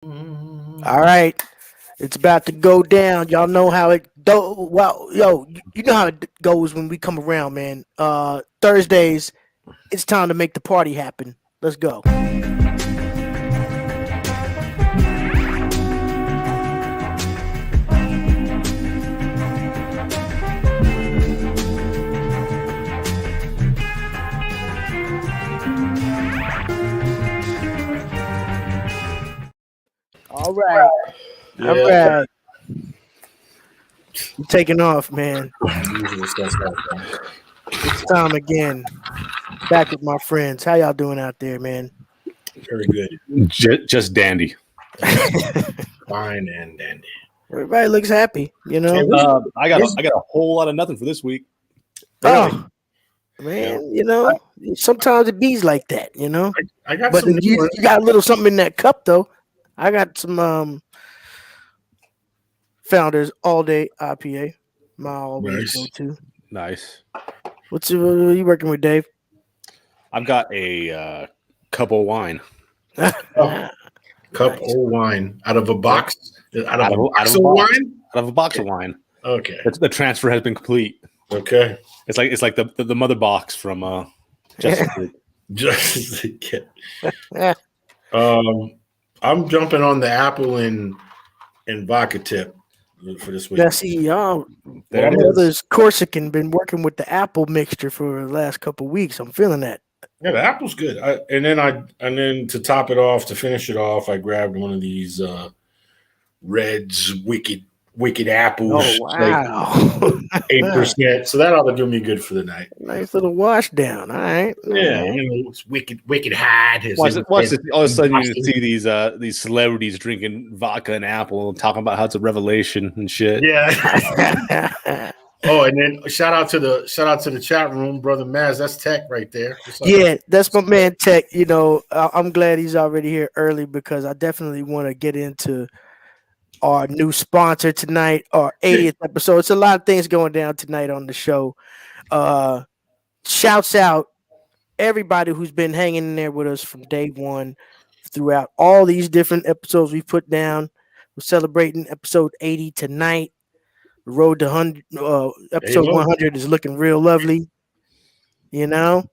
All right, it's about to go down. Y'all know how it go. Well, yo, you know how it goes when we come around, man. Thursdays, it's time to make the party happen. Let's go. All right, all Yeah. right. I'm taking off, man. Usual suspect. It's time again. Back with my friends. How y'all doing out there, man? Very good. Just dandy. Fine and dandy. Everybody looks happy, you know. I got a whole lot of nothing for this week. Really? Oh, man, you know, sometimes it bees like that, you know. I got But some new you, ones. you got a little something in that cup, though. I got some Founders All Day IPA. My always Nice. go to. Nice. What are you working with, Dave? I've got a cup of wine Oh, cup Nice. of wine out of a box. Out of Out a of- out box of of a box. wine. out of a box of wine. Okay. The transfer has been complete. Okay. It's like the mother box from Justice League. Just a kid. I'm jumping on the apple and vodka tip for this week. Now, see, y'all, There my it is. mother's Corsican been working with the apple mixture for the last couple weeks. I'm feeling that. Yeah, the apple's good. And then to top it off, to finish it off, I grabbed one of these Reds wicked apples, Oh, like wow. 8%. So that ought to do me good for the night. Nice little wash down. All right. Yeah, All right. it's wicked hide. Watch this. All of a sudden, you see these celebrities drinking vodka and apple and talking about how it's a revelation and shit. Yeah. Oh, and then shout out to the chat room, brother Maz. That's Tech right there. Yeah, that's my man Tech. You know, I'm glad he's already here early because I definitely want to get into our new sponsor tonight, our 80th episode. It's a lot of things going down tonight on the show. Shouts out everybody who's been hanging in there with us from day one throughout all these different episodes we put down. We're celebrating episode 80 tonight. The road to 100, episode 100 is looking real lovely. You know,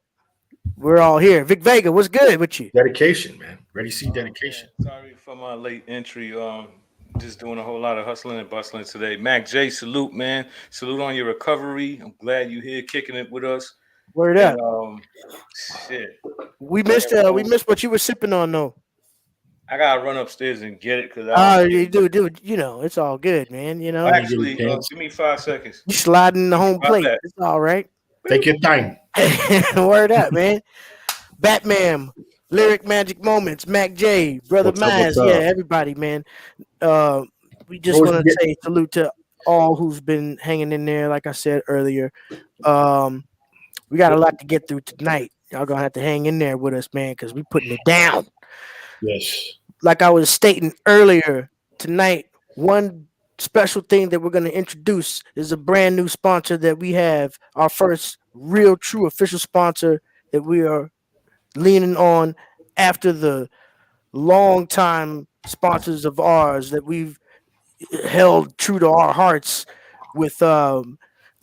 we're all here. Vic Vega, what's good with you? Dedication, man. Ready to see dedication. Sorry for my late entry. Just doing a whole lot of hustling and bustling today. Mac J, salute, man. Salute on your recovery. I'm glad you here kicking it with us. Word up. Shit. We missed what you were sipping on though. I gotta run upstairs and get it because You do. You know, it's all good, man. You know, actually give me 5 seconds. you sliding in the home My plate. bad. It's all right. Take your time. Word up, man. Batman, Lyric Magic Moments, Mac J, Brother What's up, Maz, what's up? yeah, everybody, man. We just What was want to say salute to all who's been hanging in there. Like I said earlier, we got a lot to get through tonight. Y'all gonna have to hang in there with us, man, because we putting it down. Yes. Like I was stating earlier tonight, one special thing that we're going to introduce is a brand new sponsor that we have, our first real true official sponsor that we are leaning on after the long time sponsors of ours that we've held true to our hearts with the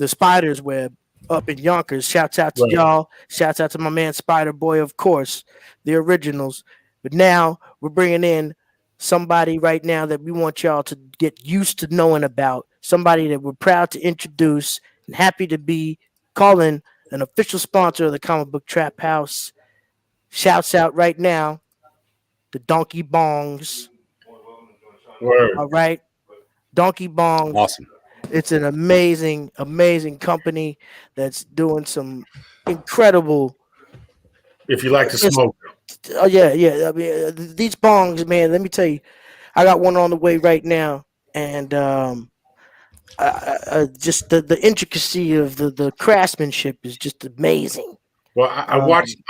Spider's Web up in Yonkers. Shouts out to y'all. Shouts out to my man Spider Boy, of course, the originals. But now we're bringing in somebody right now that we want y'all to get used to knowing about. Somebody that we're proud to introduce and happy to be calling an official sponsor of the Comic Book Trap House. Shouts out right now, the Donkey Bongs. Word. All right. Donkey Bongs. Awesome. It's an amazing, amazing company that's doing some incredible. If you like to smoke. Oh yeah. I mean, these bongs, man. Let me tell you, I got one on the way right now, and just the intricacy of the craftsmanship is just amazing. Well, I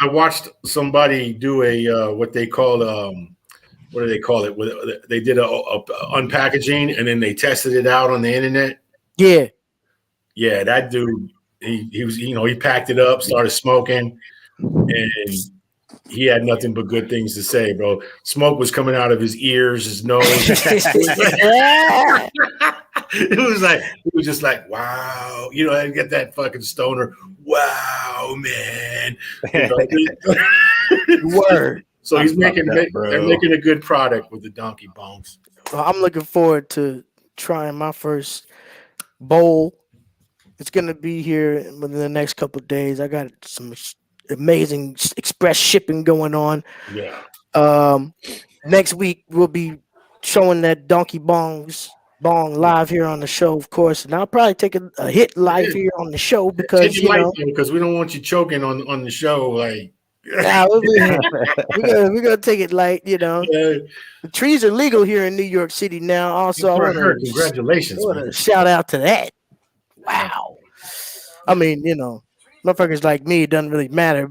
watched somebody do a what they call what do they call it? They did a unpackaging and then they tested it out on the internet. Yeah. Yeah, that dude, he was he packed it up, started smoking, and he had nothing but good things to say, bro. Smoke was coming out of his ears, his nose. It was just like, wow, you know, I get that fucking stoner. Wow, man. You know, Word. so he's making a good product with the Donkey Bones. Well, I'm looking forward to trying my first bowl. It's gonna be here within the next couple of days. I got some amazing express shipping going on. Yeah. Next week we'll be showing that Donkey Bong live here on the show, of course, and I'll probably take a hit live here on the show because because we don't want you choking on the show. Like, nah, we're gonna take it light, you know. The trees are legal here in New York City now. Also, I congratulations. want to shout out to that. Wow. I mean, you know, motherfuckers like me, it doesn't really matter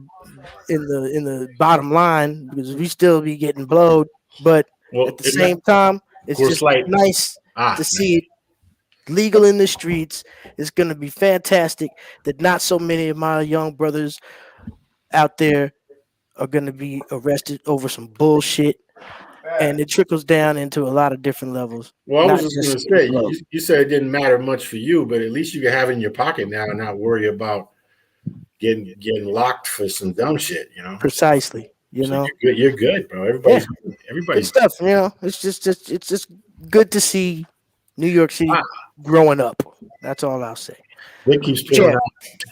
in the bottom line because we still be getting blowed, but at the same time, it's just nice to see it legal in the streets. It's gonna be fantastic that not so many of my young brothers out there are gonna be arrested over some bullshit. And it trickles down into a lot of different levels. Well, I was just going to say, you said it didn't matter much for you, but at least you can have it in your pocket now and not worry about getting locked for some dumb shit, you know? Precisely. You know, you're good, bro. Everybody's good stuff. You know, it's just good to see New York City growing up. That's all I'll say. They keep spilling out.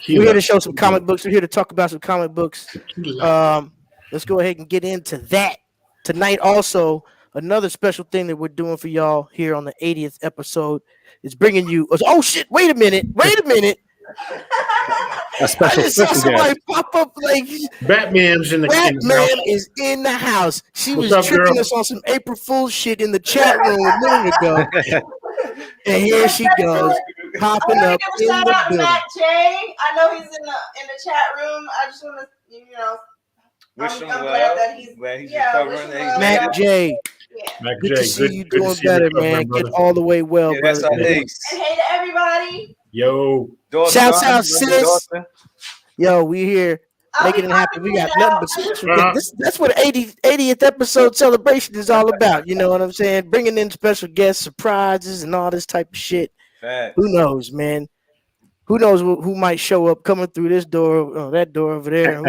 We're here to show some comic books. We're here to talk about some comic books. Let's go ahead and get into that. Tonight, also, another special thing that we're doing for y'all here on the 80th episode is bringing you. Oh, shit. Wait a minute. A special somebody pop up like Batman's in the Batman is in the house. She was tricking us on some April Fool's shit in the chat room a minute ago. And here she goes, popping up in the building. Matt J. I know he's in the chat room. I just want to, you know. I'm glad that he's recovering. Mac J. Mac good J. to see you doing better, man. Get all the way well, brother. And hey to everybody. Yo. Shouts out, sis. Yo, we here making it happen. We got nothing but special guests. That's what 80th episode celebration is all about. You know what I'm saying? Bringing in special guests, surprises, and all this type of shit. Who knows, man? Who knows who might show up coming through this door, that door over there?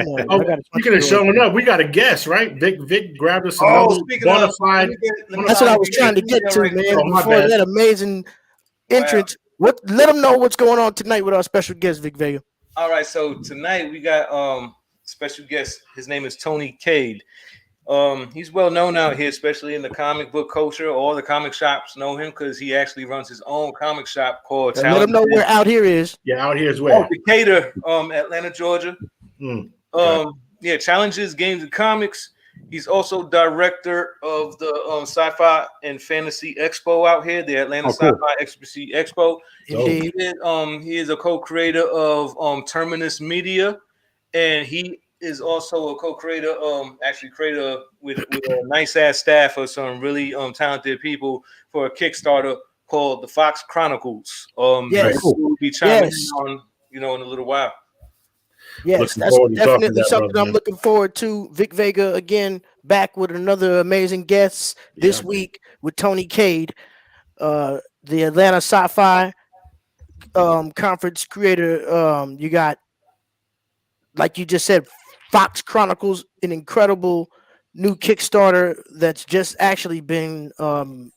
Speaking of showing up, we got a guest, right? Vic grabbed us another bona fide. That's what I was trying to get to, man. Before that amazing entrance, let them know what's going on tonight with our special guest, Vic Vega. All right, so tonight we got special guest. His name is Tony CADE. He's well known out here, especially in the comic book culture. All the comic shops know him because he actually runs his own comic shop called. Let him know where Out Here is. Yeah, Out Here is where? Decatur, Atlanta, Georgia. Yeah, Challenges, Games, and Comics. He's also director of the Sci-Fi and Fantasy Expo out here, the Atlanta Sci-Fi Expo. He is a co-creator of Terminus Media, and he is also a co-creator, creator with a nice ass staff of some really talented people for a Kickstarter called the Fox Chronicles. We'll be chiming in on, in a little while. Yes, that's definitely something I'm looking forward to. Vic Vega again back with another amazing guest this week with Tony CADE, the Atlanta Sci-Fi conference creator. You got, like you just said, Fox Chronicles, an incredible new Kickstarter that's just actually been.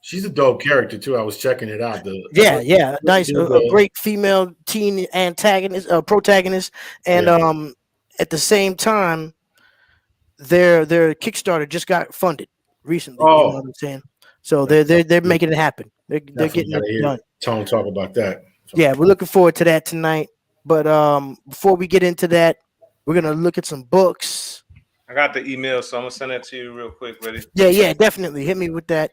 She's a dope character too. I was checking it out. Nice, a great female teen protagonist, and at the same time, their Kickstarter just got funded recently. You know what I'm saying? So they're making it happen. They're getting it done. Tone talk about that. So. Yeah, we're looking forward to that tonight. But before we get into that, we're gonna look at some books. I got the email, so I'm gonna send that to you real quick. Ready? Yeah, definitely. Hit me with that.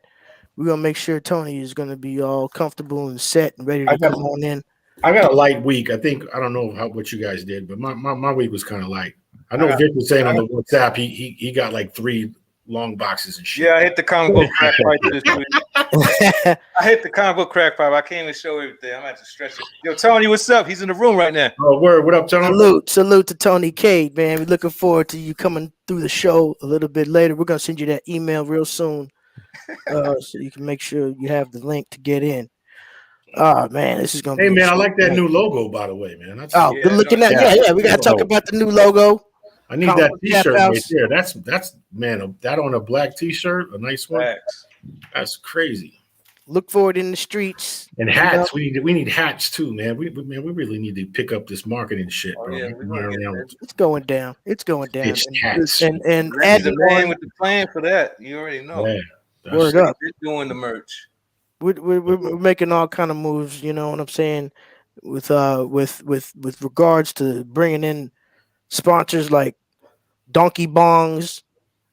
We're gonna make sure Tony is gonna be all comfortable and set and ready to come on in. I got a light week. I don't know what you guys did, but my week was kind of light. I know Vic was saying on the WhatsApp he got like 3 long boxes and shit. Yeah, I hit the comic book right this week. I hit the comic book crack pipe. I can't even show everything. I'm gonna have to stretch it. Yo, Tony, what's up? He's in the room right now. Oh, word. What up, Tony? Salute to Tony CADE, man. We're looking forward to you coming through the show a little bit later. We're gonna send you that email real soon, so you can make sure you have the link to get in. Oh man, this is gonna be. Hey man, I like that new logo, by the way, man. That's, good looking at. Yeah. We gotta talk about the new logo. I need that T-shirt right there. That's man. That on a black T-shirt, a nice one. Facts. That's crazy. Look for it in the streets. And hats. We need hats too, man. We really need to pick up this marketing shit, bro. Yeah, it's going down. It's going down. And add the man with the plan for that. You already know. Yeah, word up. They're doing the merch. We're making all kind of moves. You know what I'm saying? With regards to bringing in sponsors like Donkey Bongs,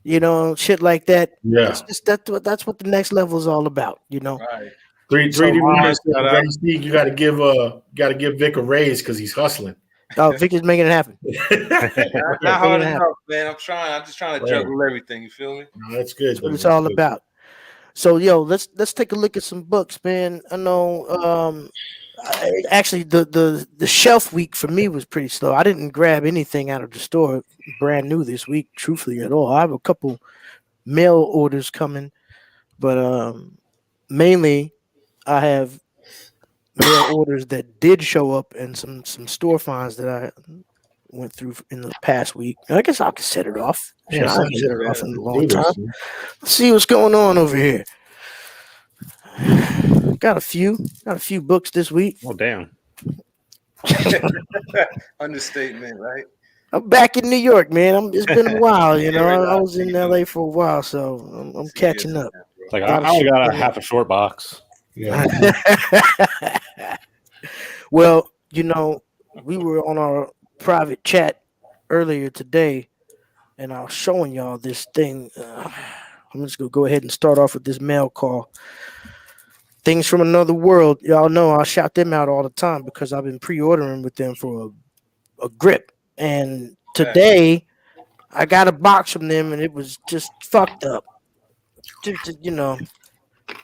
you know, shit like that. Yeah, it's just that's what the next level is all about, you know. Right. 3D you got to give Vic a raise because he's hustling. Oh, Vic is making it happen. Not hard enough, man. I'm just trying to juggle everything. You feel me? No, that's good. That's what it's all about. So, yo, let's take a look at some books, man. I know. Actually, the shelf week for me was pretty slow. I didn't grab anything out of the store brand new this week, truthfully at all. I have a couple mail orders coming, but mainly I have mail orders that did show up and some store finds that I went through in the past week. I guess I'll set it off. I haven't set it off in a long time. Let's see what's going on over here. Got a few books this week. Oh damn! Understatement, right? I'm back in New York, man. It's been a while, you know. I was in LA for a while, so I'm catching up. Like I only got a half a short box. Yeah. Well, you know, we were on our private chat earlier today, and I was showing y'all this thing. I'm just gonna go ahead and start off with this mail call. Things from Another World. Y'all know I shout them out all the time because I've been pre-ordering with them for a grip. And today I got a box from them and it was just fucked up. You know,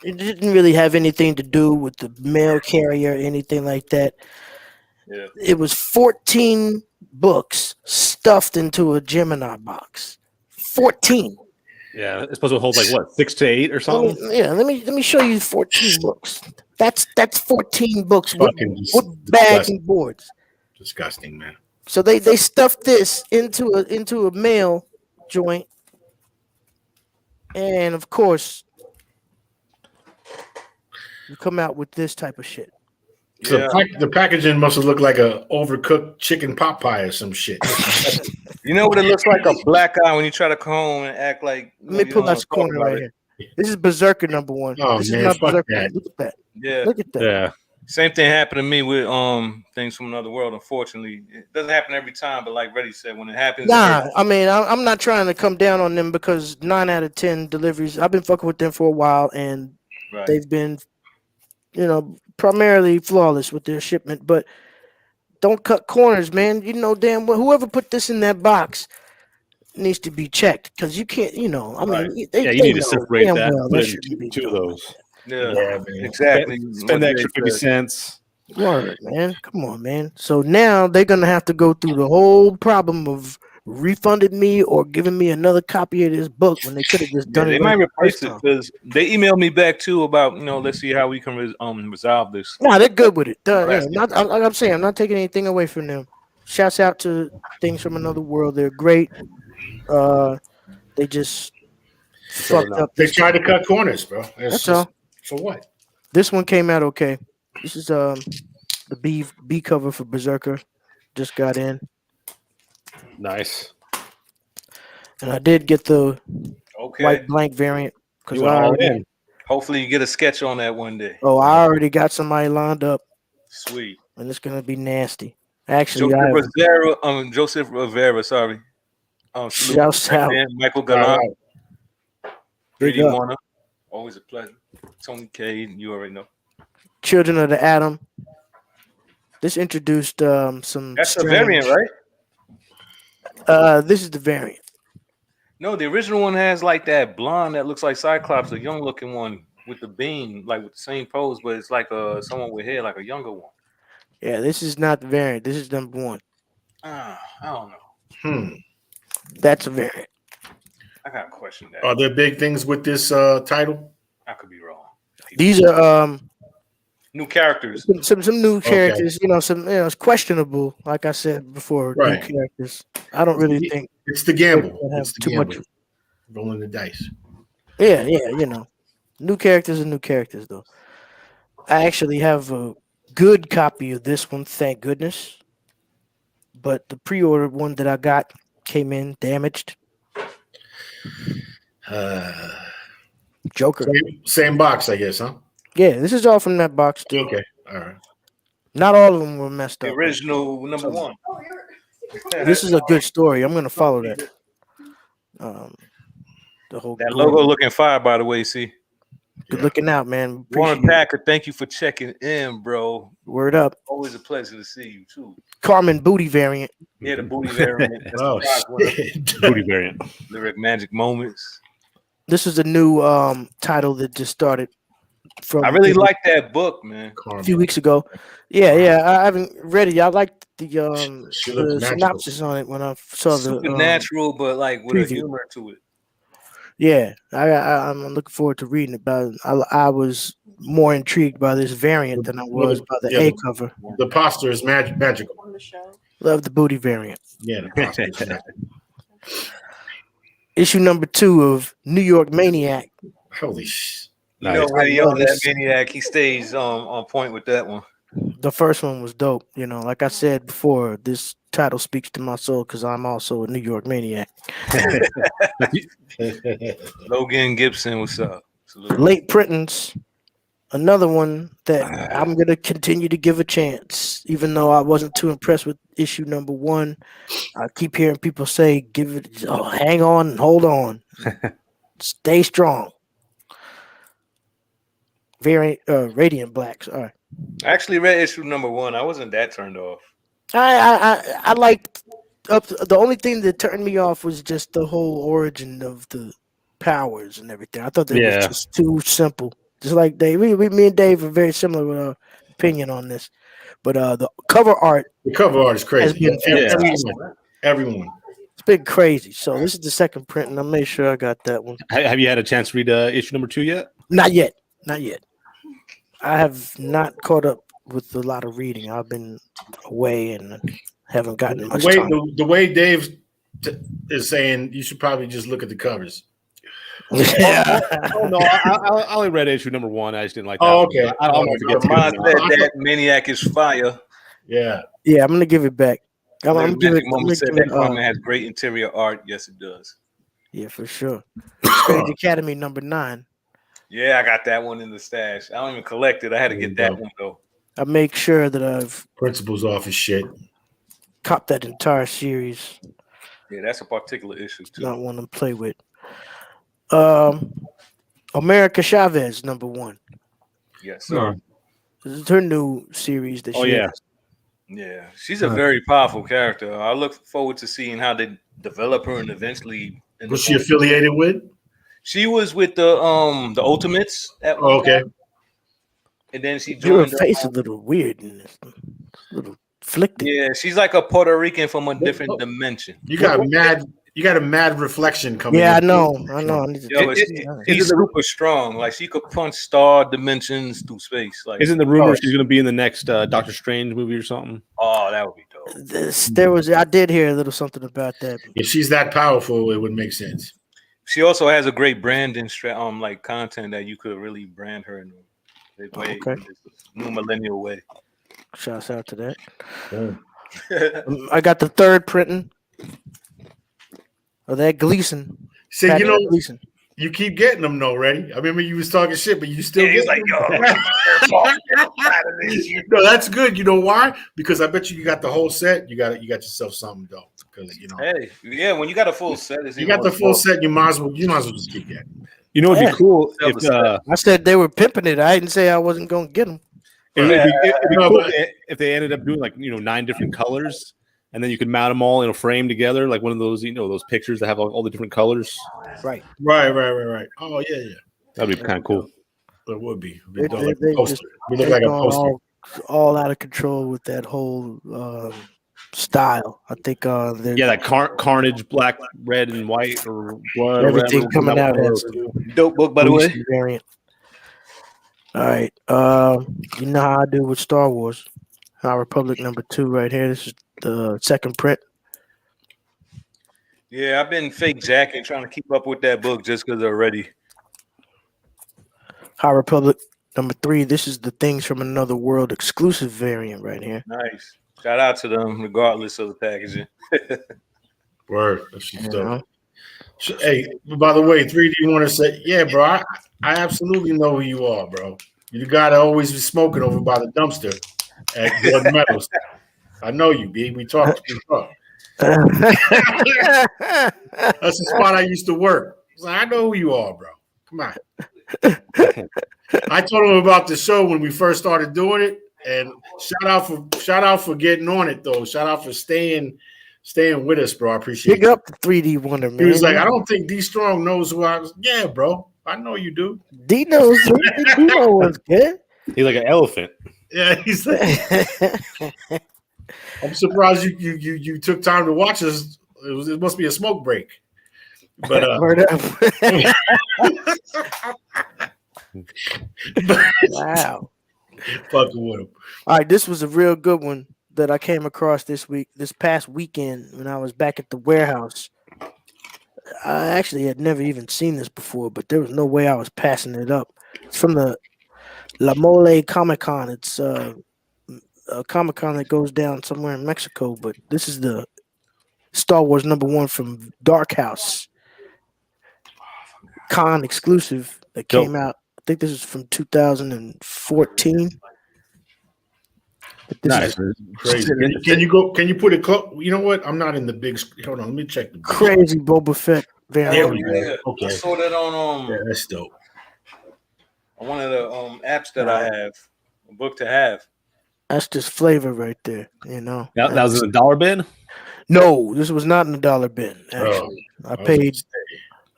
it didn't really have anything to do with the mail carrier or anything like that. Yeah. It was 14 books stuffed into a Gemini box. 14. Yeah, it's supposed to hold like what, 6 to 8 or something. Let me show you 14 books. That's 14 books with bags and boards. Disgusting, man. So they stuffed this into a mail joint, and of course, you come out with this type of shit. So the packaging must have looked like a overcooked chicken pot pie or some shit. You know what it looks like? A black eye when you try to come home and act like. Let me pull that corner right here. This is Berserker #1. Oh this man, is not Berserker. that. Look at that. Yeah. Look at that. Yeah. Same thing happened to me with Things from Another World. Unfortunately, it doesn't happen every time, but like Reddy said, when it happens, nah. I mean, I'm not trying to come down on them because 9 out of 10 deliveries. I've been fucking with them for a while, and they've been, you know, primarily flawless with their shipment. But don't cut corners, man. You know damn well whoever put this in that box needs to be checked because you can't. You know, I mean, you need to separate that. Well, put in two of those. Yeah, man. Exactly. Spend the extra 50 cents. Word, man. Come on, man. So now they're gonna have to go through the whole problem of refunding me or giving me another copy of this book when they could have just done it. They might replace it because they emailed me back too about let's see how we can resolve this. No, they're good with it. Like I'm saying, I'm not taking anything away from them. Shouts out to Things from Another World. They're great. They just fucked up. They tried to cut corners, bro. That's all. For what? This one came out okay. This is the B cover for Berserker. Just got in. Nice. And I did get the white blank variant because hopefully you get a sketch on that one day. Oh, I already got somebody lined up. Sweet. And it's gonna be nasty. Actually, Joseph Rivera, sorry. Shouts out. Michael Galan. Pretty Warner. Always a pleasure. Tony K, you already know. Children of the Atom. This introduced some. That's the variant, right? This is the variant. No, the original one has like that blonde that looks like Cyclops, a young looking one. with the beam, like with the same pose, but it's like someone with hair, like a younger one. Yeah, this is not the variant. This is number 1. I don't know. That's a variant. I gotta question that. Are there big things with this title? I could be wrong. These are new characters. some new characters. It's questionable. Like I said before, Right. new characters. I don't really think it's the gamble. have It's the too gamble. much. Rolling the dice. Yeah, new characters are new characters though. I actually have a good copy of this one, thank goodness. But the pre-ordered one that I got came in damaged. Joker. Same box, I guess, huh? Yeah, this is all from that box too. Okay, all right. Not all of them were messed The up. original number 1. This is a good story. I'm gonna follow that. The whole That logo looking fire, by the way. See, good looking out, man. Warren Appreciate it. Packer, thank you for checking in, bro. Word up. Always a pleasure to see you too. Carmen Booty variant. Yeah, the booty variant. That's Oh, the prize winner. shit. Booty variant. Lyric Magic Moments. This is a new title that just started from I really like that book, man. a few weeks ago. Yeah, I haven't read it. I liked the She looks the magical. synopsis on it when I saw the Supernatural, but like with a preview. humor to it. Yeah, I'm looking forward to reading it. But I was more intrigued by this variant than I was by the A cover. The poster is magical. On the show. Love the booty variant. Yeah, the poster is magical. Issue number 2 of New York Maniac. Holy shit. You know, Nice. Radio love that this. Maniac, he stays on point with that one. The first one was dope. Like I said before, this title speaks to my soul because I'm also a New York Maniac. Logan Gibson, what's up? Salute. Late printings, another one that I'm gonna continue to give a chance, even though I wasn't too impressed with issue number 1. I keep hearing people say, "Give it, hang on, and hold on, stay strong." Radiant Blacks. All right. I actually read issue number 1. I wasn't that turned off. I liked the only thing that turned me off was just the whole origin of the powers and everything. I thought that was just too simple. Just like Dave, me and Dave are very similar with our opinion on this. But the cover art The cover art is has crazy. been Everyone. it's been crazy. So this is the second print, and I made sure I got that one. Have you had a chance to read issue number 2 yet? Not yet. I have not caught up with a lot of reading. I've been away and haven't gotten much time. The way Dave is saying, you should probably just look at the covers. Yeah. Oh no, I only read issue number 1. I just didn't like that. Oh, one. okay. I don't know if it gets Mine good. or not. said that Maniac is fire. Yeah. Yeah, I'm gonna give it back. I'm Lyric giving Magic Moments said that comic it. has great interior art. Yes, it does. Yeah, for sure. Strange Academy number 9. Yeah, I got that one in the stash. I don't even collect it. I had to get that one though. I make sure that I've Principal's office shit. copped that entire series. Yeah, that's a particular issue too. Not one to play with. America Chavez number 1. Yes, sir. This is her new series that Oh, she yeah. has. Yeah, she's a very powerful character. I look forward to seeing how they develop her and eventually. Was she affiliated with? She was with the Ultimates at one Okay. time. And then she Your joined. face a little weird in this. A little flicked. Yeah, she's like a Puerto Rican from a different dimension. You got a mad reflection coming. Yeah, I in. know. I need to Yo, she's super strong. Like she could punch star dimensions through space. Like, Isn't the rumor she's going to be in the next Doctor Strange movie or something? oh, that would be dope. I did hear a little something about that. If she's that powerful, it would make sense. She also has a great branding like content that you could really brand her in a way, Okay. new millennial way. Shouts out to that. Yeah. I got the third printing of that Gleason. See, Patrick you know, Gleason. you keep getting them though, ready? I remember you was talking shit, but you still Yeah, he's get like, yo. no, that's good. You know why? Because I bet you got the whole set. You got yourself something dope. Because Hey, yeah, when you got a full set, it's you got the full set. You might as well just keep getting. You know, it'd be cool if I said they were pimping it. I didn't say I wasn't going to get them. it'd be No, cool but- if they ended up doing 9 different colors, and then you could mount them all in a frame together, like one of those those pictures that have all the different colors. Right. Right. Oh yeah. That'd be kind of cool. It would be. They It'd look like a just poster. We look they've like a gone poster. all out of control with that whole style. I think Yeah, that Carnage, black, red, and white, or blood, or everything whatever. coming out That has was a dope book, by the way. recent variant. All right, you know how I do with Star Wars. High Republic #2 right here. This is the second print. Yeah, I've been fake jacking, trying to keep up with that book just because they're ready. High Republic #3. This is the Things from Another World exclusive variant right here. Nice. Shout out to them, regardless of the packaging. Word. That's just You dope. know? Hey, by the way, 3D want to say, yeah, bro, I absolutely know who you are, bro. You the guy that always be smoking over by the dumpster at Blood Metals. I know you, B. We talked before. That's the spot I used to work. I was like, I know who you are, bro. Come on. I told him about the show when we first started doing it, and shout out for getting on it though. Shout out for staying with us, bro. I appreciate Big up the 3D Wonder, man. He was like, I don't think D Strong knows who I was. Yeah, bro. I know you do. D knows Dino was good. He's like an elephant. Yeah, he's like, I'm surprised you took time to watch us. It must be a smoke break. But wow. Fucking with him. All right, this was a real good one that I came across this past weekend when I was back at the warehouse. I actually had never even seen this before, but there was no way I was passing it up. It's from the La Mole Comic Con. It's a Comic Con that goes down somewhere in Mexico, but this is the Star Wars #1 from Dark House Con exclusive that came out. I think this is from 2014. But this Nice. is Crazy. Can you put it close? You know what? I'm not in the big hold on, let me check the big crazy Boba Fett There variant. we go. Yeah. Okay. I saw that on Yeah, that's dope. one of the apps that I have, a book to have. That's just flavor right there, you know. That was in the dollar bin. No, this was not in the dollar bin. Actually, Oh, I paid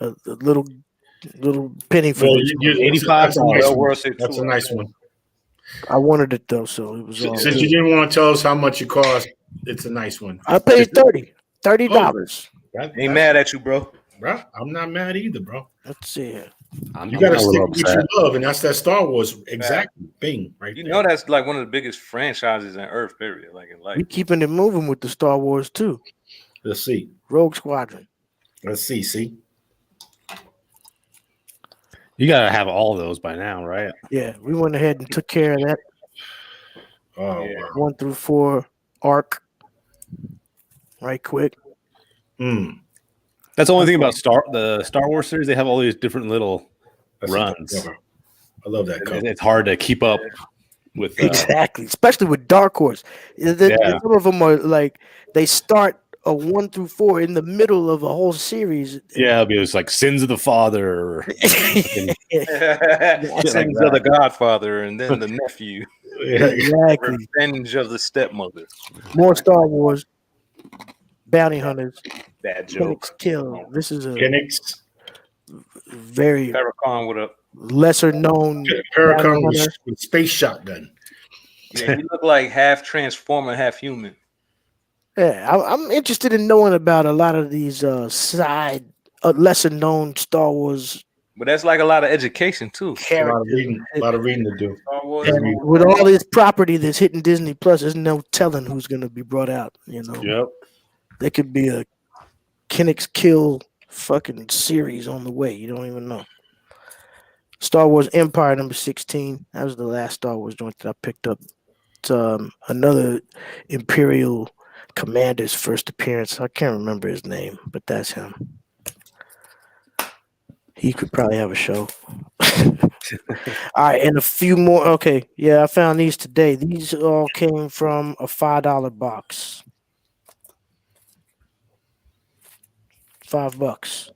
a little penny for Well, this. $85. Well worth it. That's too. a nice one. I wanted it though, so it was all Since good. you didn't want to tell us how much it cost, it's a nice one. I paid $30. Ain't mad at you, bro. Bro, I'm not mad either, bro. Let's see here. You got to stick with what you love, and that's that Star Wars. Exactly. Bing, right You there. know that's like one of the biggest franchises in Earth, period. Like in life. We keeping it moving with the Star Wars too. Let's see. Rogue Squadron. Let's see. See? You gotta have all those by now, right? Yeah, we went ahead and took care of that Oh, Yeah. wow. 1 through 4 arc right quick. That's the only thing about the Star Wars series. They have all these different little That's runs. a good cover. I love that cover. It's hard to keep up with. Exactly, especially with Dark Horse. Some of them are like they start a 1 through 4 in the middle of a whole series. Yeah, it'll be just like Sins of the Father. Or, Sins of the Godfather, and then the nephew. Exactly. Revenge of the stepmother. More Star Wars. Bounty Hunters. Bad joke. Phoenix Kill. This is a Phoenix. very Farrakhan, what up? lesser known. Paracon with space shotgun. Yeah, you look like half transformer, half human. Yeah, I'm interested in knowing about a lot of these side, lesser known Star Wars But that's like a lot of education too. A lot of characters. reading. A lot of reading to do. Star Wars. And with all this property that's hitting Disney Plus, there's no telling who's going to be brought out. You know, Yep. there could be a Phoenix Kill fucking series on the way. You don't even know. Star Wars Empire #16. That was the last Star Wars joint that I picked up. It's another Imperial commander's first appearance. I can't remember his name, but that's him. He could probably have a show. All right, and a few more. Okay, yeah, I found these today. These all came from a $5 box. $5.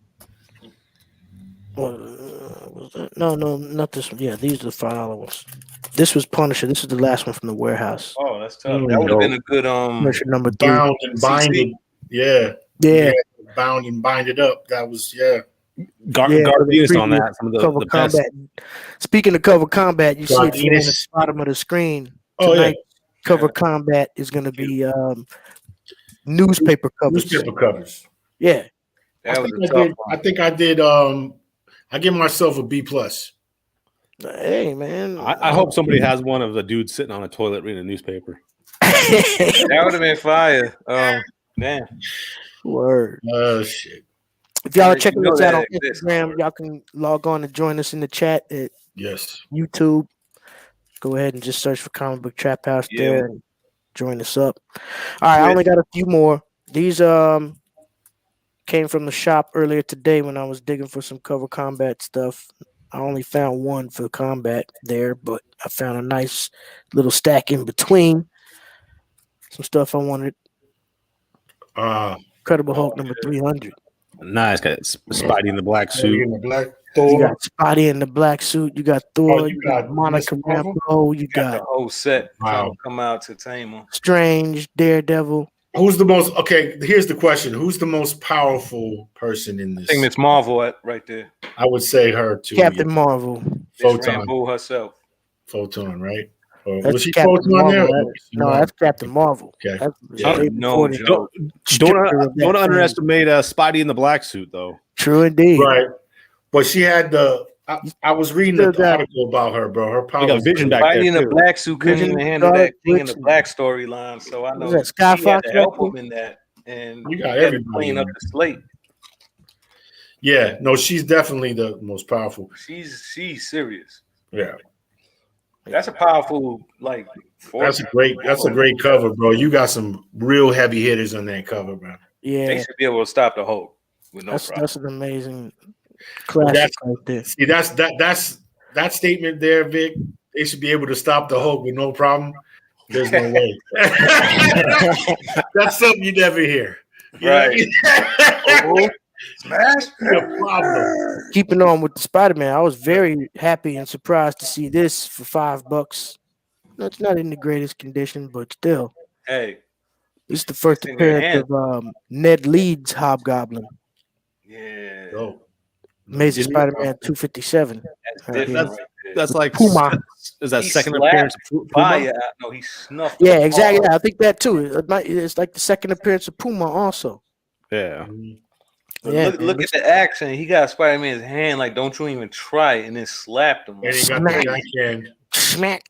Was that? No, not this one. Yeah, these are the $5 ones. This was Punisher. This is the last one from the warehouse. Oh, that's tough. That would have been a good Punisher #3. Bound and binded. Yeah. Yeah. Bound and binded up. That was, yeah. Gardinas on that. Some of cover the best. combat. Speaking of cover combat, you see it there on the Gardinas. bottom of the screen. Oh, Tonight, yeah. cover combat is going to be newspaper covers. Newspaper covers. Yeah. That was a tough one. I think I did. I give myself a B+. Hey, man. I hope somebody has one of the dudes sitting on a toilet reading a newspaper. That would have been fire. Man. Word. Oh shit. If y'all are checking You know us out on that exists, Instagram, Lord. y'all can log on and join us in the chat at Yes. YouTube. Go ahead and just search for Comic Book Trap House there and join us up. All right, I only got a few more. These came from the shop earlier today when I was digging for some cover combat stuff. I only found one for combat there, but I found a nice little stack in between. Some stuff I wanted. Incredible Hulk number 300. Nice. Got Spidey in the black suit. In the black You Thor. got Spotty in the black suit. You got Thor. you you got got Monica Miss Marvel? Rambeau. You Got the got whole set trying Wow. to come out to tame him. Strange, Daredevil. Who's the most? Okay, here's the question: who's the most powerful person in I this? think Miss Marvel right there. I would say her too. Captain Marvel. Miss Photon. Rambeau herself. Photon, right? Or That's was she Captain Photon there? Marvel. No, that's Captain Marvel. Okay. That's Yeah. they No reported joke. stricter of that Don't thing. underestimate Spidey in the black suit, though. True indeed. Right. But she had the. I was reading Still the got- article about her, bro. Her power. We got Vision back Spidey there, in the too. black suit couldn't Vision, even handle Scarlet that King in Witch, the Black storyline, so I know Was that Sky he had Fox to help back him in that, and You got he had to everybody clean in up there. the slate. Yeah. No, she's definitely the most powerful. She's serious. Yeah. That's a powerful That's a great cover, bro. You got some real heavy hitters on that cover, bro. Yeah, They should be able to stop the Hulk with no problem. that's an amazing classic right there. See, that's that statement there, Vic. They should be able to stop the Hulk with no problem. There's no way. That's something you never hear. You know what I mean? Smash. A problem. Keeping on with the Spider-Man, I was very happy and surprised to see this for $5. No, it's not in the greatest condition, but still, Hey, this is the first It's in your appearance of Ned Leeds Hobgoblin. yeah, Oh. Amazing Spider-Man 257. that's Right different. here. Right there. That's like Puma. Is that He second slapped appearance of Puma? Fire. No, he snuffed. Yeah, the exactly. ball. I think that too. It's like the second appearance of Puma also. Yeah. But Yeah, look at the action. He got Spider-Man's hand like, "Don't you even try," and then slapped him. And he got Smack. the backhand. Smack.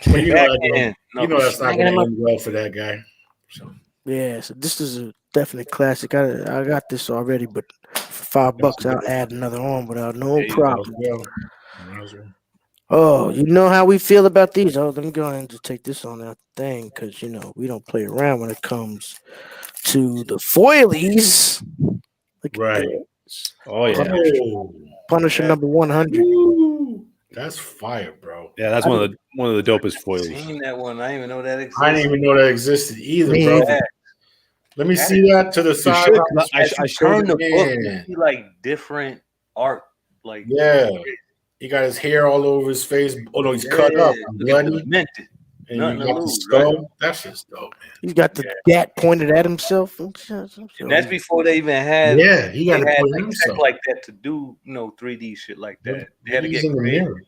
But you know, Backhand. you know that's not smacking going him to up. end well for that guy. So Yeah, so this is a definite classic. I got this already, but for $5, I'll add another on without no There you go. problem. might as well. Oh, you know how we feel about these. Oh, let me go ahead and just take this on that thing because we don't play around when it comes to the foilies. Look at Right. this. Oh yeah. Oh, Punisher Yeah. number 100. Ooh, that's fire, bro. Yeah, that's one of the dopest foils. Seen that one? I didn't even know that existed. I didn't even know that existed either, Me bro. either. Let me see that to the side. should. I I showed Turn the it, book. man. You see like different art. Like Yeah. He got his hair all over his face. Oh no, he's cut up, Look at the bloody, demented. and nothing you to got the lose, skull. That's just dope, man. He's got the gat pointed at himself. And that's before they even had. Yeah, he got They to had put like himself. tech like that to do 3D shit like that. They had to He's get in the creative. mirror.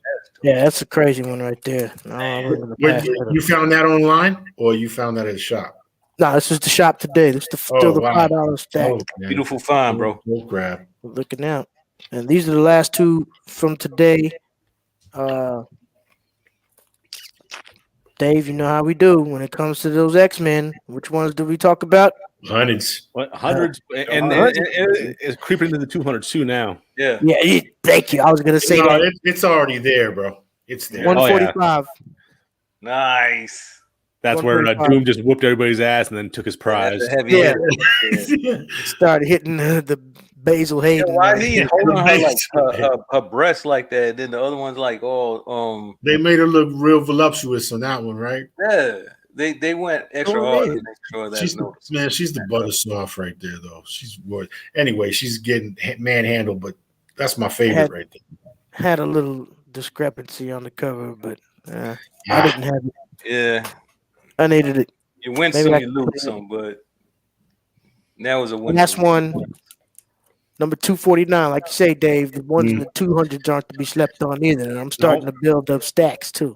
Yeah, that's a crazy one right there. No, I'm gonna pass that up. You found that online, or you found that at the shop? No, this is the shop today. This is still the wow. $5 stack. Oh, man. Beautiful find, bro. We'll grab. We're looking out. And these are the last two from today. Dave, you know how we do when it comes to those X-Men. Which ones do we talk about? Hundreds. What, hundreds and it's creeping into the 200s too now. Yeah. Yeah, thank you. I was gonna say No, that. it's already there, bro. It's there. 145. Nice. That's where 145. Doom just whooped everybody's ass and then took his prize. That's a heavy Yeah. hitter. Started hitting the Basil Yeah, Hayden. why is he holding her like her breast like that? Then the other one's like, They made her look real voluptuous on that one, right? yeah. They went extra hard to make sure that She's the butter soft right there, though. She's what? Anyway, she's getting manhandled, but that's my favorite right there. Had a little discrepancy on the cover, but I didn't have it. Yeah. I needed it. You win Maybe some, I you can lose put it- some, but that was a win. Last one. Number 249, like you say, Dave, the ones in the 200s aren't to be slept on either. And I'm starting to build up stacks too.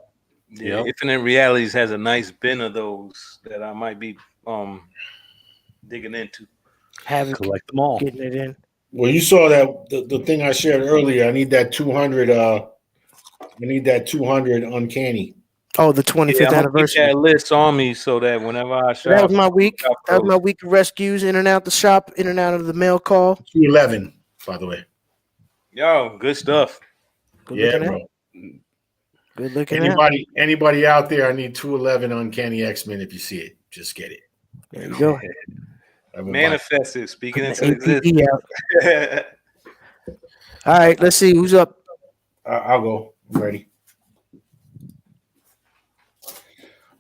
Yeah, Yep. Infinite Realities has a nice bin of those that I might be digging into. Having Collect them all. getting it in. Well, you saw that the thing I shared earlier. I need that 200. I need that 200 uncanny. Oh, the 25th Yeah, I'm gonna keep anniversary. that list on me so that whenever I shop, That was my week. shop That was those. my week of rescues, in and out the shop, in and out of the mail call. 211, by the way. Yo, good stuff. Good Yeah, looking bro. at. Good looking at. Anybody out there? I need 211 uncanny X-Men. If you see it, just get it. There you go. Manifest it. Speaking Putting into the APB out. existence. All right, let's see who's up. I'll go. I'm ready.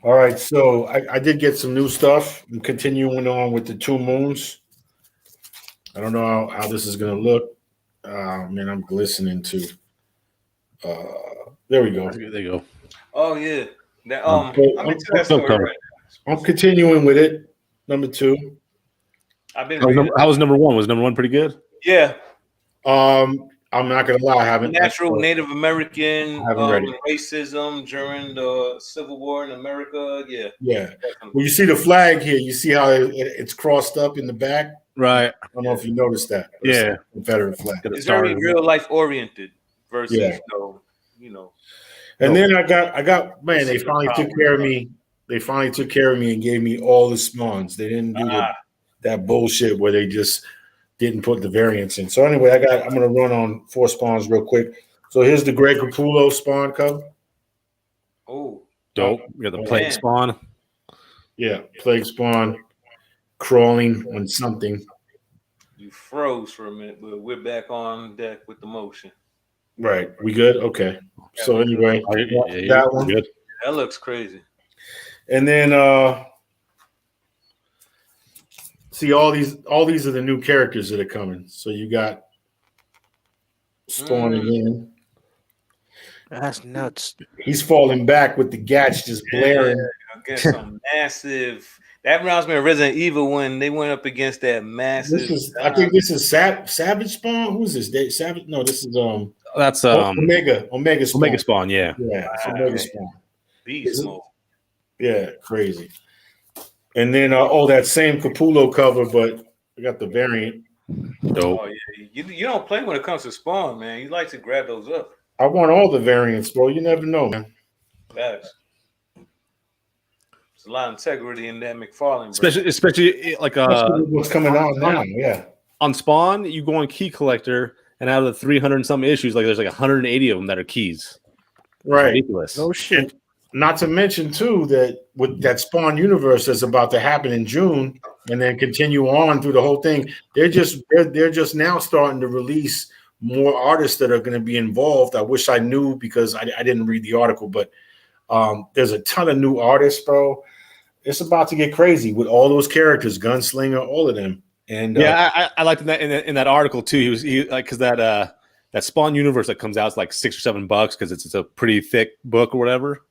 All right, so I did get some new stuff. I'm continuing on with the 2 moons. I don't know how this is going to look. Man, I'm glistening too. There we go. There you go. Oh yeah. That I'm into that story covered. right I'm continuing with it. Number 2. now. I've been How was, reading. how was number 1? Was number 1 pretty good? Yeah. I'm not gonna lie, I haven't. Natural Native American I haven't read it. racism during the Civil War in America. Yeah. Yeah. Definitely. Well, you see the flag here. You see how it's crossed up in the back. Right. I don't know if you noticed that. But it's Yeah. a Confederate flag. It's very real life oriented versus Yeah. you know. And then I got man, they finally took care of me. They finally took care of me and gave me all the spawns. They didn't do that bullshit where they just didn't put the variants in. So anyway, I'm gonna run on 4 spawns real quick. So here's the Greg Capullo spawn cover. Oh, Dope. We got the plague man. spawn. Yeah, plague spawn crawling on something. you froze for a minute, but we're back on deck with the motion. Right. We good? Okay. So anyway, that one. Good. That looks crazy. And then see all these are the new characters that are coming. So you got Spawn again. That's nuts. He's falling back with the gats just blaring. Against some massive. That reminds me of Resident Evil when they went up against that massive. I think this is Savage Spawn. Who's this? Savage? No, this is That's Omega Spawn. Omega spawn, yeah. Yeah, it's Omega Spawn. Beast mode. Yeah, crazy. And then that same Capullo cover, but we got the variant. Dope. Oh yeah, you don't play when it comes to Spawn, man. You like to grab those up. I want all the variants, bro. You never know, man. Facts. There's a lot of integrity in that McFarlane. Bro. Especially like What's coming out now? Yeah. on Spawn, you go on Key Collector, and out of the 300 and some issues, like there's like 180 of them that are keys. Right. Ridiculous. No shit. Not to mention too that with that Spawn universe that's about to happen in June, and then continue on through the whole thing. They're just now starting to release more artists that are going to be involved. I wish I knew because I didn't read the article, but there's a ton of new artists, bro. It's about to get crazy with all those characters, Gunslinger, all of them. And yeah, I liked in that article too. He like because that Spawn universe that comes out is like $6 or $7 because it's a pretty thick book or whatever.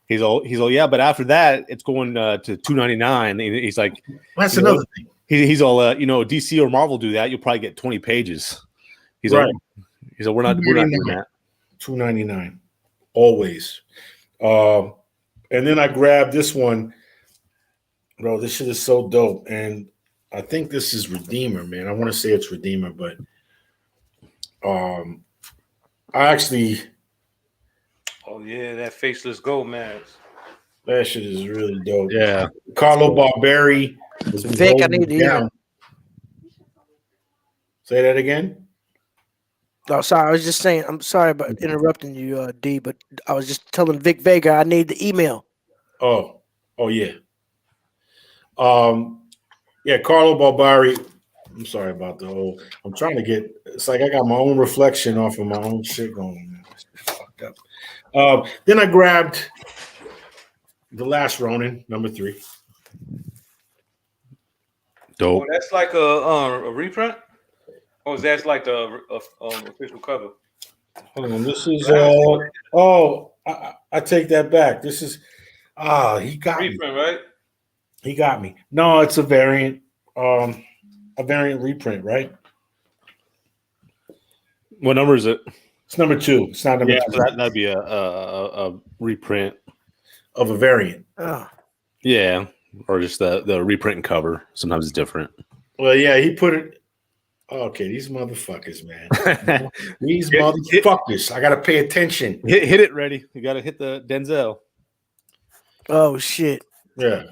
He's all yeah, but after that it's going to $2.99. And he's like, that's another thing. He's all DC or Marvel do that, you'll probably get 20 pages. He's right. He's like, we're not doing that. $2.99 always. And then I grabbed this one, bro. This shit is so dope, and I think this is Redeemer, man. I want to say it's Redeemer, but I actually. Oh yeah, that faceless gold mask. That shit is really dope. Yeah, Carlo Barberi. Vic, I need to hear. Say that again. Oh, sorry. I was just saying. I'm sorry about interrupting you, D. But I was just telling Vic Vega I need the email. Oh yeah. Yeah, Carlo Barberi. I'm sorry about the whole. I'm trying to get. It's like I got my own reflection off of my own shit going on. Fucked up. Then I grabbed The Last Ronin, number 3. dope. Oh, that's like a reprint. Or is that like the official cover? Hold on, this is. I take that back. This is. He got Reprint, me. right? He got me. No, it's a variant. A variant reprint, right? What number is it? It's number 2. It's not number Yeah, 3 that'd be a reprint. of a variant. Oh. Yeah, or just the reprint and cover. Sometimes it's different. Well, yeah, he put it. Okay, these motherfuckers, man. These motherfuckers. I gotta pay attention. Hit it, ready. You gotta hit the Denzel. Oh shit. Yeah.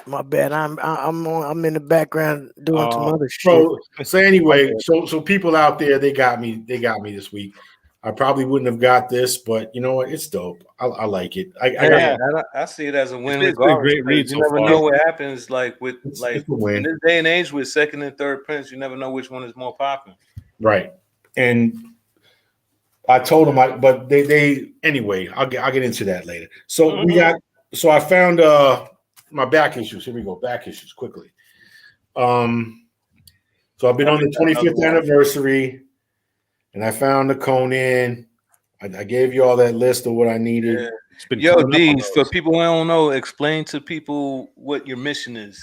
My bad. I'm in the background doing some other shit. So anyway, so people out there, they got me this week. I probably wouldn't have got this, but you know what? It's dope. I like it. I see it as a win regardless. Great read You so never far. know what happens. Like with It's like a win. in this day and age with second and third prints, you never know which one is more popular. Right. And I told them but they anyway, I'll get into that later. So I found my back issues. Here we go. Back issues quickly. So I've been on the 25th anniversary, and I found the Conan. I gave you all that list of what I needed. Yeah. Yo, D, for people who don't know, explain to people what your mission is.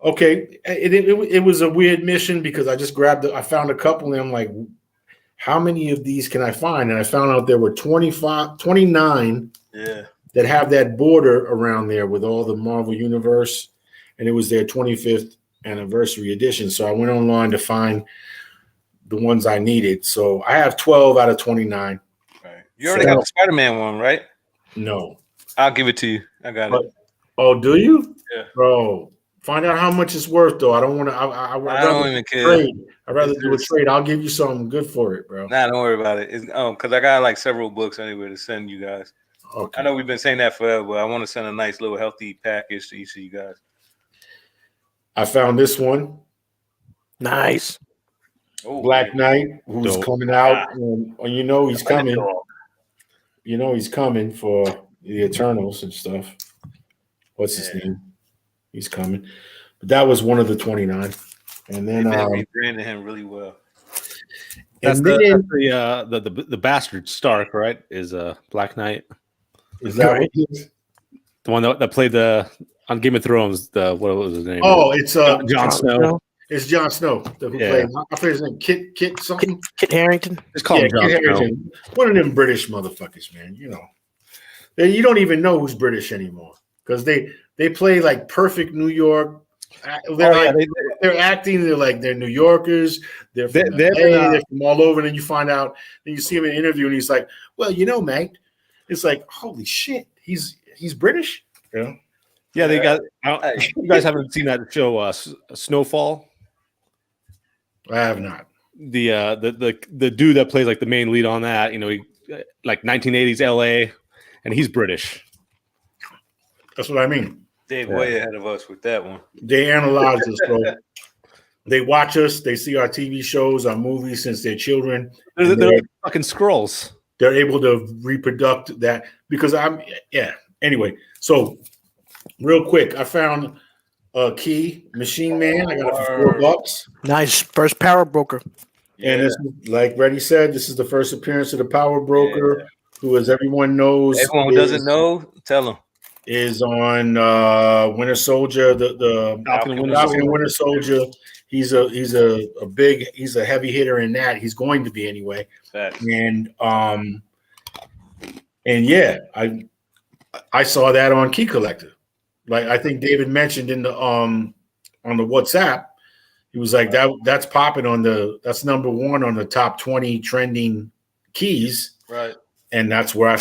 Okay, it was a weird mission because I just I found a couple, and I'm like, how many of these can I find? And I found out there were 29 that have that border around there with all the Marvel Universe, and it was their 25th anniversary edition. So I went online to find the ones I needed. So I have 12 out of 29. Right. You already got the Spider-Man one, right? No. I'll give it to you. I got it. Oh, do you? Yeah. Bro, find out how much it's worth, though. I don't want to. I don't even care. I'd rather do a trade. I'll give you something good for it, bro. Nah, don't worry about it. It's because I got like several books anyway to send you guys. Okay. I know we've been saying that forever, but I want to send a nice little healthy package to each of you guys. I found this one. Nice. Oh, Black Knight, who's coming out. And you know he's coming. You know he's coming for the Eternals and stuff. What's his name? He's coming. But that was one of the 29. And then they branded him really well. That's the bastard Stark, right? Is Black Knight. Is that right? The one that played on Game of Thrones, what was his name? Oh, it's Jon Snow. It's Jon Snow who played. I forget his name. Kit something. Kit Harington. Just call him Jon Snow. One of them British motherfuckers, man. You know, you don't even know who's British anymore because they play like perfect New York. They're acting. They're New Yorkers. They're from LA, they're from all over. And then you find out. Then you see him in an interview, and he's like, "Well, you know, mate." It's like, holy shit, he's British. You know? Yeah, they got. You guys haven't seen that show, Snowfall? I have not. The dude that plays like the main lead on that, you know, he like 1980s LA, and he's British. That's what I mean. They're way ahead of us with that one. They analyze us, bro. They watch us. They see our TV shows, our movies since they're children. They're fucking scrolls. They're able to reproduce that because Anyway, so real quick, I found a key Machine Man. I got it for $4. Nice. First power broker. And this is, like Reddy said, this is the first appearance of the power broker, who, as everyone knows, everyone who doesn't know, tell them. Is on Winter Soldier, the Falcon Winter Soldier. He's a heavy hitter in that. He's going to be anyway. And yeah, I saw that on Key Collector. Like I think David mentioned in the on the WhatsApp, he was like that's popping that's number 1 on the top 20 trending keys. Right. And that's where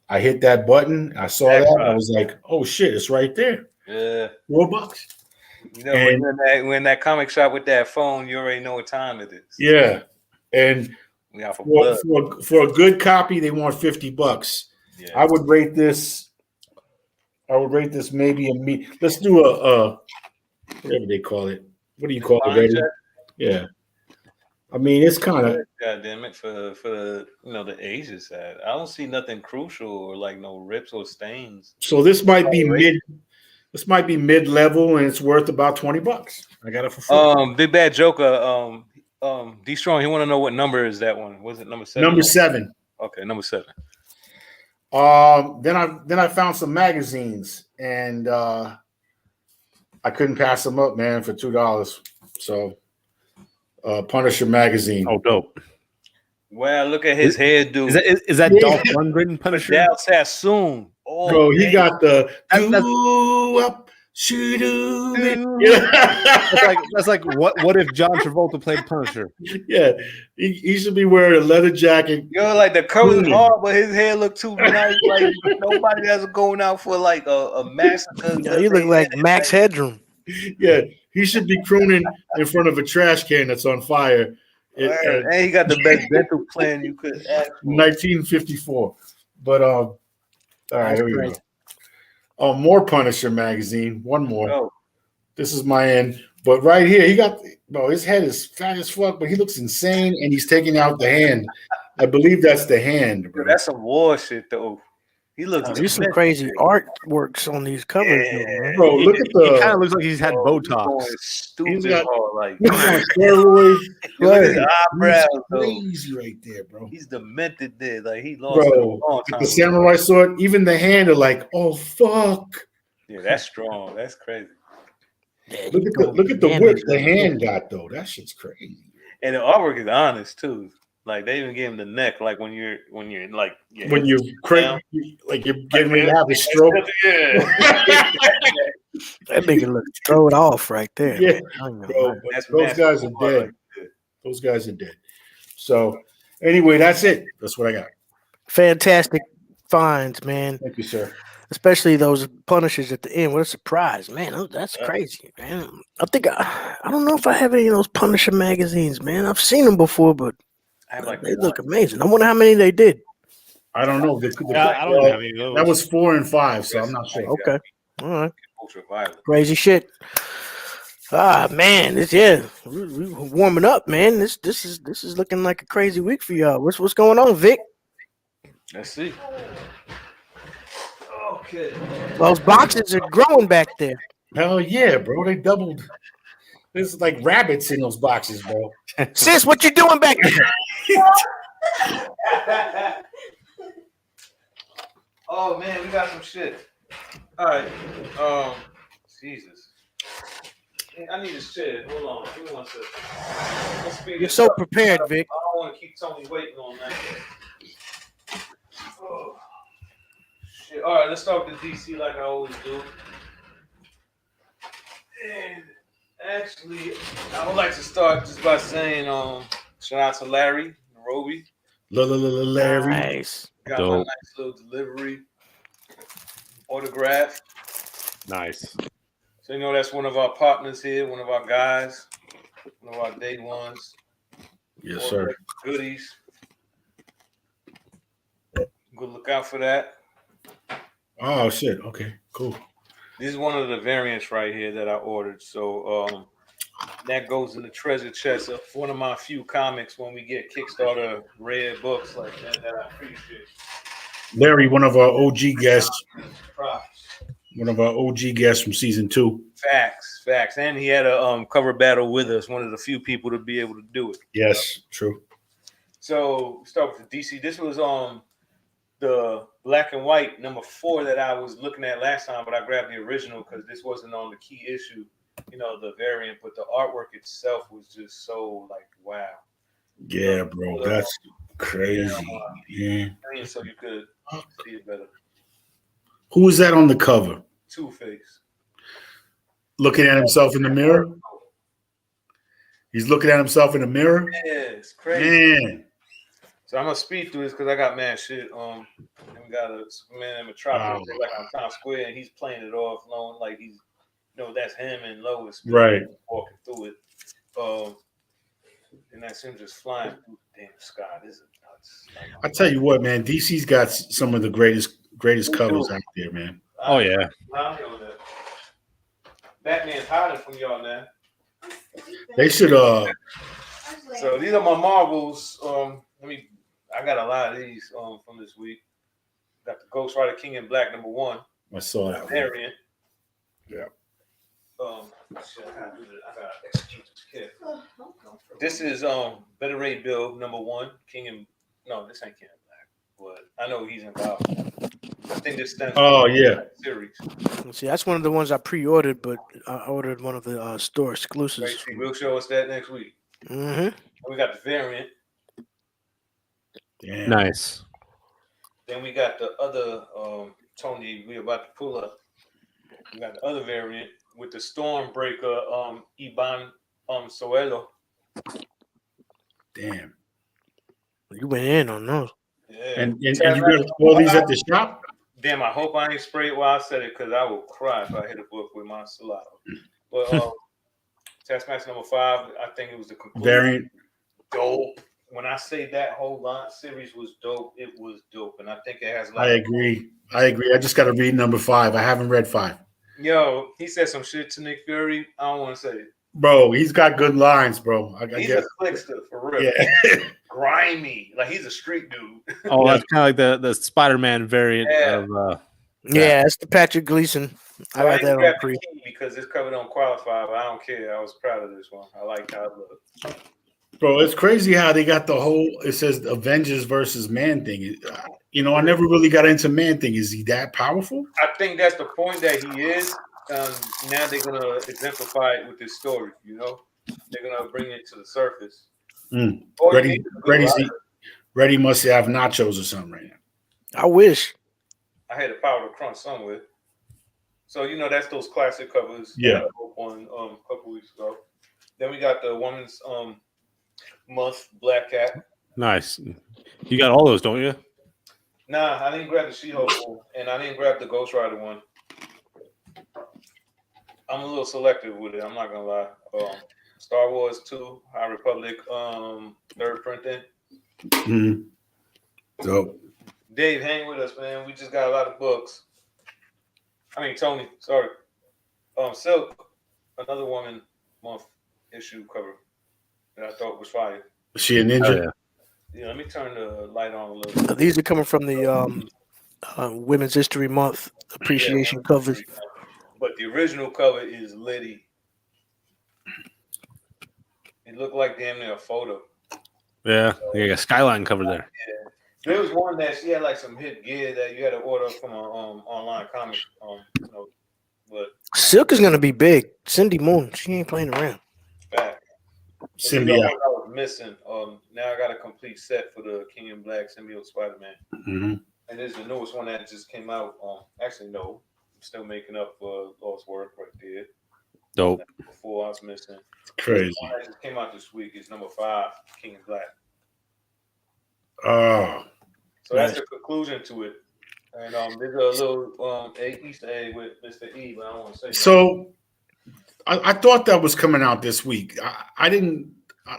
I hit that button. I saw that. I was like, oh shit, it's right there. Yeah. $4. You know, when that comic shop with that phone, you already know what time it is. Yeah. And for a good copy, they want $50. Yeah. I would rate this maybe let's do a whatever they call it. What do you call it, Reddy? Yeah. I mean, it's kind of goddamn it for the the Asia side. I don't see nothing crucial or like no rips or stains. So this might be mid-level, and it's worth about $20. I got it for free. Big Bad Joker. D Strong. He want to know what number is that one? Was it number 7? Number 7. Okay, number 7. Then I found some magazines, and I couldn't pass them up, man, for $2. So. Punisher magazine. Oh, dope. Wow, look at his head, dude. Is that Yeah. Dolph Lundgren Punisher? Dal Sassoon. Oh, Bro, he got the That's- do up, shoot That's like what if John Travolta played Punisher? Yeah, he should be wearing a leather jacket. Yo, like the curls Crooning. hard, but his hair look too nice. Like nobody that's going out for like a massacre. Yeah, you look like Max Headroom. Yeah, he should be crooning in front of a trash can that's on fire. And he got the best dental plan you could ask for. 1954. But all right, here we go. Oh, more Punisher magazine. One more. Oh. This is my end. But right here, he got his head is fat as fuck, but he looks insane, and he's taking out the hand. I believe that's the hand, bro. That's some war shit though. He looks. There's some crazy artworks on these covers, though, man. Bro, look at He the. kind of looks like he's had Botox. Stupid He's got- hard, like He's on steroids. look at his He's eyebrows. Though. crazy right there, bro. He's demented there. Like he lost it a Bro, long time the ago. samurai sword, even the hand are like, oh fuck. Yeah, that's strong. That's crazy. Yeah, Look at the whip the hand got though. That shit's crazy. And the artwork is honest too. Like they even gave him the neck. Like when you're like When you're crazy, like you're getting ready to have a stroke. Yeah. That nigga look thrown off right there. Yeah, I ain't gonna bro, lie. but That's those massive guys are art dead. right there. Those guys are dead. So anyway, that's it. That's what I got. Fantastic finds, man. Thank you, sir. Especially those Punishers at the end. What a surprise, man. That's crazy, man. I think I don't know if I have any of those Punisher magazines, man. I've seen them before, but I have like they look amazing. I wonder how many they did. I don't know. I don't have any of those. That was 4 and 5, so I'm not sure. Okay. All right. ultraviolet. Crazy shit. Ah man, we warming up, man. This is looking like a crazy week for y'all. What's going on, Vic? Let's see. Okay. Those boxes are growing back there. Hell yeah, bro. They doubled. There's like rabbits in those boxes, bro. Sis, what you doing back there? Oh man, we got some shit. All right. Jesus. I need a shit. Hold on. Give me one second. Let's speed You're this so up. prepared, Vic. I don't want to keep Tony waiting on that. Oh. Shit. All right, let's start with the DC like I always do. And actually, I would like to start just by saying, shout out to Larry Nairobi. Larry. Nice. Got my nice little delivery autograph. Nice. So, that's one of our partners here, one of our guys, one of our day ones. Yes, sir. Goodies. Good look out for that. Oh shit. Okay. Cool. This is one of the variants right here that I ordered. So that goes in the treasure chest of one of my few comics when we get Kickstarter rare books like that I appreciate. Larry, one of our OG guests. Props. One of our OG guests from season 2. Facts. And he had a cover battle with us, one of the few people to be able to do it. Yes, true. So we start with the DC. This was the black and white number 4 that I was looking at last time, but I grabbed the original because this wasn't on the key issue, the variant, but the artwork itself was just so like, wow. Yeah, bro. That's crazy. Yeah. So you could see it better. Who is that on the cover? Two-Face. Looking at himself in the mirror? He's looking at himself in the mirror? Yeah, it's crazy. Man. So I'm gonna speed through this because I got mad shit. And we got a Superman and Metropolis like on Times Square, and he's playing it off, knowing like he's, that's him and Lois, right, walking through it. And that's him just flying through the damn sky. This is nuts. I tell you what, man, DC's got some of the greatest covers out there, man. Oh yeah. I'm doing that. Batman's hiding from y'all now. They should So these are my Marvels. I got a lot of these from this week. Got the Ghost Rider King in Black number 1. I saw that variant. Yeah. Shit, I gotta execute this kit. This is Better Ray Bill number 1. This ain't King in Black, but I know he's involved. I think this stands for the series. See, that's one of the ones I pre-ordered, but I ordered one of the store exclusives. We'll show us that next week. Mm-hmm. We got the variant. Damn. Nice. Then we got the other Tony. We about to pull up. We got the other variant with the Stormbreaker Iban Soelo. Damn. You went in on those. Yeah. And you got all these at the shop? Damn, I hope I ain't sprayed while I said it because I will cry if I hit a book with my saliva. But Taskmaster number 5, I think it was the complete Variant. dope. When I say that whole line series was dope, it was dope. And I think it has I agree. I just got to read number 5. I haven't read 5. Yo, he said some shit to Nick Fury. I don't want to say it. Bro, he's got good lines, bro. He's a slickster for real. Yeah. Grimy. Like he's a street dude. Oh, that's kind of like the Spider-Man variant of Yeah, it's the Patrick Gleason. I got that on pre because it's covered on Qualify, but I don't care. I was proud of this one. I like how it looked. Bro, it's crazy how they got the whole, it says Avengers versus Man thing. You know, I never really got into Man thing. Is he that powerful? I think that's the point that he is. Now they're going to exemplify it with this story, you know? They're going to bring it to the surface. Reddy must have nachos or something right now. I wish. I had a power to crunch somewhere. So, you know, that's those classic covers. Yeah. One a couple weeks ago. Then we got the Women's Month Black Cat. Nice. You got all those, don't you? Nah, I didn't grab the She-Hulk one, and I didn't grab the Ghost Rider one. I'm a little selective with it. I'm not gonna lie. Star Wars 2, High Republic, third printing. Mm-hmm. So, Dave, hang with us, man. We just got a lot of books. I mean, Tony, sorry. Silk, another Woman Month issue cover that I thought was fire. is she a ninja? Yeah, let me turn the light on a little bit. These are coming from the Women's History Month appreciation covers. But the original cover is Liddy. It looked like damn near a photo. Yeah, you got a Skyline cover there. Yeah. There was one that she had like some hit gear that you had to order from an online comic. But Silk is gonna be big. Cindy Moon, she ain't playing around. back. Symbiote. I was missing. Now I got a complete set for the King in Black Symbiote Spider-Man. Mm-hmm. And this is the newest one that just came out. Actually, no. I'm still making up for lost work right there. Dope. Before I was missing. It's crazy. The one that just came out this week is number 5, King in Black. Oh. So that's the conclusion to it. And there's a little Easter egg with Mr. E, but I don't want to say that. So I thought that was coming out this week. I didn't.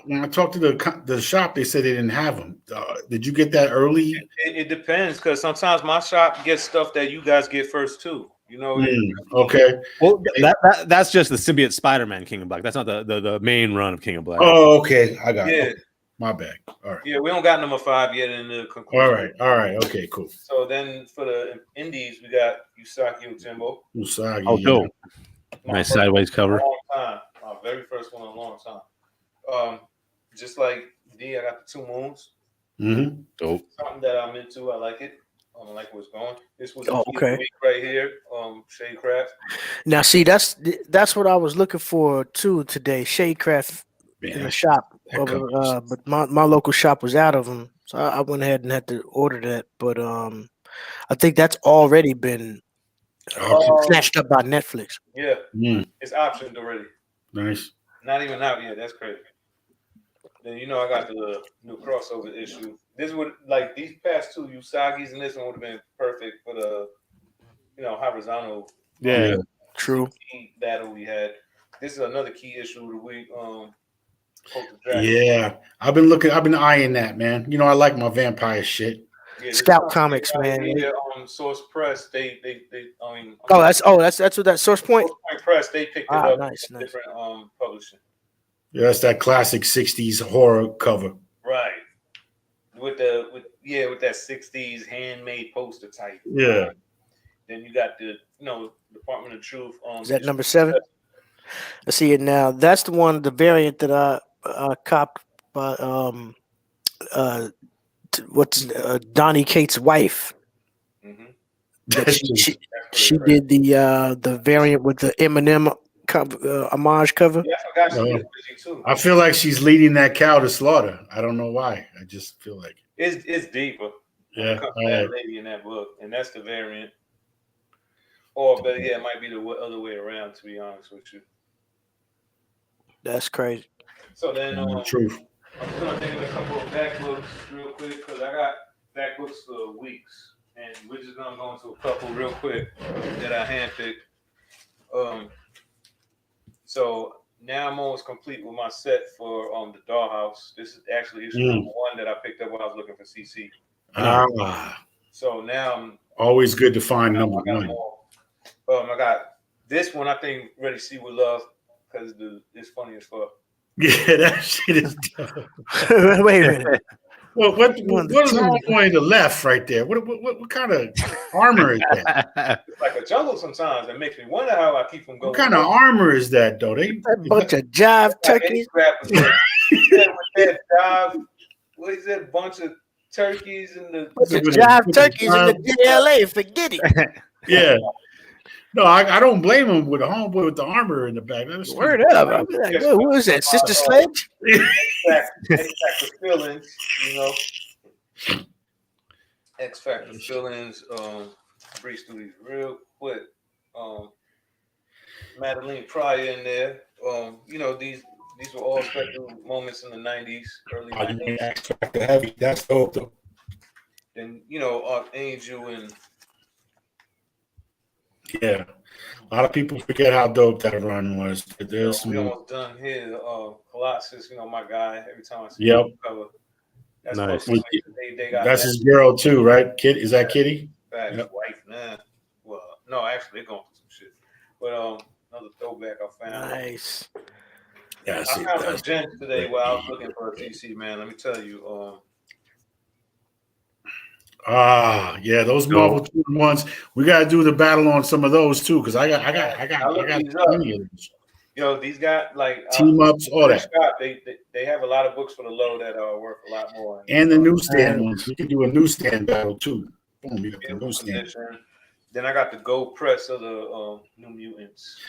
When I talked to the shop, they said they didn't have them. Did you get that early? It depends, because sometimes my shop gets stuff that you guys get first too. You know. Okay. Well, that's just the Symbiote Spider-Man King of Black. That's not the main run of King of Black. Oh, okay. I got it. Yeah. Okay. My bad. All right. Yeah, we don't got number 5 yet in the conclusion. All right. Okay, cool. So then for the indies, we got Usagi Utembo. Usagi. Oh, dope. Nice sideways cover. Long time. My very first one in a long time. Just like D, I got the 2 Moons. Mm-hmm. Dope. Something that I'm into. I like it. I like where it's going. This was okay. Right here. Shadecraft. Now, see, that's what I was looking for too today. Shadecraft in the shop, but my local shop was out of them, so I went ahead and had to order that. But I think that's already been snatched up by Netflix. Yeah, it's optioned already. Nice. Not even out yet. That's crazy. Then I got the new crossover issue. This would like these past 2 Usagi's and this one would have been perfect for the horizontal. Yeah, true. Battle we had. This is another key issue of the week. Yeah, I've been eyeing that, man. I like my vampire shit. Yeah, Scout Comics, man. Yeah, Source Press. They that's what that Source Point. Press. They picked it up. Nice. Different publishing. Yeah, that's that classic '60s horror cover. Right. With that '60s handmade poster type. Yeah. Then you got the Department of Truth. Is that number 7? I see it now. That's the variant that I copped by Donnie Cates' wife. Mm-hmm. She did the variant with the Eminem homage cover. Yeah, I forgot she did too. I feel like she's leading that cow to slaughter. I don't know why. I just feel like it. It's deeper. Yeah, That lady in that book, and that's the variant. Or better yet, it might be the other way around. To be honest with you, That's crazy. so then truth. I'm just gonna think of a couple of back books real quick because I got back books for weeks, and we're just gonna go into a couple real quick that I handpicked. So now I'm almost complete with my set for the Dollhouse. This is actually issue number 1 that I picked up when I was looking for CC. So now I'm always good to find number 1. I got this one. I think Ready See with Love because it's funny as fuck. Yeah, that shit is dope. Wait a minute. Well, what is on the left right there? What kind of armor is that? It's like a jungle sometimes. It makes me wonder how I keep them going. What kind of armor is that, though? A bunch of jive turkeys. What is that? Bunch of turkeys and the jive turkeys in the DLA. Forget it. Yeah. No, I don't blame him with a homeboy with the armor in the back. Word up. I'm like, who is that? Sister Sledge? X Factor feelings, you know. X Factor feelings. Breeze through these real quick. Madeline Pryor in there. You know, these were all special moments in the 90s, early 90s. X Factor heavy. That's dope though. And you know, Angel and yeah, a lot of people forget how dope that run was. There's we almost done here. Colossus, you know, my guy. Every time I see him cover, that's nice. They got that's his girl too, right? Kid, is that Kitty? His wife, man. Well, no, actually, they're going through some shit. But another throwback I found. Nice. Yeah, I found some gems today while I was looking for a TC, man. Let me tell you. Yeah, those Marvel 2 ones. We gotta do the battle on some of those too, because I got plenty of those. Yo, these got like team ups, all that. They have a lot of books for the low that are worth a lot more. And the newsstand ones. We can do a newsstand battle too. Boom, you got the newsstand. Then I got the gold press of the New Mutants.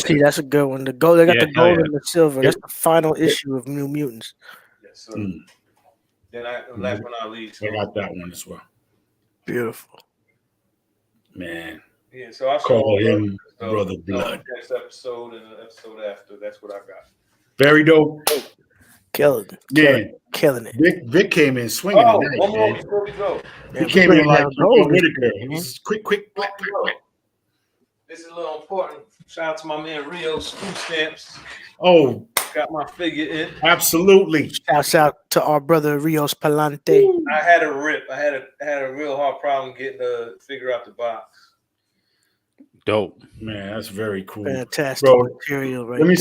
See, that's a good one. The gold, they got the gold and the silver. That's the final issue of New Mutants. Yes, sir. Then last but not least, I got that one as well. Beautiful, man. Yeah, so I call him Brother Blood. Next episode and the episode after, that's what I got. Very dope. Killing it. Vic came in swinging. One more before we go. He came in like Whitaker. He was quick. This is a little important. Shout out to my man Rio's food stamps. Oh, got my figure in. Absolutely. Shouts out to our brother Rios Palante. I had a rip. I had a real hard problem getting the figure out the box. Dope, man. That's very cool. Fantastic material, right? Let me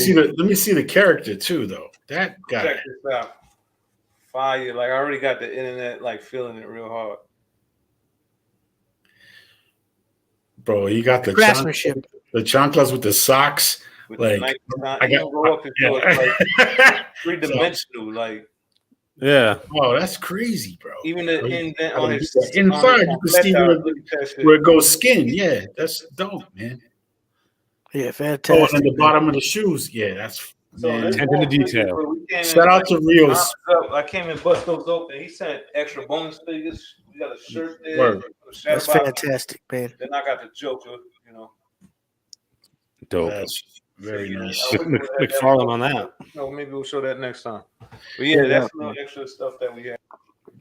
see the character too, though. That guy. Check this out. Fire! Like I already got the internet like feeling it real hard. Bro, he got the craftsmanship, the chanclas with the socks. With like I got go up into like 3-dimensional, like. Yeah. Oh, that's crazy, bro. Even the indent on his inside, you can see where it goes skin. Yeah, that's dope, man. Yeah, fantastic. Oh, and the bottom of the shoes. Yeah, that's attention to detail. Shout out to Rios. I came and bust those open. He sent extra bonus figures. We got a shirt there. Word. That's fantastic, man. Then I got the Joker, you know. Dope. That's very nice. McFarlane on that. No, maybe we'll show that next time. But yeah, that's a little extra stuff that we have.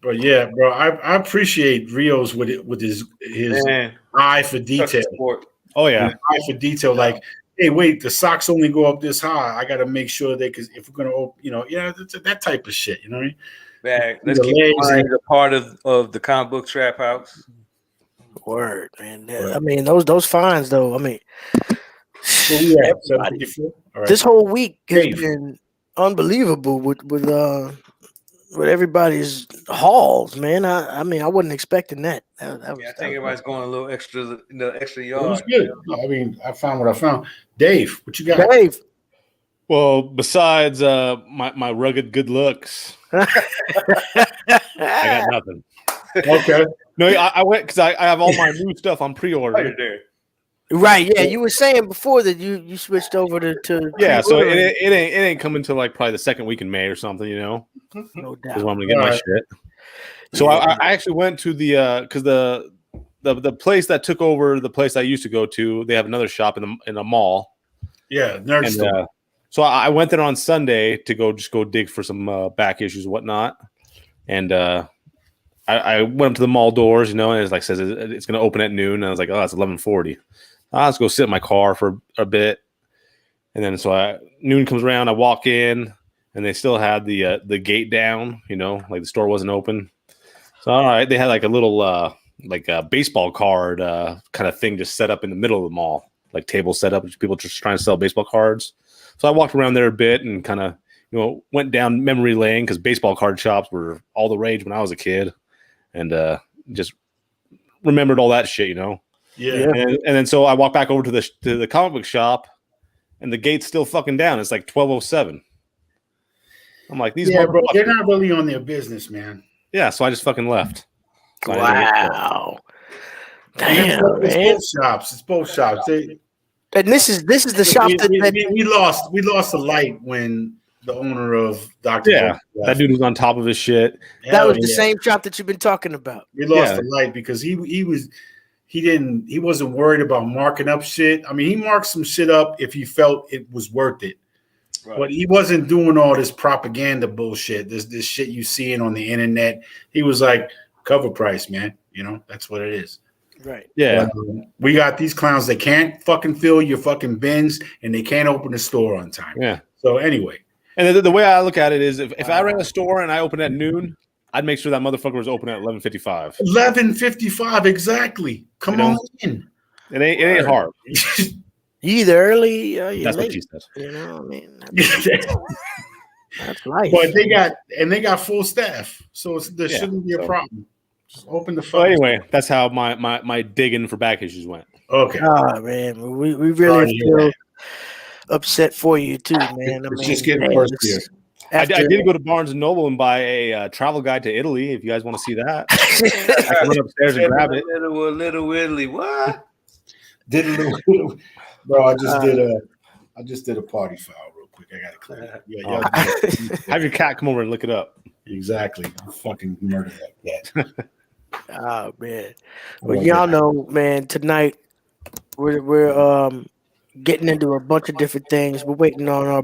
But yeah, bro, I appreciate Rios with his eye for detail. Oh yeah, eye for detail. Like, hey, wait, the socks only go up this high. I got to make sure because if we're gonna, that type of shit. You know what I mean? Let's keep in mind a part of the comic book trap house. Word, man. I mean, those fines though. I mean. This whole week has been unbelievable with everybody's hauls, man. I mean, I wasn't expecting that. I think everybody's going a little extra yard. It was good. I mean, I found what I found. Dave, what you got? Dave. Well, besides my rugged good looks, I got nothing. Okay. No, I went because I have all my new stuff on pre-order. Right, yeah. You were saying before that you switched over to yeah. So it ain't coming till like probably the second week in May or something, you know. No doubt. Is when I'm gonna get my shit. So I actually went to the because the place that took over the place I used to go to, they have another shop in a mall. Yeah, nerd store. So I went there on Sunday to go dig for some back issues and whatnot, and I went up to the mall doors, and it's like says it's going to open at noon, and I was like, oh, it's 11:40. Let's go sit in my car for a bit, and then noon comes around, I walk in, and they still had the gate down, like the store wasn't open. So all right, they had like a little like a baseball card kind of thing just set up in the middle of the mall, like table set up, people just trying to sell baseball cards. So I walked around there a bit and kind of went down memory lane because baseball card shops were all the rage when I was a kid, and just remembered all that shit, Yeah. And then so I walked back over to the comic book shop, and the gate's still fucking down. It's like 12:07. I'm like, these bro, they're not really on their business, man. Yeah, so I just fucking left. So wow. Damn, it's both shops. And this is the shop we lost the light when the owner of Dr. Yeah, that dude was on top of his shit. That was the same shop that you've been talking about. We lost the light because he wasn't worried about marking up shit. I mean, he marked some shit up if he felt it was worth it. Right. But he wasn't doing all this propaganda bullshit, this shit you seeing on the internet. He was like, cover price, man. That's what it is. Right. Yeah. But, we got these clowns that can't fucking fill your fucking bins, and they can't open the store on time. Yeah. So anyway. And the way I look at it is if I ran a store and I opened at noon, I'd make sure that motherfucker was open at 11:55. 11:55, exactly. Come on in. It ain't hard. You either early or you're That's late. what she said. I mean, that's life. But they got full staff, so there shouldn't be a problem. Just open the phone. Well, anyway, that's how my digging for back issues went. Okay. Oh man, we really feel upset for you too, man. It's just getting worse here. I did go to Barnes & Noble and buy a travel guide to Italy. If you guys want to see that, I can run upstairs and grab it. Little Italy, what? Bro, I just did a party foul real quick. I gotta clean it. Yeah, have your cat come over and look it up. Exactly. Fucking murder that cat. Oh man. Well, y'all know, man, tonight we're getting into a bunch of different things. We're waiting on our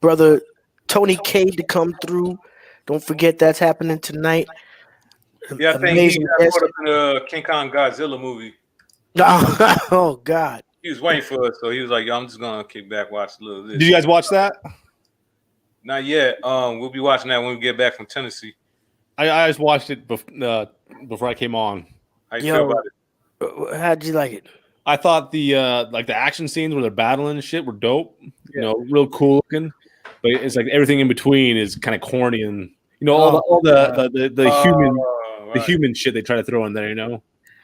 brother Tony CADE to come through. Don't forget that's happening tonight. Yeah, I think he got caught up in the King Kong Godzilla movie. Oh God. He was waiting for us, so he was like, "Yo, I'm just gonna kick back, watch a little of this." Did you guys watch that? Not yet. We'll be watching that when we get back from Tennessee. I just watched it before I came on. How you feel about it? How'd you like it? I thought the action scenes where they're battling and shit were dope. Yeah. Real cool looking. But it's like everything in between is kind of corny, and all the human the human shit they try to throw in there.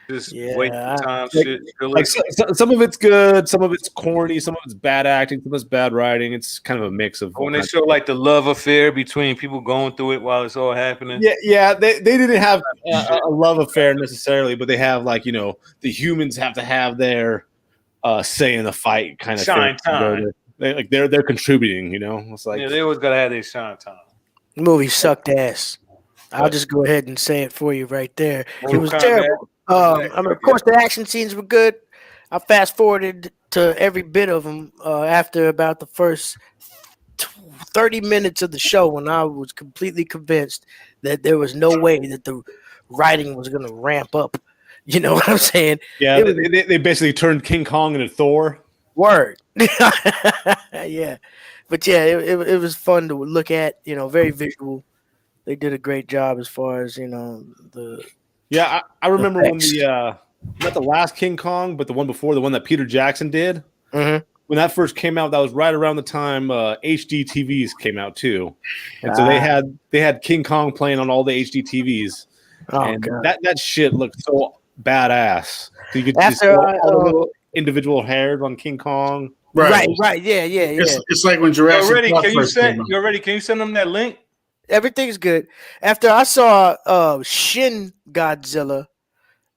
Just wait for time shit. Like some of it's good, some of it's corny, some of it's bad acting, some of it's bad writing. It's kind of a mix of. When they show like the love affair between people going through it while it's all happening. Yeah. They didn't have a love affair necessarily, but they have the humans have to have their say in the fight kind of shine thing. time. They're contributing. It's like they always gotta have their shine time. The movie sucked ass. I'll just go ahead and say it for you right there. It was terrible. Of course, the action scenes were good. I fast forwarded to every bit of them after about the first 30 minutes of the show when I was completely convinced that there was no way that the writing was going to ramp up. You know what I'm saying? Yeah, they basically turned King Kong into Thor. Word. Yeah. But yeah, it was fun to look at, very visual. They did a great job as far as, the... Yeah, I remember when not the last King Kong, but the one before, the one that Peter Jackson did. Mm-hmm. When that first came out, that was right around the time HD TVs came out too, and so they had King Kong playing on all the HD TVs, and God. that shit looked so badass. So you could see all the little individual hairs on King Kong. Right. Yeah. It's like when Jurassic Park first came out. Can you send them that link? Everything's good. After I saw Shin Godzilla,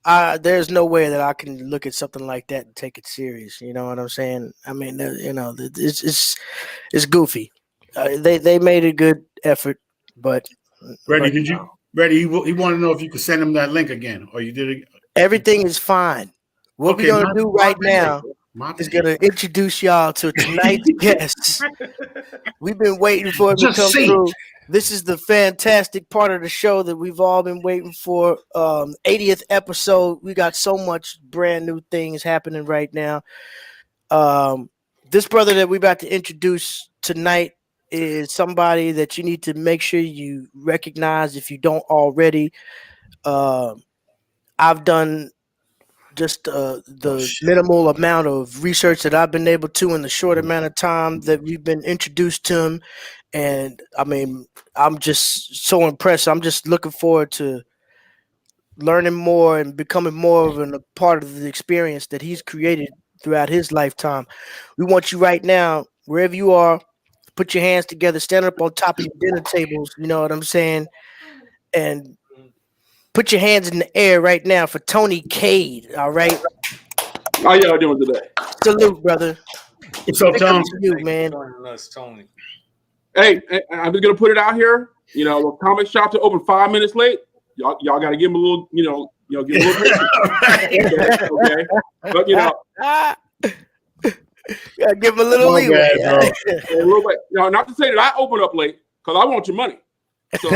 there's no way that I can look at something like that and take it serious. You know what I'm saying? I mean, it's goofy. They made a good effort, but Randy, Ready? He wanted to know if you could send him that link again, or you did it. Everything is fine. What we're gonna do right now is gonna introduce y'all to tonight's guests. We've been waiting for him to come through. This is the fantastic part of the show that we've all been waiting for. 80th episode. We got so much brand new things happening right now. This brother that we're about to introduce tonight is somebody that you need to make sure you recognize if you don't already. I've done just the minimal amount of research that I've been able to in the short amount of time that we've been introduced to him. And I mean, I'm just so impressed. I'm just looking forward to learning more and becoming more of a part of the experience that he's created throughout his lifetime. We want you right now, wherever you are, put your hands together, stand up on top of your dinner tables, you know what I'm saying? And put your hands in the air right now for Tony CADE, all right? How y'all doing today? Salute, brother. What's up, Tom? You, man. Tony. Hey, I'm just gonna put it out here. You know, the comic shops are open 5 minutes late. Y'all got to give them a little, give them a little patience. Okay, but Yeah, give him a little leeway. A little bit. Not to say that I open up late because I want your money. So,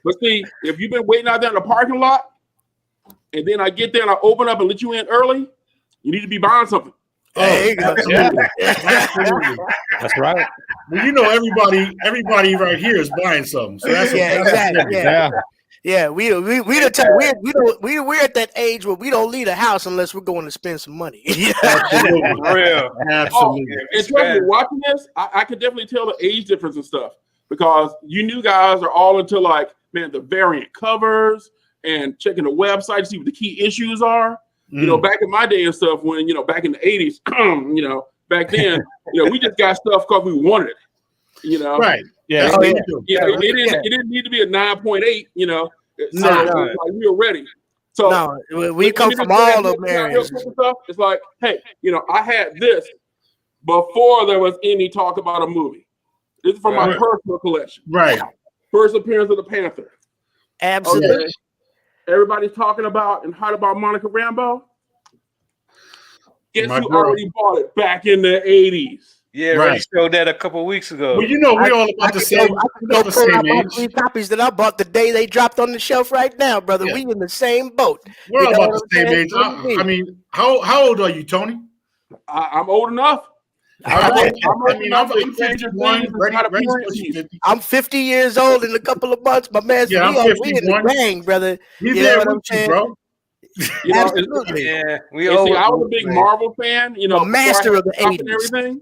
but see, if you've been waiting out there in the parking lot, and then I get there and I open up and let you in early, you need to be buying something. Absolutely. Absolutely. That's right. Well, you know, everybody right here is buying something. So that's exactly. Yeah, we're at that age where we don't leave the house unless we're going to spend some money. Absolutely. Real. Absolutely. And trust me, watching this, I could definitely tell the age difference and stuff because you new guys are all into the variant covers and checking the website to see what the key issues are. You know, back in my day and stuff, when back in the 80s, back then, we just got stuff because we wanted it. Right. Yeah. It didn't need to be a 9.8. Like we were ready. So we come from all the areas. It's like, hey, I had this before there was any talk about a movie. This is from my personal collection. Right. First appearance of the Panther. Absolutely. Okay. Everybody's talking about and hype about Monica Rambeau. Guess who already bought it back in the 80s? Yeah, right. Showed that a couple of weeks ago. Well, we're all about the same. I same age. 3 copies that I bought the day they dropped on the shelf right now, brother. Yeah. We in the same boat. We're all about the same age. I mean, how old are you, Tony? I'm old enough. I'm 50 years old in a couple of months. My man, we in the gang, brother. He's there with you, bro. Absolutely. Yeah, I was a big Marvel fan. A master of the 80s and everything.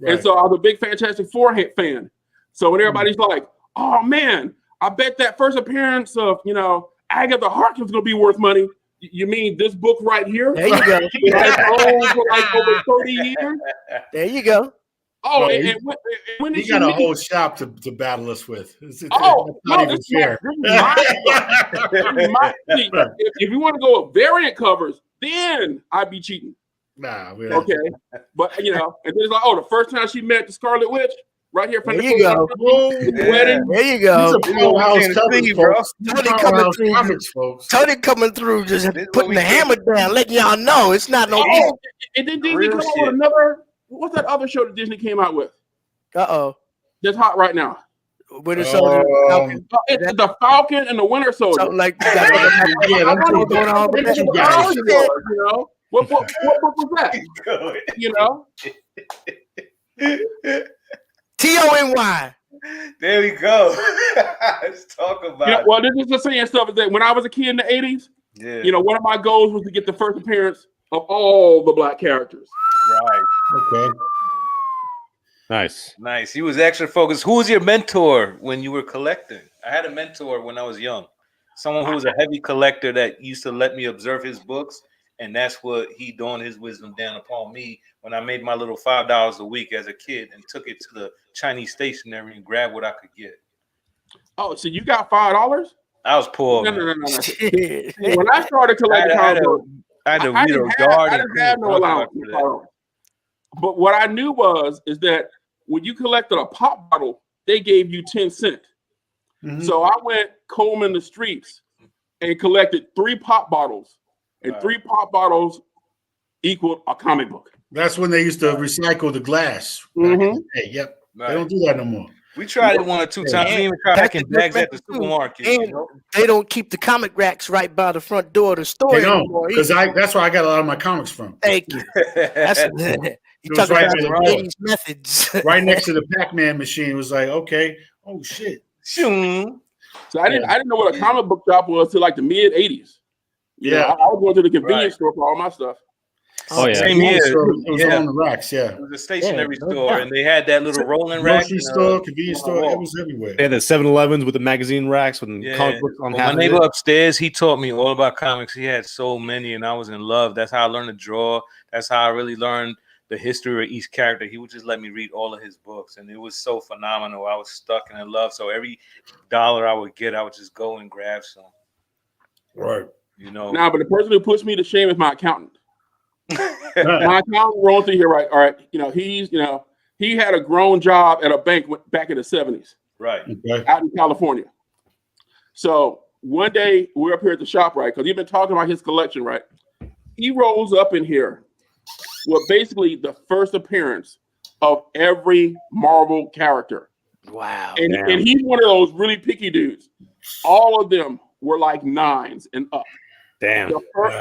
Right. And so I was a big Fantastic Four fan. So when everybody's like, "Oh man, I bet that first appearance of Agatha Harkness going to be worth money." You mean this book right here? There you go. For over 30 years. There you go. Oh, and when he got a whole shop to battle us with. It's not even fair. If you want to go with variant covers, then I'd be cheating. Nah, okay. But and then it's like, the first time she met the Scarlet Witch, right here from the wedding. There you go. Tony coming through, just putting the hammer down, letting y'all know it's not no. And then Disney come out with another. What's that other show that Disney came out with? That's hot right now. Winter Soldier. It's the Falcon and the Winter Soldier. Something like that. What book was that? TONY. There we go. Let's talk about it. Well, this is the same stuff is that when I was a kid in the 80s, one of my goals was to get the first appearance of all the black characters. Right. Okay. Nice. He was extra focused. Who was your mentor when you were collecting? I had a mentor when I was young. Someone who was a heavy collector that used to let me observe his books. And that's what he dawned his wisdom down upon me when I made my little $5 a week as a kid and took it to the Chinese stationery and grabbed what I could get. Oh, so you got $5? I was poor. No. When I started collecting I didn't have no allowance. But what I knew is that when you collected a pop bottle, they gave you 10 cents. Mhm. So I went combing the streets and collected 3 pop bottles, and 3 pop bottles equaled a comic book. That's when they used to recycle the glass. Back in the day. Yep. They don't do that no more. We tried it 1 or 2 times. We even tried packing bags at the supermarket. And You know? they don't keep the comic racks right by the front door of the store They don't, anymore. because that's where I got a lot of my comics from. Thank you. That's you talking right about near the the door. 80s methods. Right next to the Pac-Man machine. It was like, okay, oh shit. Shoom. So I didn't know what a comic book shop was till like the mid 80s. You know, I was going to the convenience store for all my stuff. Oh yeah. Same here. It was on the racks, yeah. It was a stationery store, and they had that little rolling rack. Grocery store, convenience store, it was everywhere. They had the 7-Elevens with the magazine racks with comic books on half my of neighbor it. upstairs, he taught me all about comics. He had so many, and I was in love. That's how I learned to draw. That's how I really learned the history of each character. He would just let me read all of his books, and it was so phenomenal. I was stuck and in love. So every dollar I would get, I would just go and grab some. Right. You know. Now, but the person who puts me to shame is my accountant. My accountant rolling through here, right? All right, he had a grown job at a bank back in the 70s, right, out in California. So one day we're up here at the shop, right? Because he's been talking about his collection, right? He rolls up in here with basically the first appearance of every Marvel character. Wow. And he's one of those really picky dudes. All of them were like 9s and up. Damn.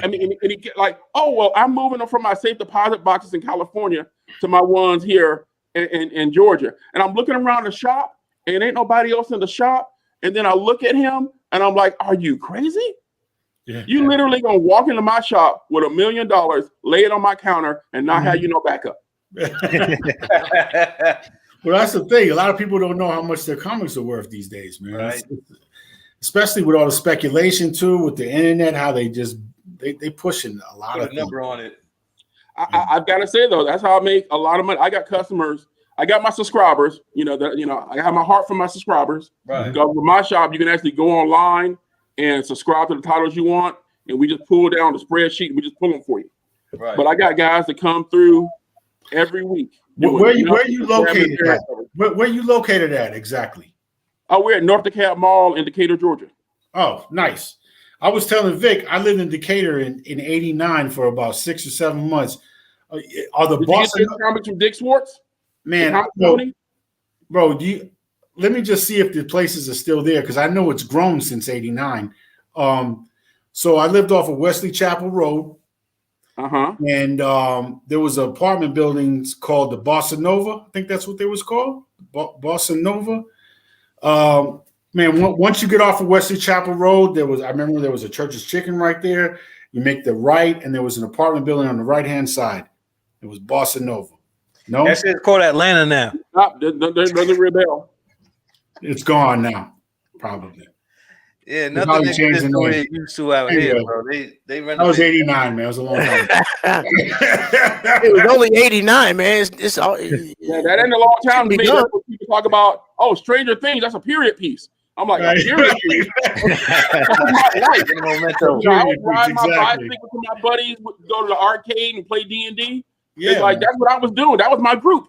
And he get like, oh, well, I'm moving them from my safe deposit boxes in California to my ones here in Georgia. And I'm looking around the shop and ain't nobody else in the shop. And then I look at him and I'm like, are you crazy? Yeah. You literally gonna walk into my shop with $1 million, lay it on my counter, and not have you no backup. Well, that's the thing. A lot of people don't know how much their comics are worth these days, man. Right. Especially with all the speculation too, with the internet, how they pushing a lot of number on it. I've got to say though, that's how I make a lot of money. I got customers. I got my subscribers. I have my heart for my subscribers. Right. Because with my shop, you can actually go online and subscribe to the titles you want, and we just pull down the spreadsheet and we just pull them for you. Right. But I got guys that come through every week. Where you located at? Where you located at exactly? Oh, we're at North DeKalb Mall in Decatur, Georgia. Oh, nice. I was telling Vic, I lived in Decatur in '89 for about 6 or 7 months. Are the Boston comics from Dick Swartz? Man, bro, let me just see if the places are still there because I know it's grown since '89. So I lived off of Wesley Chapel Road. And there was apartment buildings called the Bossa Nova. I think that's what they was called, Bossa Nova. Man, once you get off of Wesley Chapel Road, I remember there was a Church's Chicken right there. You make the right, and there was an apartment building on the right-hand side. It was Bossa Nova. No? That shit's called Atlanta now. Doesn't rebel. It's gone now, probably. Yeah, nothing exists the way it used to out here, bro. They That was '89, man. It was a long time. It was only '89, man. It's all, that ain't a long time to me. That's what people talk about. Oh, Stranger Things. That's a period piece. I'm like, a period piece. That was my life. I would ride my bicycle with my buddies, go to the arcade and play D&D. Yeah, like that's what I was doing. That was my group.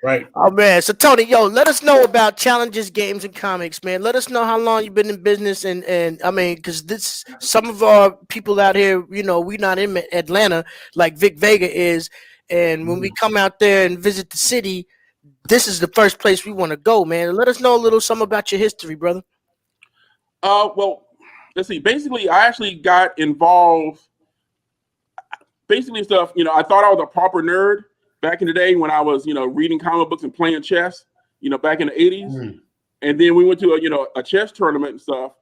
Right. Oh man. So Tony, let us know about challenges, games, and comics, man. Let us know how long you've been in business, and I mean, because some of our people out here, we're not in Atlanta like Vic Vega is, and when we come out there and visit the city, this is the first place we want to go, man. Let us know a little something about your history, brother. Well, let's see. Basically, I actually got involved. Basically, stuff. I thought I was a proper nerd back in the day when I was, reading comic books and playing chess, back in the 80s. And then we went to a chess tournament and stuff.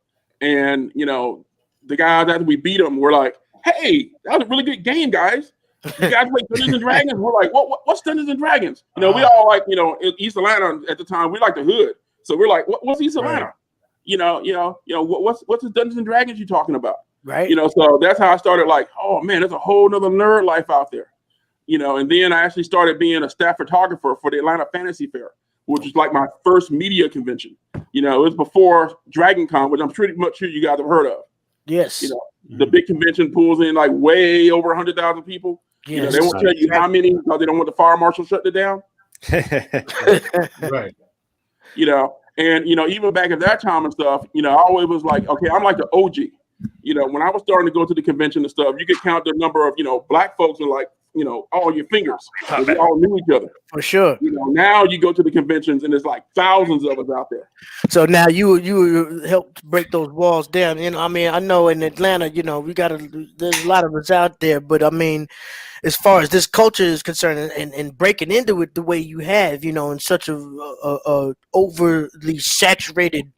And, the guys, after we beat them, were like, hey, that was a really good game, guys. You guys play Dungeons and Dragons? We're like, what's Dungeons and Dragons? We all like, in East Atlanta at the time, we like the hood. So we're like, what's East Atlanta? What's the Dungeons and Dragons you talking about? Right. So that's how I started like, oh man, there's a whole nother nerd life out there. And then I actually started being a staff photographer for the Atlanta Fantasy Fair, which was like my first media convention. It was before Dragon Con, which I'm pretty much sure you guys have heard of. Yes. The big convention pulls in like way over 100,000 people. Yes. They won't tell you how many because they don't want the fire marshal shut it down. Right. And even back at that time and stuff, I always was like, okay, I'm like the OG. When I was starting to go to the convention and stuff, you could count the number of black folks with like all your fingers. And we all knew each other for sure. Now you go to the conventions and there's like thousands of us out there. So now you helped break those walls down. I mean, I know in Atlanta, there's a lot of us out there, but I mean, as far as this culture is concerned, and breaking into it the way you have, in such a overly saturated,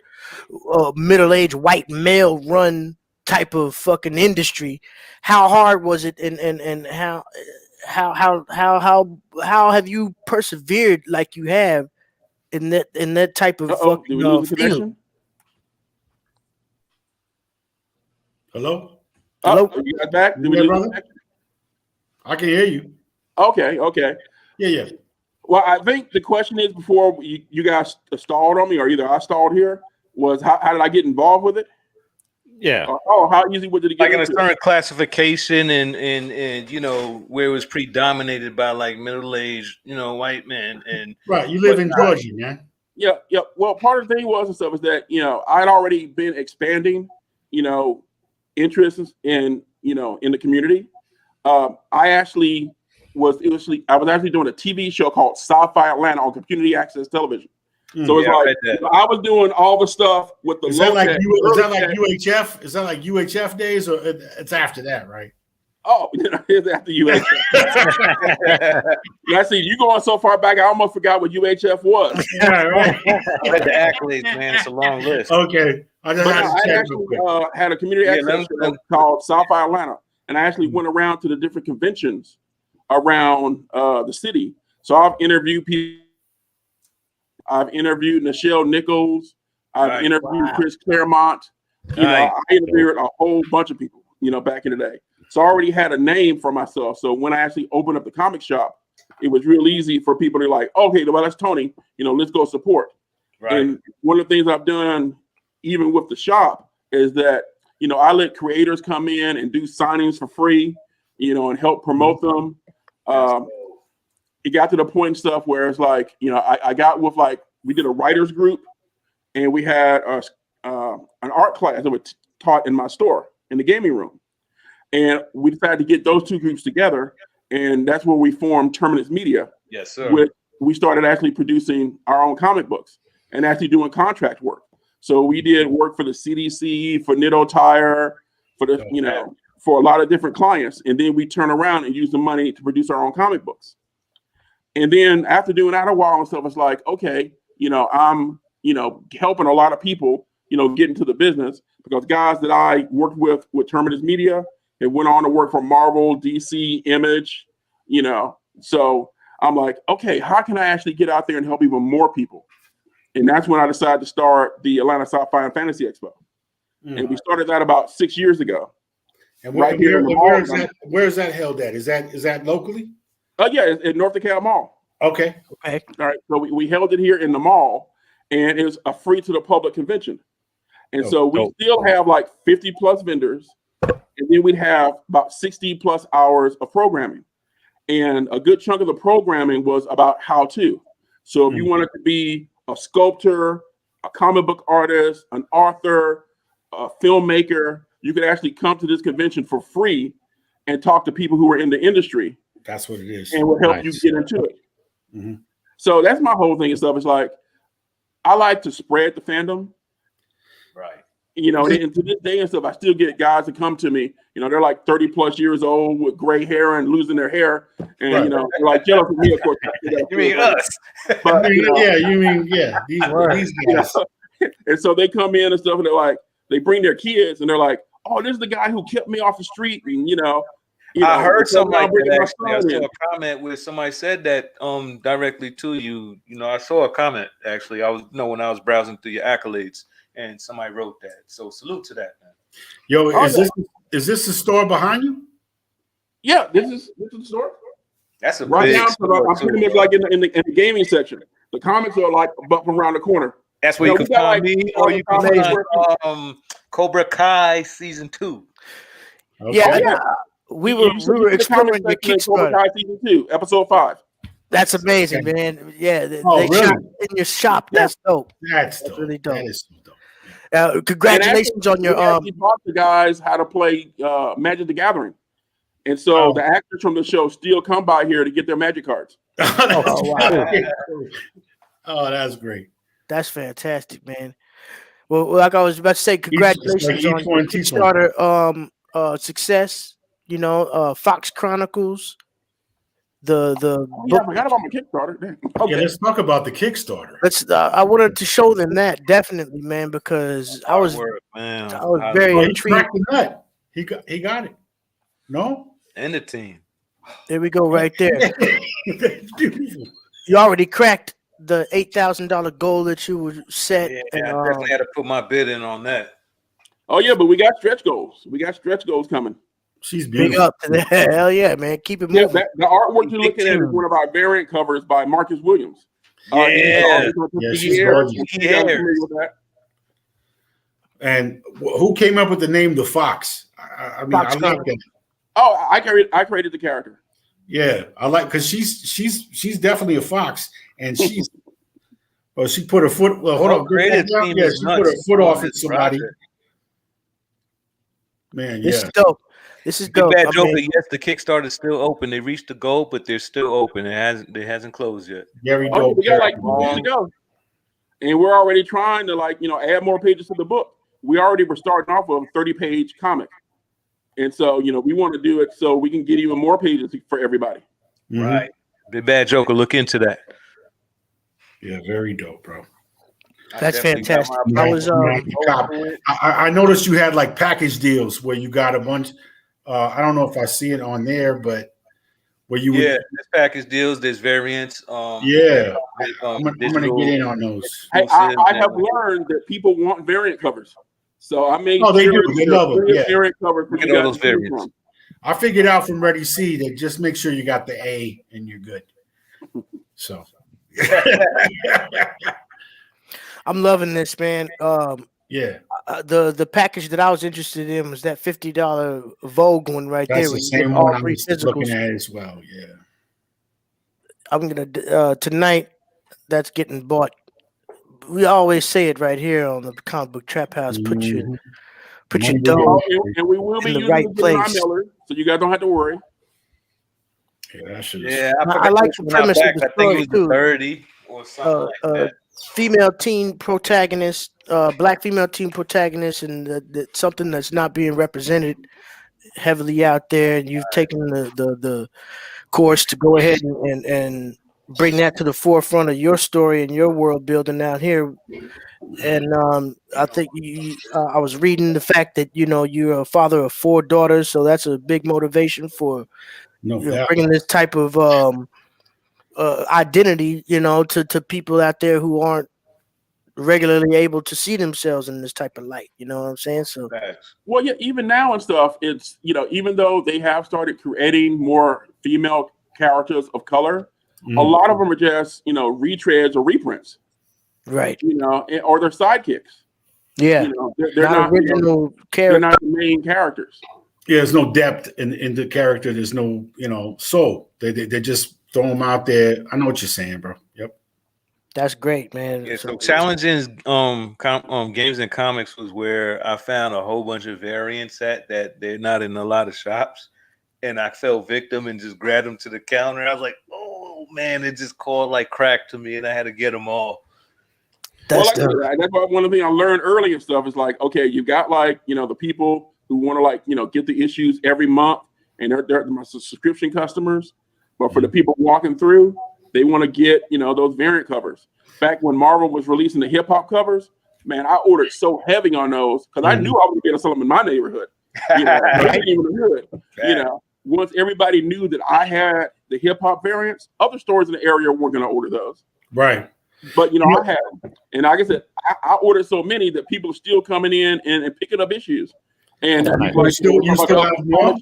middle-aged white male run type of fucking industry, how hard was it, and how have you persevered like you have in that type of fucking Did we lose the field? connection? Hello? Hello? You got back? Did we Yeah, lose the brother? connection? I can hear you. Okay. Yeah. Well, I think the question is, before you guys stalled on me, or either I stalled here, was how did I get involved with it? Yeah. How easy was it to get Like in a into it? certain classification, and where it was predominated by like middle-aged, white men, and Right. You live in Georgia, man. Yeah. Well, part of the thing was and stuff is that I'd already been expanding, interests in in the community. I was actually doing a TV show called Sci-Fi Atlanta on community access television. So it's I was doing all the stuff with the Is that like UHF? Is that like UHF days, or it's after that, right? Oh, it's after UHF. Yeah, see, you going so far back, I almost forgot what UHF was. Right. I read the accolades, man. It's a long list. Okay. I actually had a community access show called Sci-Fi Atlanta, and I actually went around to the different conventions around the city. So I've interviewed people. I've interviewed Nichelle Nichols. I've interviewed Chris Claremont. I interviewed a whole bunch of people, back in the day. So I already had a name for myself. So when I actually opened up the comic shop, it was real easy for people to like, okay, well, that's Tony, let's go support. Right. And one of the things I've done, even with the shop, is that, I let creators come in and do signings for free, and help promote them. It got to the point and stuff where it's like, I got with we did a writers group, and we had an art class that was taught in my store in the gaming room. And we decided to get those two groups together, and that's where we formed Terminus Media. Yes, sir. We started actually producing our own comic books and actually doing contract work. So we did work for the CDC, for Nitto Tire, for the for a lot of different clients, and then we turn around and use the money to produce our own comic books. And then after doing that a while and stuff, it's like, okay, I'm helping a lot of people, get into the business, because guys that I worked with Terminus Media, it went on to work for Marvel, DC, Image, So I'm like, okay, how can I actually get out there and help even more people? And that's when I decided to start the Atlanta Sci-Fi and Fantasy Expo. And we started that about 6 years ago. And where is that held at? Is that locally? Yeah, it's at North DeKalb Mall. Okay. All right. So we held it here in the mall, and it was a free to the public convention. And so we still have like 50 plus vendors. And then we'd have about 60 plus hours of programming. And a good chunk of the programming was about how to. So if you wanted to be a sculptor, a comic book artist, an author, a filmmaker, you could actually come to this convention for free and talk to people who are in the industry. That's what it is. And will help you get into it. Mm-hmm. So that's my whole thing and stuff. It's like, I like to spread the fandom. Right. And to this day and stuff, I still get guys that come to me, they're like 30 plus years old with gray hair and losing their hair. And, they're like jealous of me, of course. You mean us? But, you mean these guys. And so they come in and stuff, and they're like, they bring their kids, and they're like, oh, this is the guy who kept me off the street. And, I heard somebody actually. I saw a comment where somebody said that directly to you. I saw a comment actually. I was when I was browsing through your accolades, and somebody wrote that. So salute to that, man. Yo, is this the store behind you? Yeah, this is the store. That's a right big now. So I'm pretty much like in the gaming section. The comics are like up around the corner. That's where you can find me, or you can find Cobra Kai season 2. Okay. Yeah. We were exploring your Kickstarter. Cobra Kai season 2, episode 5. That's amazing, man. Yeah, they really? shop in your shop. That's dope. That's That's dope. really dope. That is so dope. Congratulations on your we actually taught the guys how to play Magic the Gathering, and so the actors from the show still come by here to get their Magic cards. wow. Oh, that's great. That's fantastic, man. Well, like I was about to say, congratulations on your Kickstarter success. You know, Fox Chronicles. The I forgot about my Kickstarter. Okay. Yeah, let's talk about the Kickstarter. I wanted to show them that definitely, man, because I was very intrigued. He got it. No, and the team. There we go, right there. That's beautiful. You already cracked the $8,000 goal that you would set. Yeah, and, I definitely had to put my bid in on that. Oh yeah, but we got stretch goals. We got stretch goals coming. She's beautiful. Big up to that. Hell yeah, man. Keep it moving. The artwork you're looking at is one of our variant covers by Marcus Williams. She's gorgeous. And who came up with the name the Fox? I like that. Oh, I created the character. Yeah, I like because she's definitely a fox, and she's she put her foot. Well, hold on. Yeah, she put her foot off at somebody. Man, this is dope. This is dope. Bad Joker, yes, the Kickstarter is still open. They reached the goal, but they're still open. It hasn't closed yet. Very dope. We got like 2 weeks to go, and we're already trying to add more pages to the book. We already were starting off with a 30-page comic, and so we want to do it so we can get even more pages for everybody. Mm-hmm. Right. Big Bad Joker, look into that. Yeah, very dope, bro. That's fantastic. I noticed you had like package deals where you got a bunch. I don't know if I see it on there, but where you there's package deals, there's variants. I'm gonna get in on those. Hey, I have learned that people want variant covers, so I made they do. They love it. Yeah, variant covers. Look at all those variants. I figured out from Ready C that just make sure you got the A and you're good. So. I'm loving this, man. The package that I was interested in was that $50 Vogue one right there. That's the same one I was looking at as well. Yeah, I'm gonna tonight. That's getting bought. We always say it right here on the Comic Book Trap House. Put your dough and we will be in the using right place, so you guys don't have to worry. Yeah, I like the premise of the story I think it was 30 or something like that. Female teen protagonist, black female teen protagonist, and something that's not being represented heavily out there. And you've taken the course to go ahead and bring that to the forefront of your story and your world building out here. And I think I was reading the fact that you're a father of 4 daughters, so that's a big motivation for bringing this type of identity, to people out there who aren't regularly able to see themselves in this type of light. You know what I'm saying? So, well, yeah, even now and stuff, it's even though they have started creating more female characters of color, a lot of them are just retreads or reprints, right? Or they're sidekicks. Yeah, they're not original characters. They're not the main characters. Yeah, there's no depth in the character. There's no soul. They just throw them out there. I know what you're saying, bro. Yep. That's great, man. Yeah, so challenging games and comics was where I found a whole bunch of variants that they're not in a lot of shops, and I fell victim and just grabbed them to the counter. I was like, oh man, it just called like crack to me, and I had to get them all. That's why one of the things I learned early and stuff is like, okay, you got the people who want to get the issues every month, and they're my subscription customers. But for the people walking through, they want to get those variant covers. Back when Marvel was releasing the hip hop covers, man, I ordered so heavy on those because I knew I was going to get some in my neighborhood. Right? Even the hood. Once everybody knew that I had the hip hop variants, other stores in the area weren't going to order those. Right. But I had them, and like I said, I ordered so many that people are still coming in and picking up issues. And you still have more?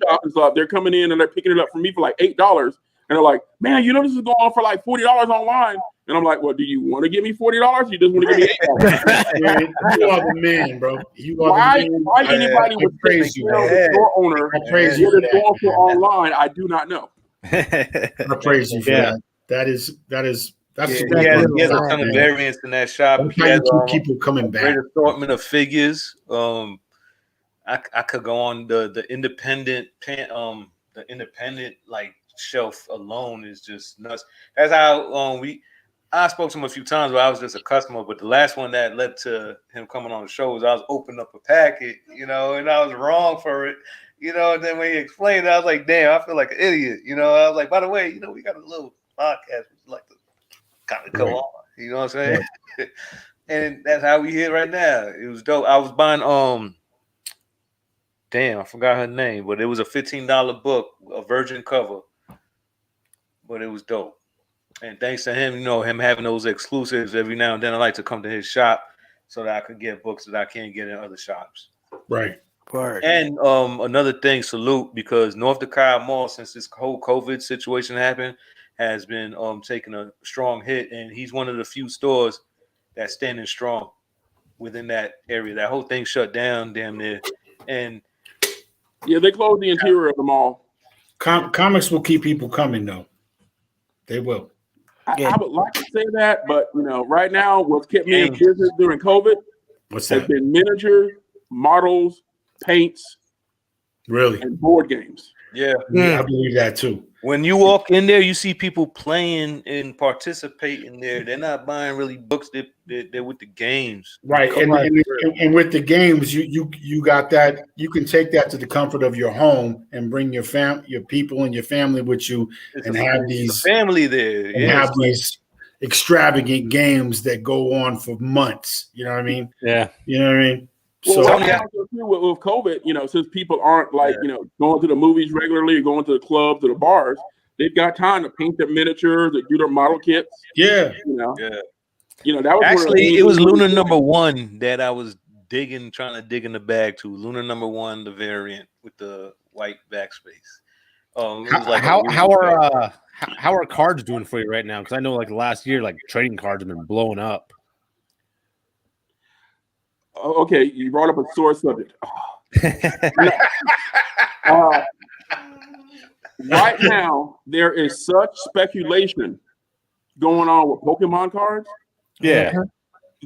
They're coming in and they're picking it up for me for like $8. And they're like, man, this is going on for like $40 online. And I'm like, well, do you want to give me $40? You just want to give me $8? You are the man, bro. Why anybody would praise you, the store owner, what it's going for online, I do not know. I praise you for that. That's Yeah, exactly he has a what ton of man. variants in that shop. That's He how has you keep people coming a great back. assortment of figures. I could go on the independent the independent like shelf alone is just nuts. That's how I spoke to him a few times, but I was just a customer. But the last one that led to him coming on the show was I was opening up a packet, and I was wrong for it, And then when he explained it, I was like, damn, I feel like an idiot, I was like, by the way, we got a little podcast we like to kind of go on, you know what I'm saying? Right. And that's how we here right now. It was dope. I was buying damn, I forgot her name, but it was a $15 book, a virgin cover, but it was dope. And thanks to him, him having those exclusives every now and then, I like to come to his shop so that I could get books that I can't get in other shops. Right. Right. And another thing, salute, because North Dakota Mall, since this whole COVID situation happened, has been taking a strong hit, and he's one of the few stores that's standing strong within that area. That whole thing shut down damn near, and yeah, they closed the interior of the mall. Comics will keep people coming, though. They will. I would like to say that, but right now, what's kept me in business during COVID has been miniatures, models, paints, really, and board games. Yeah, I believe that too. When you walk in there, you see people playing and participating there. They're not buying really books. They're with the games, right? And with the games, you got that. You can take that to the comfort of your home and bring your people and your family with you, and have these family there, and have these extravagant games that go on for months. You know what I mean? Yeah. You know what I mean? Well, with COVID, since people aren't like, going to the movies regularly, going to the clubs or the bars, they've got time to paint their miniatures, or do their model kits. Yeah. That was actually, it was Lunar #1 that I was trying to dig in the bag to. Lunar #1, the variant with the white backspace. How are cards doing for you right now? Because I know like last year, like trading cards have been blowing up. Okay, you brought up a sore subject. Right now, there is such speculation going on with Pokemon cards. Yeah.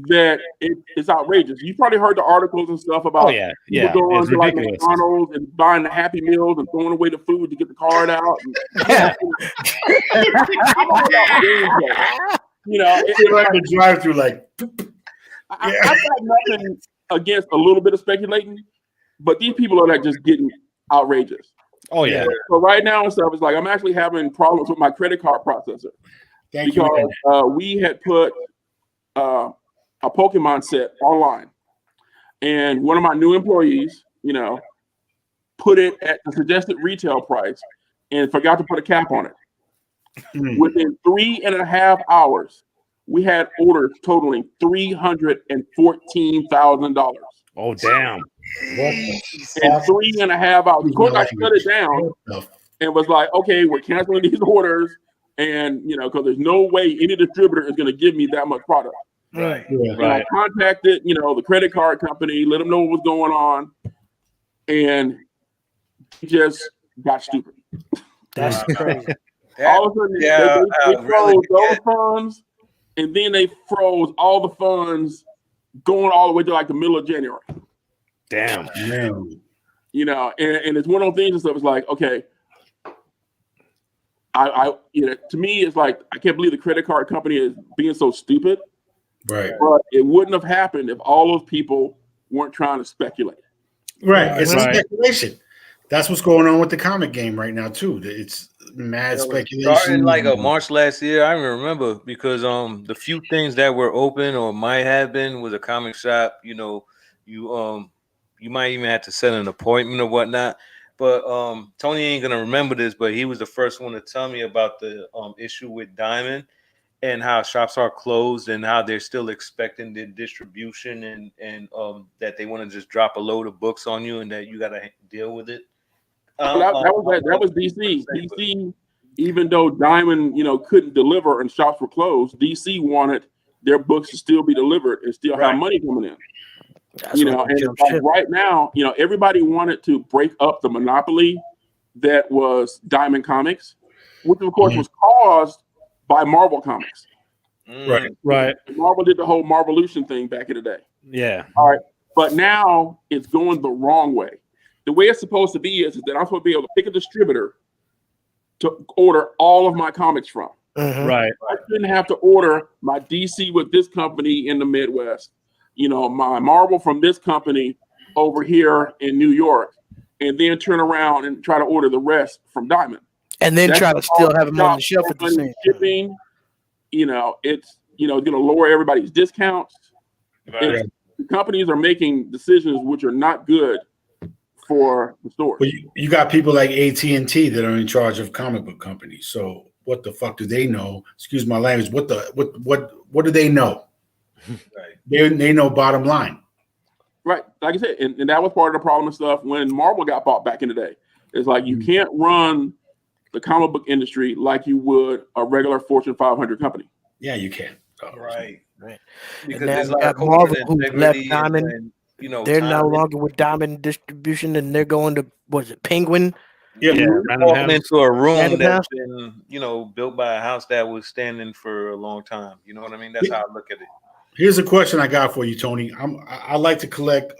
That it's outrageous. You probably heard the articles and stuff about people going to like McDonald's and buying the Happy Meals and throwing away the food to get the card out. I'm all about games, it's like the drive-through, like. I've got nothing against a little bit of speculating, but these people are like just getting outrageous. Oh yeah. So right now and stuff, it's like I'm actually having problems with my credit card processor because we had put a Pokemon set online, and one of my new employees, put it at the suggested retail price and forgot to put a cap on it. Within 3.5 hours, we had orders totaling $314,000. Oh, damn. In 3.5 hours. Of course, I shut it down and was like, okay, we're canceling these orders. And, because there's no way any distributor is going to give me that much product. Right. Yeah. Right. I contacted, the credit card company, let them know what was going on. And it just got stupid. That's crazy. All of a sudden, they froze those funds. And then they froze all the funds going all the way to like the middle of January. Damn. And it's one of those things and stuff. It's like, okay, to me, it's like, I can't believe the credit card company is being so stupid. Right. But it wouldn't have happened if all those people weren't trying to speculate. Right. It's speculation. That's what's going on with the comic game right now, too. It's mad speculation. Starting like March last year, I remember because the few things that were open or might have been was a comic shop. You might even have to set an appointment or whatnot. But Tony ain't gonna remember this, but he was the first one to tell me about the issue with Diamond and how shops are closed and how they're still expecting the distribution and that they want to just drop a load of books on you and that you got to deal with it. That was DC. DC, even though Diamond, couldn't deliver and shops were closed, DC wanted their books to still be delivered and still have money coming in. And like right now, everybody wanted to break up the monopoly that was Diamond Comics, which of course was caused by Marvel Comics. Right. Marvel did the whole Marvolution thing back in the day. Yeah. All right. But now it's going the wrong way. The way it's supposed to be is that I'm supposed to be able to pick a distributor to order all of my comics from. Right. I shouldn't have to order my DC with this company in the Midwest, my Marvel from this company over here in New York, and then turn around and try to order the rest from Diamond. And then try to still have them on the shelf at the same time. Shipping, it's going to lower everybody's discounts. Right. The companies are making decisions which are not good for the stores. Well, you got people like AT&T that are in charge of comic book companies. So what the fuck do they know? Excuse my language. What do they know? Right. They know bottom line. Right. Like I said, and that was part of the problem and stuff when Marvel got bought back in the day. It's like you can't run the comic book industry like you would a regular Fortune 500 company. Yeah, you can. Right. Because there's like Marvel who left Diamond. They're no longer with Diamond Distribution, and they're going to Penguin. Yeah, walking into a room that's been, built by a house that was standing for a long time. You know what I mean? That's how I look at it. Here's a question I got for you, Tony. I like to collect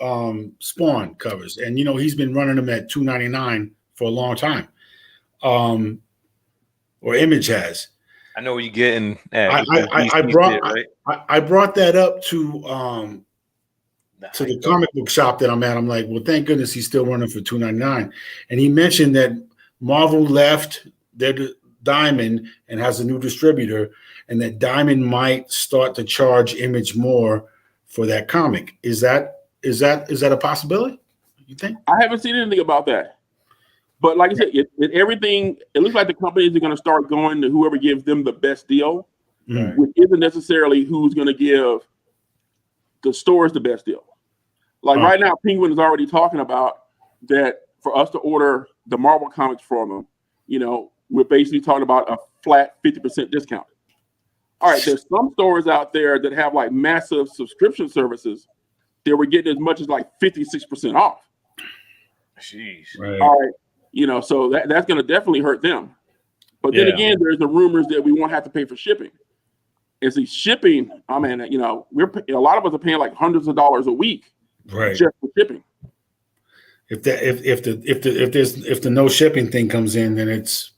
Spawn covers, and he's been running them at $2.99 for a long time. Or Image has. I know what you're getting at. I brought that up to the comic book shop that I'm at. I'm like, well, thank goodness he's still running for $2.99. And he mentioned that Marvel left their Diamond and has a new distributor, and that Diamond might start to charge Image more for that comic. Is that a possibility? You think? I haven't seen anything about that. But like I said, everything, it looks like the companies are going to start going to whoever gives them the best deal, which isn't necessarily who's going to give the stores the best deal. Like right now, Penguin is already talking about that for us to order the Marvel comics from them, we're basically talking about a flat 50% discount. All right, there's some stores out there that have like massive subscription services that were getting as much as like 56% off. Jeez. Right. All right. So that's going to definitely hurt them. But then again, there's the rumors that we won't have to pay for shipping. And see, shipping, a lot of us are paying like hundreds of dollars a week just for shipping. If the no shipping thing comes in, then it's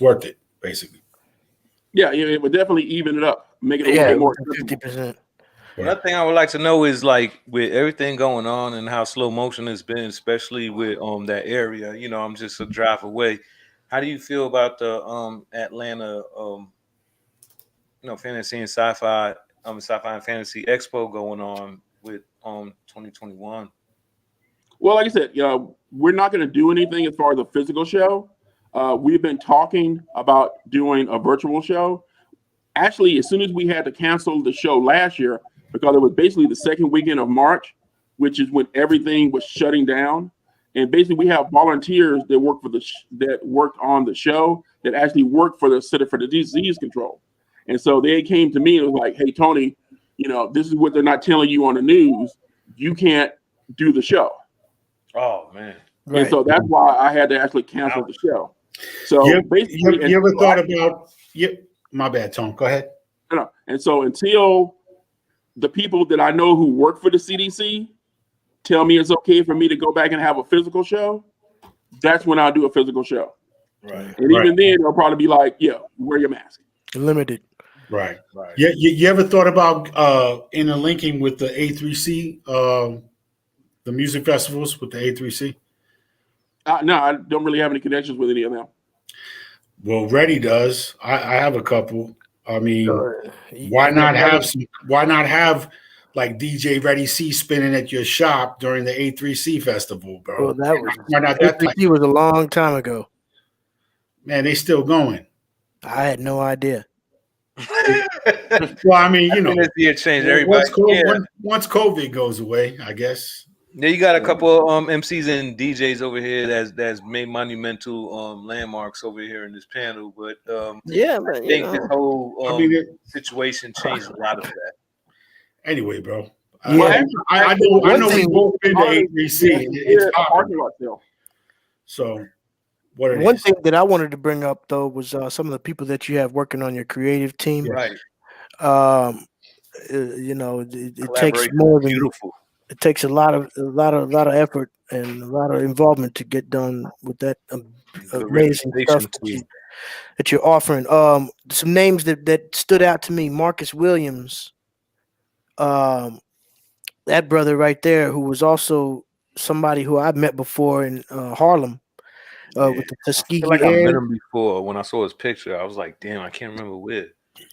worth it, basically. Yeah, it would definitely even it up, make it a little bit more 50%. Another thing I would like to know is like with everything going on and how slow motion has been, especially with that area. I'm just a drive away. How do you feel about the Atlanta fantasy and sci-fi sci-fi and fantasy expo going on with 2021? Well, like I said, we're not going to do anything as far as a physical show. We've been talking about doing a virtual show. Actually, as soon as we had to cancel the show last year, because it was basically the second weekend of March, which is when everything was shutting down. And basically, we have volunteers that work for that worked on the show that actually work for the Center for the Disease Control. And so they came to me and was like, "Hey, Tony, this is what they're not telling you on the news. You can't do the show." Oh man! Right. And so that's why I had to actually cancel the show. So basically, you ever thought about? My bad, Tom. Go ahead. No. And so until the people that I know who work for the CDC tell me it's okay for me to go back and have a physical show, that's when I'll do a physical show. Right. And even then, they'll probably be like, "Yeah, wear your mask." Limited. Right. Yeah. You ever thought about interlinking with the A3C, the music festivals with the A3C? No, I don't really have any connections with any of them. Well, Reddy does. I have a couple. I mean, why not have like DJ Reddy C spinning at your shop during the A3C festival, bro? Well, A3C was a long time ago. Man, they still going. I had no idea. Well, I mean, change everybody. Once COVID goes away, I guess. Yeah, you got a couple MCs and DJs over here that's made monumental landmarks over here in this panel, but I think this whole situation changed a lot of that. Anyway, bro. I know we both been to A3C. It's hard. So what it One is. thing that I wanted to bring up though was some of the people that you have working on your creative team. Right. You know, it takes Collaboration. more than Beautiful. it takes a lot of effort and a lot of involvement to get done with that Good amazing stuff reputation, too. that you're offering. Some names that stood out to me: Marcus Williams, that brother right there, who was also somebody who I've met before in Harlem with the I feel Tuskegee like I met Air. him before. When I saw his picture, I was like, damn, I can't remember where.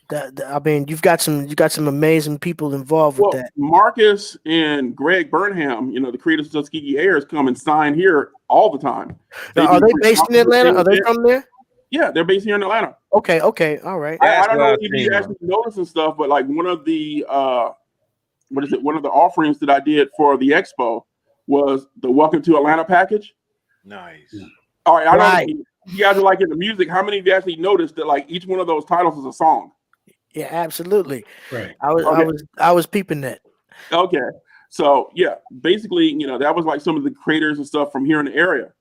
I mean, you got some amazing people involved with that. Marcus and Greg Burnham, you know, the creators of Tuskegee Airs, come and sign here all the time. Now, are they based in Atlanta? Are they from there? Yeah, they're based here in Atlanta. Okay, all right. I don't know if you actually noticed and stuff, but like one of the one of the offerings that I did for the expo was the Welcome to Atlanta package. Nice. All right, I don't know if you guys are like into music. How many of you actually noticed that like each one of those titles is a song? Yeah, absolutely. Right. I was peeping that. Okay. So yeah, basically, you know, that was like some of the creators and stuff from here in the area.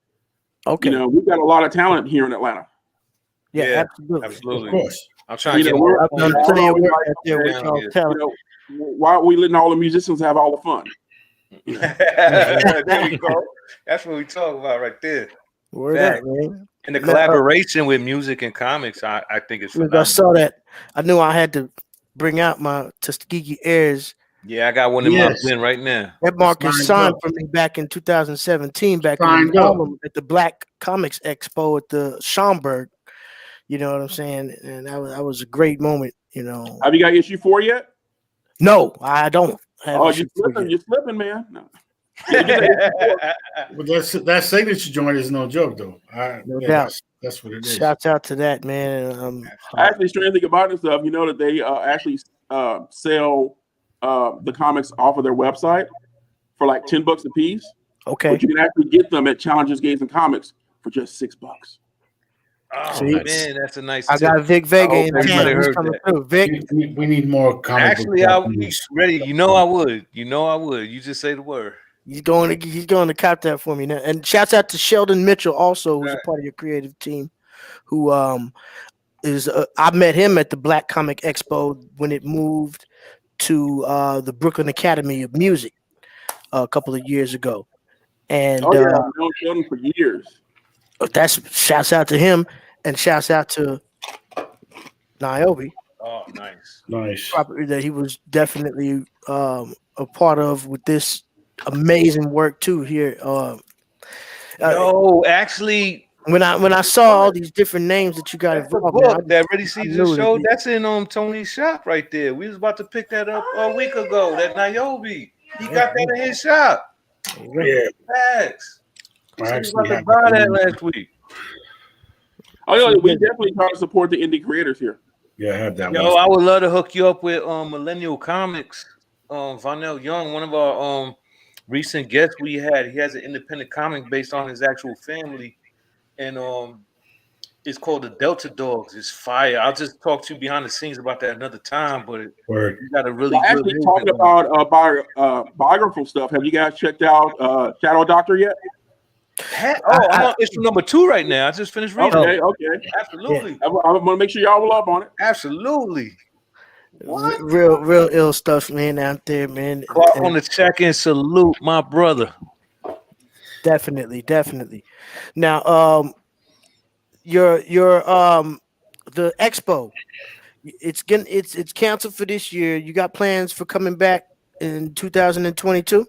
Okay. You know, we've got a lot of talent here in Atlanta. Yeah, absolutely. Of course. I'm trying to get we're I've done plenty of work out there with y'all talent. You know, why are we letting all the musicians have all the fun? There we go. That's what we talk about right there. Word up, man. And the collaboration with music and comics, I think it's phenomenal. I saw that. I knew I had to bring out my Tuskegee Airs. Yeah, I got one in my bin right now. That Marcus signed for me back in 2017, back in Harlem at the Black Comics Expo at the Schomburg. You know what I'm saying? And that was a great moment. You know. Have you got issue 4 yet? No, I don't. You're slipping, man. No. But that signature joint is no joke, though. No doubt. That's what it is. Shouts out to that, man. Actually, strange thing about this stuff, you know that they actually sell the comics off of their website for like $10 a piece. Okay. But you can actually get them at Challenges Games and Comics for just $6. Oh man, that's a nice. I got Vic Vega in town. He's coming through. Vic, we need more comic. Actually, I'll be ready. You know I would. You just say the word. He's going to cop that for me now. And shouts out to Sheldon Mitchell, also, who's a part of your creative team, who is I met him at the Black Comic Expo when it moved to the Brooklyn Academy of Music a couple of years ago. And I've known Sheldon for years. That's shouts out to him and shouts out to Niobe. Oh, nice. Property that he was definitely a part of with this amazing work too here. No, actually, when I saw all these different names that you got involved, that Ready Caesar show, that's in Tony's shop right there. We was about to pick that up a week ago. That Niobe, he got that in his shop. Yeah, facts. I actually about to buy that last week. Oh, yeah, we definitely try to support the indie creators here. Yeah, I have that. Yo, I would love to hook you up with Millennial Comics. Vonell Young, one of our recent guests we had, he has an independent comic based on his actual family, and it's called the Delta Dogs. It's fire. I'll just talk to you behind the scenes about that another time, but you got a really good actually talking about biographical stuff. Have you guys checked out Shadow Doctor yet? I'm on issue number 2 right now. I just finished reading. Okay. Absolutely. I want to make sure y'all will up on it. Absolutely. What? Real ill stuff, man, out there, man. Clark on the check and salute my brother. Definitely. Now, your the expo, it's canceled for this year. You got plans for coming back in 2022?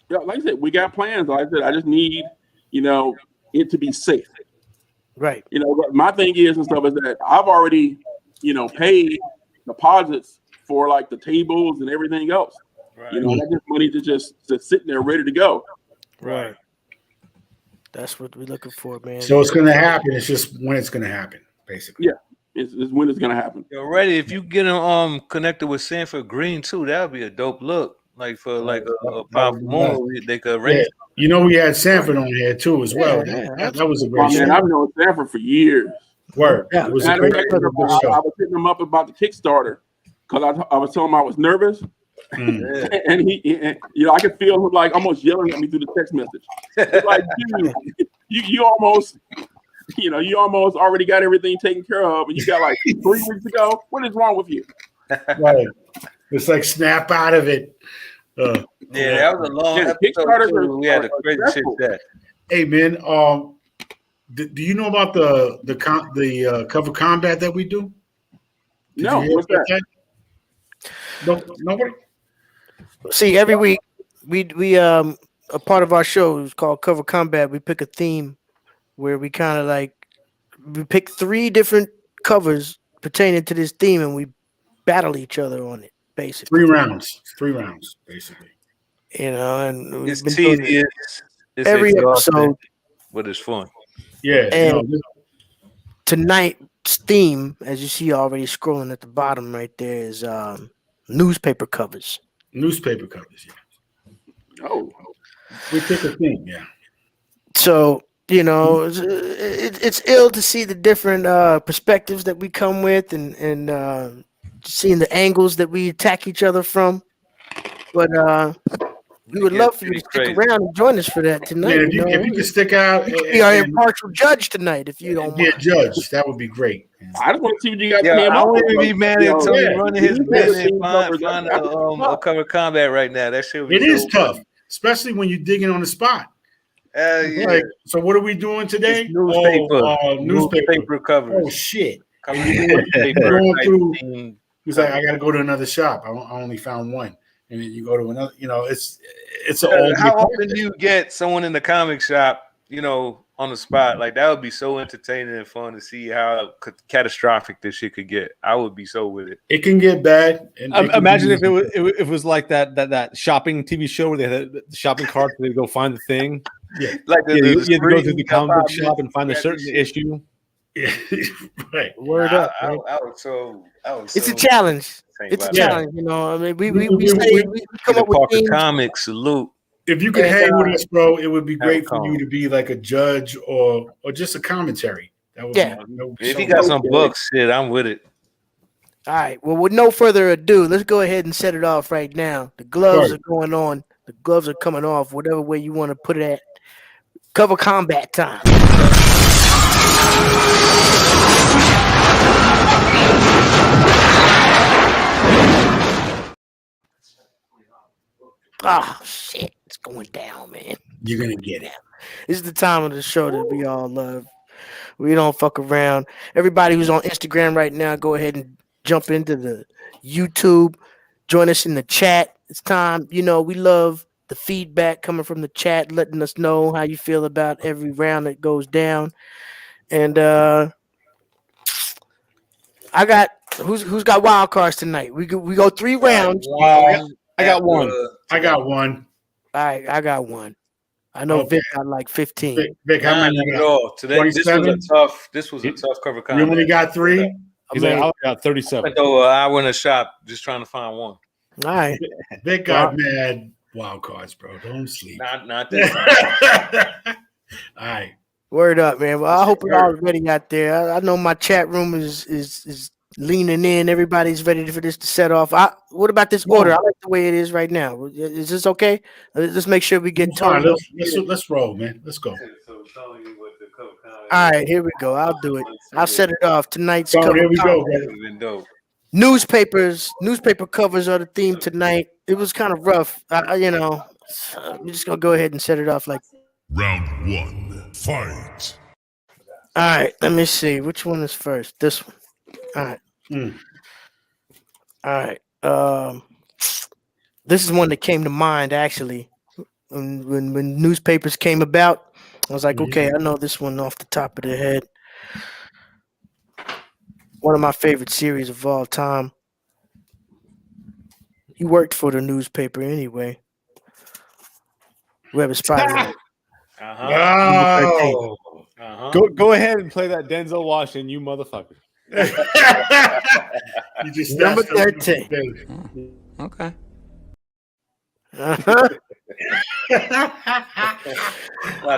Yeah, like I said, we got plans. Like I said, I just need, it to be safe. Right. My thing is and stuff is that I've already, paid deposits for like the tables and everything else. Right. That's just money to just sitting there ready to go. Right. That's what we're looking for, man. So it's going to happen. It's just when it's going to happen, basically. Yeah, it's when it's going to happen. You're ready. If you get connected with Sanford Green too, that would be a dope look. Like for a powerful moment, they could arrange. Yeah. We had Sanford on here too as well. That was a great show. I've known Sanford for years. Word. Yeah. It was a great show. I was hitting him up about the Kickstarter because I was telling him I was nervous. And he I could feel him like almost yelling at me through the text message. It's like, dude, you almost you almost already got everything taken care of, and you got like 3 weeks to go. What is wrong with you? Right. It's like snap out of it. Yeah, that was a long episode. Too. We had a crazy shit that. Hey man, do you know about the cover combat that we do? No, what's that? Nobody. See, every week we a part of our show is called Cover Combat. We pick a theme where we kind of like we pick 3 different covers pertaining to this theme, and we battle each other on it. Basically, 3 rounds, basically. And we've It's been doing tedious. It's every exhausting, episode. but it's fun. Yeah. And tonight's theme, as you see already scrolling at the bottom right there, is newspaper covers. Newspaper covers, yeah. Oh, We pick a theme, yeah. So it's ill to see the different perspectives that we come with, and seeing the angles that we attack each other from. But we would love for you to stick around and join us for that tonight. Yeah, if you can stick out, be our impartial judge tonight. If you don't be a mind. judge, that would be great. I just want to see what you got. I wouldn't be mad at Tony yeah. running his business and find a cover combat right now. That shit would be It is tough, especially when you're digging on the spot. Yeah. Like, so what are we doing today? It's newspaper. Newspaper covers. Oh shit! Newspaper Going through, thing. he's like, I got to go to another shop. I only found one, and then you go to another. It's an old. How often do you get someone in the comic shop, on the spot? Like that would be so entertaining and fun to see how catastrophic this shit could get. I would be so with it. It can get bad. And imagine if it was like that shopping TV show where they had the shopping cart where they go find the thing. Yeah, like you had to go through the comic book shop and find a certain issue. Yeah, right. Word up. It's a challenge. It's a challenge. I mean, we come up with Parker Comics. Salute. If you could hang with us, bro, it would be great for you to be like a judge or just a commentary. That would be, if you got some books, shit, I'm with it. All right. Well, with no further ado, let's go ahead and set it off right now. The gloves are going on. The gloves are coming off. Whatever way you want to put it at. Cover combat time. Oh shit, it's going down, man. You're gonna get it. This is the time of the show that we all love. We don't fuck around. Everybody who's on Instagram right now, go ahead and jump into the YouTube. Join us in the chat. It's time. We love the feedback coming from the chat, letting us know how you feel about every round that goes down. And I got who's got wild cards tonight? We go 3 rounds. I got one. I got one. All right, I got one. I know Vic got like 15. Vic, how many you got? Today, this was a tough cover combat. You only got 3? I got 37. So I went to shop just trying to find one. All right. Vic got mad wild cards, bro. Don't sleep. Not that. All right. Word up, man. Well, I hope we're all ready out there. I know my chat room is leaning in. Everybody's ready for this to set off. What about this order? I like the way it is right now. Is this okay? Let's make sure we get time. Let's roll, man. Let's go. All right, here we go. I'll do it. I'll set it off. Tonight's cover. Here we go, man. Newspaper covers are the theme tonight. It was kind of rough. We're just gonna go ahead and set it off like round 1. Fight. All right, let me see. Which one is first? This one. All right. All right. This is one that came to mind actually when newspapers came about. I was like, okay, I know this one off the top of the head. One of my favorite series of all time. He worked for the newspaper anyway. Web Spider. Go ahead and play that Denzel Washington, you motherfucker. You just number 13. Okay.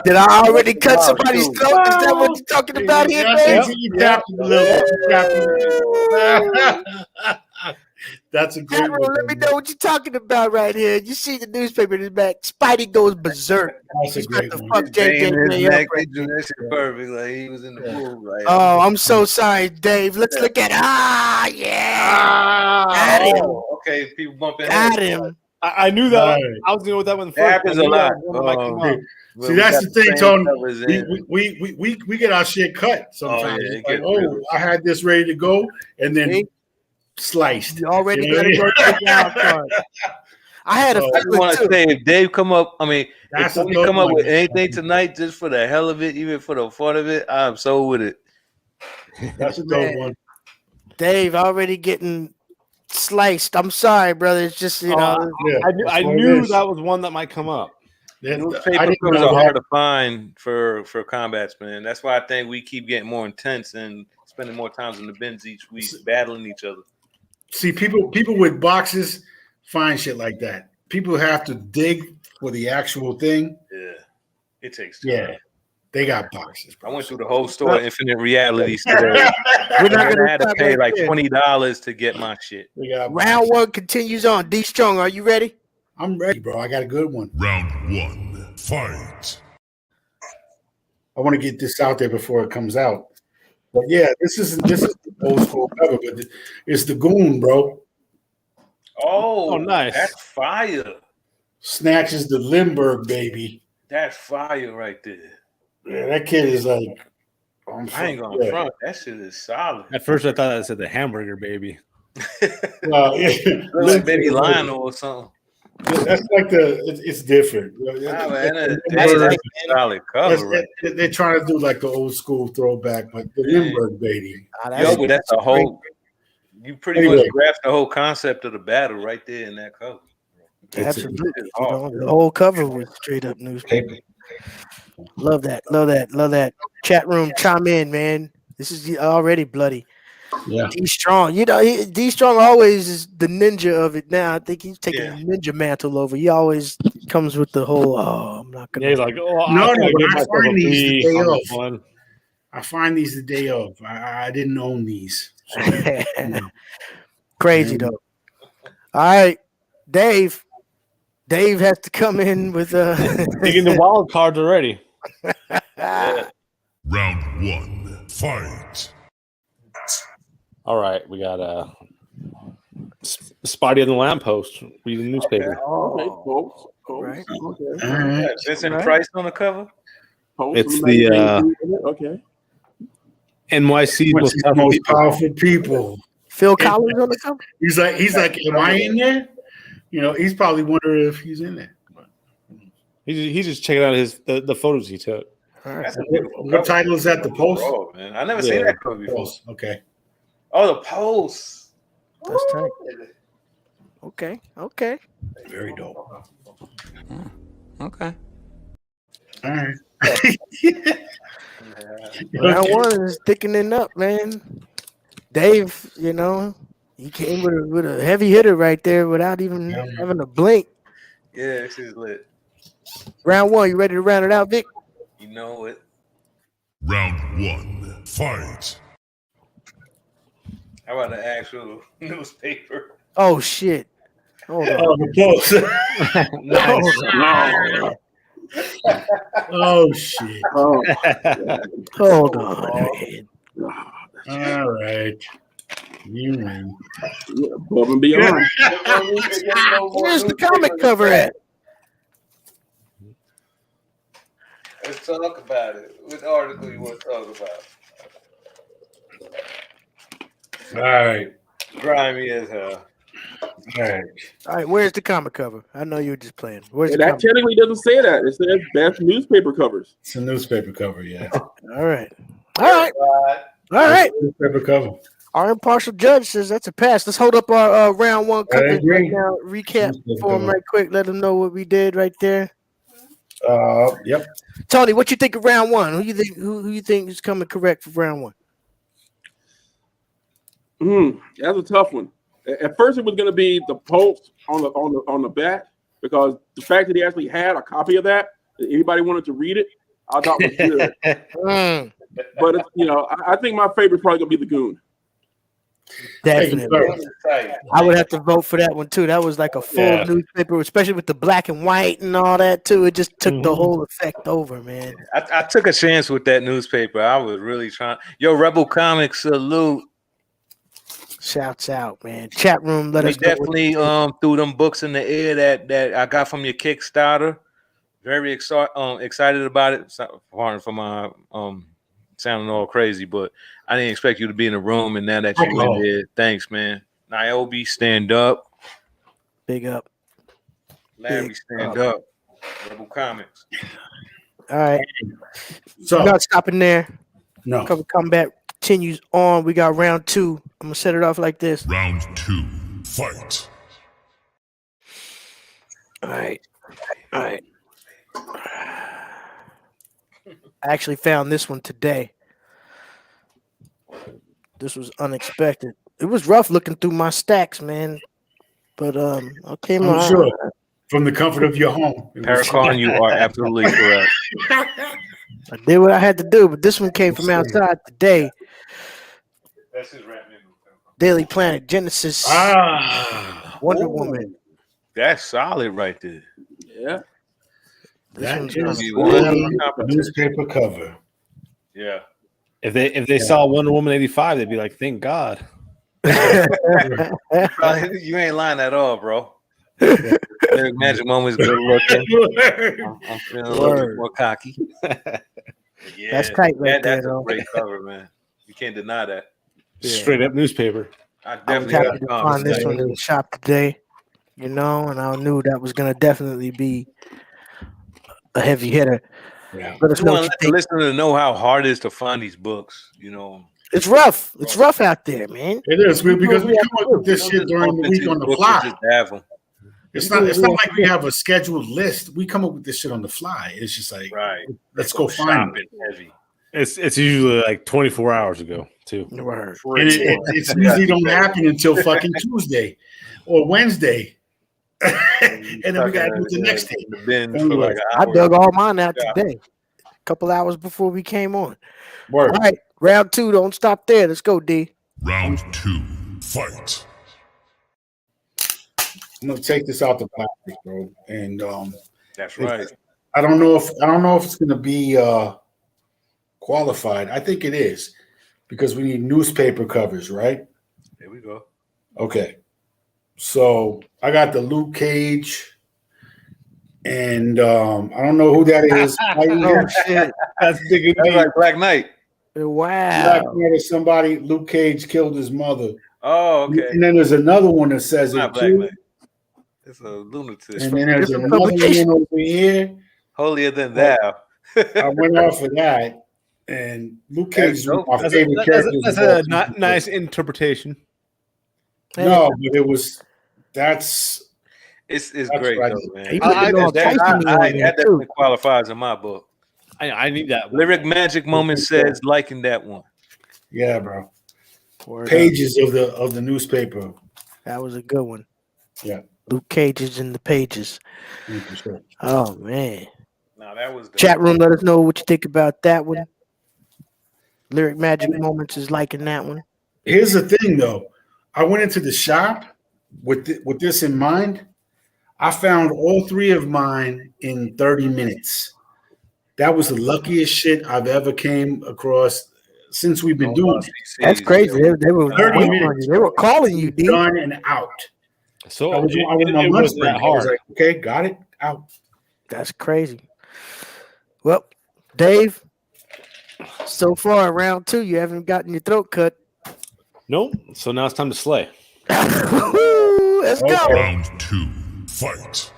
Did I already cut somebody's throat? Is that what you're talking about here, man? That's a great one. Let me know what you're talking about right here. You see the newspaper in the back. Spidey goes berserk. That's a He's got great the one. fuck JJ up. They do that shit perfect. Like he was in the movie. Like, Oh, I'm so sorry, Dave. Let's look at Got him. okay. People bumping Got heads. him. I knew that. Right. I was going with that one first. That happens I a knew that lot. was one that might come up. See, that's the thing, Tony. We get our shit cut sometimes. yeah, It's like, I had this ready to go, and then sliced. You already You know gotta what go to the wild card. I had a I just feeling want to too. say, if Dave come up, I mean, That's if a Tony dope come up one. with anything tonight, just for the hell of it, even for the fun of it, I'm so with it. That's a dope one. Dave already getting sliced. I'm sorry, brother. It's just I knew that was one that might come up. Newspaper covers are hard to find for combats, man. That's why I think we keep getting more intense and spending more times in the bins each week, battling each other. See, people with boxes find shit like that. People have to dig for the actual thing. Yeah, it takes time. Yeah, they got boxes. Bro. I went through the whole store of Infinite Realities today. I had to pay like $20 to get my shit. Round one continues on. D Strong, are you ready? I'm ready, bro. I got a good one. Round one, fight. I want to get this out there before it comes out. But yeah, this is the old school cover, but it's the Goon, bro. Oh, nice. That's fire. Snatches the Limburg baby. That's fire right there. Yeah, that kid is like, I ain't gonna front. That shit is solid. At first, I thought it said the hamburger baby. Well, yeah. Like Baby Lionel or something. That's like it's different. That's a solid cover. Right? They're trying to do like the old school throwback, but the Limburg baby. But that's a whole. You pretty much grasp the whole concept of the battle right there in that cover. Absolutely. The whole cover was straight up newspaper. Love that. Chat room, chime in, man. This is already bloody. Yeah. D Strong. D Strong always is the ninja of it now. I think he's taking the ninja mantle over. He always comes with the whole, I'm not going to. Yeah, he's like, I find these the day of. I find these the day of. I didn't own these. So, Crazy, though. All right. Dave has to come in with taking the wild cards already. Round one, fight. All right, we got Spidey on the lamppost reading the newspaper. Right. Okay. Vincent Price on the cover. It's the NYC's most powerful people. Phil Collins on the cover. He's like, am I in there? He's probably wondering if he's in there. He's just checking out the photos he took. Right. What title is that? The Post? Oh, man. I never seen that cover before. Post. Okay. Oh, the Post. That's tight. Okay. Very dope. Okay. All right. Round one is thickening up, man. Dave, he came with a heavy hitter right there without even having a blink. Yeah, this is lit. Round one, you ready to round it out, Vic? You know it. Round one, fight. How about the actual newspaper? Oh shit! Hold on. Oh, the Post. Oh shit! Hold on, man. All right. You win. Above and beyond. Where's the comic cover at? Let's talk about it. What article you want to talk about? All right. Grimy as hell. All right. Where's the comic cover? I know you were just playing. Where's the that comic? technically doesn't say that. It says best newspaper covers. It's a newspaper cover, yeah. All right. Newspaper cover. Our impartial judge says that's a pass. Let's hold up our round one coverage agree. right now. Recap for him right quick. Let him know what we did right there. Yep. Tony, what you think of round one? Who you think is coming correct for round one? That's a tough one. At first, it was going to be the Post on the back, because the fact that he actually had a copy of that anybody wanted to read it, I thought was good. But I think my favorite is probably going to be the Goon. Definitely. Hey, I would have to vote for that one too. That was like a full newspaper, especially with the black and white and all that too. It just took the whole effect over, man. I took a chance with that newspaper. I was really trying. Yo, Rebel Comics, salute. Shouts out, man. Chat room, let We us know. definitely threw them books in the air that I got from your Kickstarter. Very excited about it. Pardon for my sounding all crazy, but I didn't expect you to be in the room, and now that you in there, thanks, man. Niobe, stand up. Big up. Larry, stand up. Rebel Comics. All right. So we're not stopping there. no. Cover Combat continues on. We got round 2. I'm gonna set it off like this. Round 2. Fight. All right. I actually found this one today. This was unexpected. It was rough looking through my stacks, man. But okay, I'm sure from the comfort of your home. Paracon, you are absolutely correct. I did what I had to do, but this one came from outside today. That's his rap name. Daily Planet, Genesis, Wonder Woman. That's solid right there. Yeah. That one's is gonna the newspaper cover. Yeah. If they saw Wonder Woman 85, they'd be like, "Thank God." You ain't lying at all, bro. Magic Moment is good looking. I'm feeling a little bit more cocky. Yeah, That's tight right there, that's though. a great cover, man. You can't deny that. Straight up newspaper. I I was definitely happy got to comments. find this one in the shop today, and I knew that was gonna definitely be a heavy hitter. Yeah. Let us You know want what to you let think. the listener know how hard it is to find these books. It's rough. It's rough out there, man. It is because we come up with this shit during the week on the fly. Just have them. It's not like we have a scheduled list. We come up with this shit on the fly. It's just like, Right. let's go find it. Heavy. It's usually like 24 hours ago too. Word. And it's usually don't happen until fucking Tuesday or Wednesday. And then we got to do it the next day. The bin for like an I hour. dug all mine out today, a couple hours before we came on. Word. All right, round 2. Don't stop there. Let's go, D. Round 2. Fight. I'm gonna take this out the plastic, bro. And That's right. I don't know if it's gonna be qualified. I think it is because we need newspaper covers, right? There we go. Okay. So I got the Luke Cage, and I don't know who that is. Oh shit! That's big. That's like Black Knight. Wow. Black somebody. Luke Cage killed his mother. Oh, okay. And then there's another one that says Not it Black too. Knight. It's a lunatic. And then there's another one over here. Holier than thou. I went off of that, and Luke Cage is one of my favorite characters. That's a not nice interpretation. No, but it was. It's great right. though, man. That definitely qualifies in my book. I need that one. Lyric Magic Moment says liking that one. Yeah, bro. Pages of the newspaper. That was a good one. Yeah. Luke Cage is in the pages. For sure. Oh man. No, that was Chat room. Let us know what you think about that one. Lyric Magic Moments is liking that one. Here's the thing, though. I went into the shop with this in mind. I found all 3 of mine in 30 minutes. That was the luckiest shit I've ever came across since we've been doing it. That's crazy. They were 30 waiting on minutes. you. They were calling you, D. Done and out. So I was on my lunch break. I was like, okay, got it, out. That's crazy. Well, Dave, so far round 2, you haven't gotten your throat cut. Nope. So now it's time to slay. Let's go. Round 2. Fight.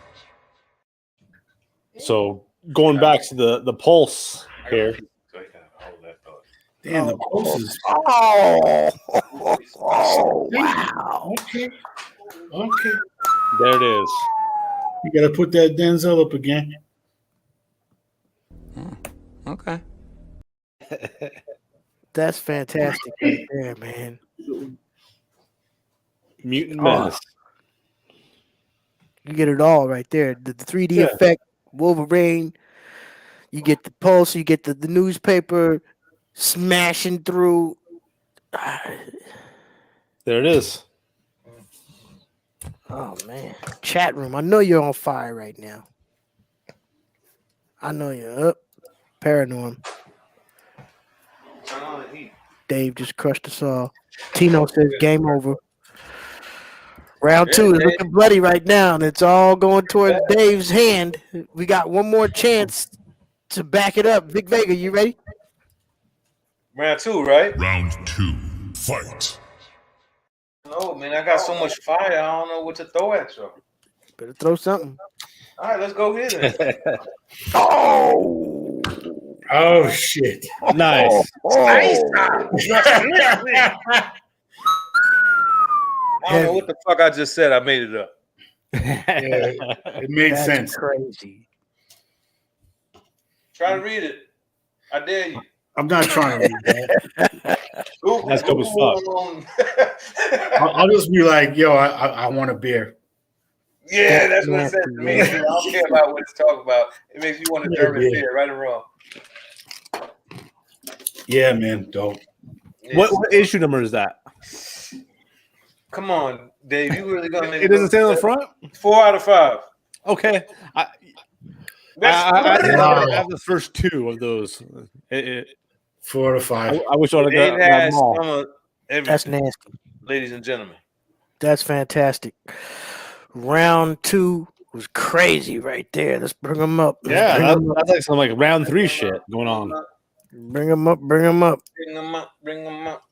So going back to the pulse here. Damn, the pulse is. Oh, wow. Okay. There it is. You got to put that Denzel up again. Okay. That's fantastic right there, man. Mutant Menace. You get it all right there. The 3D effect, Wolverine. You get the pulse. You get the newspaper smashing through. There it is. Oh man, chat room. I know you're on fire right now. I know you're up. Paranorm. Turn on the heat. Dave just crushed us all. Tino says game over. Round two is looking bloody right now, and it's all going towards Dave's hand. We got one more chance to back it up. Big Vega, you ready? Round 2, right? Round 2. Fight. Oh man, I got so much fire. I don't know what to throw at you. Better throw something. All right, let's go here then. Oh shit! Nice. I don't know what the fuck I just said. I made it up. Yeah, it made That's sense. crazy. Try to read it. I dare you. I'm not trying to read that. That's dope as fuck. I'll just be like, yo, I want a beer. Yeah, that's what it says to me. I don't care about what it's talking about. It makes you want a German beer, right or wrong. Yeah, man, dope. Yeah. What issue number is that? Come on, Dave. You really gonna make It doesn't say on the front? 4 out of 5. Okay. I have the first 2 of those. 4 to 5. I wish I would have got them all. That's nasty. Ladies and gentlemen. That's fantastic. Round 2 was crazy right there. Let's bring them up. Yeah, that's like some like round 3 shit going on. Bring them up. Bring them up. Bring them up. Bring them up.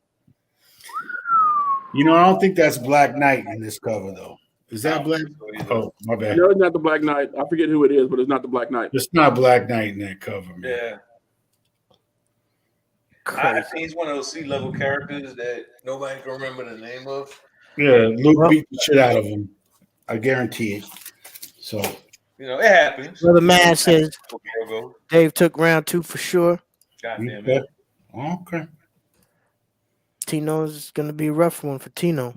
You know, I don't think that's Black Knight in this cover, though. Is that Black? Oh, my bad. No, it's not the Black Knight. I forget who it is, but it's not the Black Knight. It's not Black Knight in that cover, man. Yeah. I think he's one of those C-level characters that nobody can remember the name of. Yeah, Luke beat the shit out of him. I guarantee it. So, you know, it happens. Brother Man says Dave took round 2 for sure. Goddamn it. Okay. Tino's gonna be a rough one for Tino.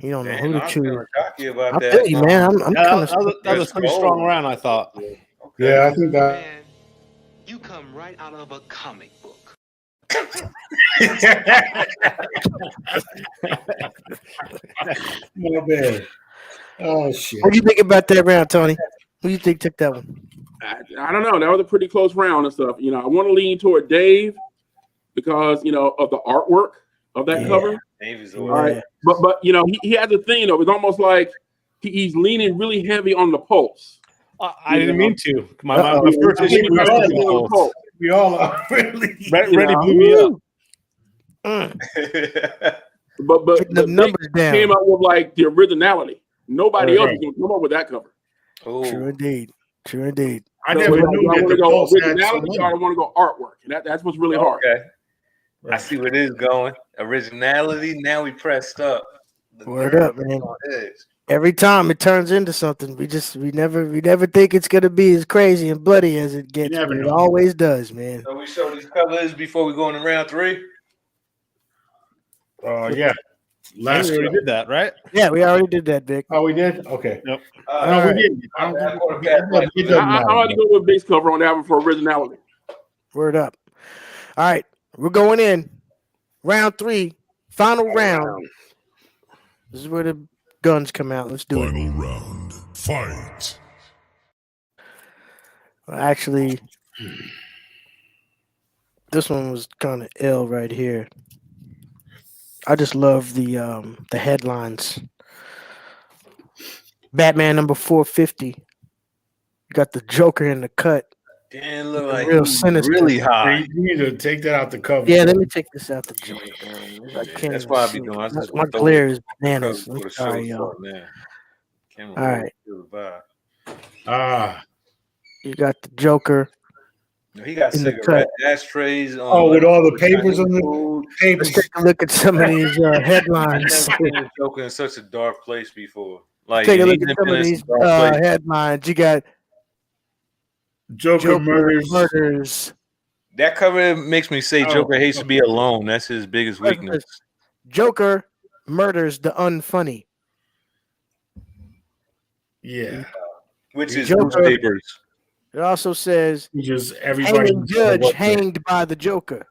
You don't know who to choose. Cocky about I that. feel you, man. I'm kind of. That was a pretty strong round, I thought. Okay. Yeah, I think that. Man, you come right out of a comic book. My bad. Oh shit. What do you think about that round, Tony? Who do you think took that one? I don't know. That was a pretty close round and stuff. You know, I want to lean toward Dave because, you know, of the artwork of that cover. Dave is all right. But you know, he had the thing, though. It's almost like he's leaning really heavy on the pulse. I didn't mean to. My first issue we all are really. Ready blew me up. But the numbers down. Came up with like the originality. Nobody else is going to come up with that cover. Oh. True indeed. True indeed. I never knew that. I want The to go Pulse had originality, so or I want to go artwork. And that's what's really hard. Okay. I see where this is going. Originality. Now we pressed up. Word up, man. Every time it turns into something, we never think it's gonna be as crazy and bloody as it gets. But it always does, man. So we show these covers before we go into round 3. Yeah. Last we already did that, right? Yeah, we already did that, Vic. Oh, we did? Okay. Yep. No, we didn't. I already go with base cover on that one for originality. Word up. All right, we're going in. Round 3, final round. This is where the guns come out. Let's do it. Final round. Fight. Actually, this one was kind of ill right here. I just love the headlines. Batman number 450. You got the Joker in the cut. Damn, look like real sinister. Really high. You need to take that out the cover. Yeah, let me take this out the joint. I can't That's why I be doing. my glare is bananas. I'm sorry, y'all. All right. You got the Joker. He got cigarette ashtrays on. With all the papers on the papers. Let's take a look at some of these headlines. I've never seen Joker in such a dark place before. Like, take a look at some of these headlines. You got Joker murders. That cover makes me say Joker hates to be alone. That's his biggest weakness. Joker murders the unfunny. Yeah. Which is Joker, newspapers. It also says just everybody hanging judge hanged by the Joker.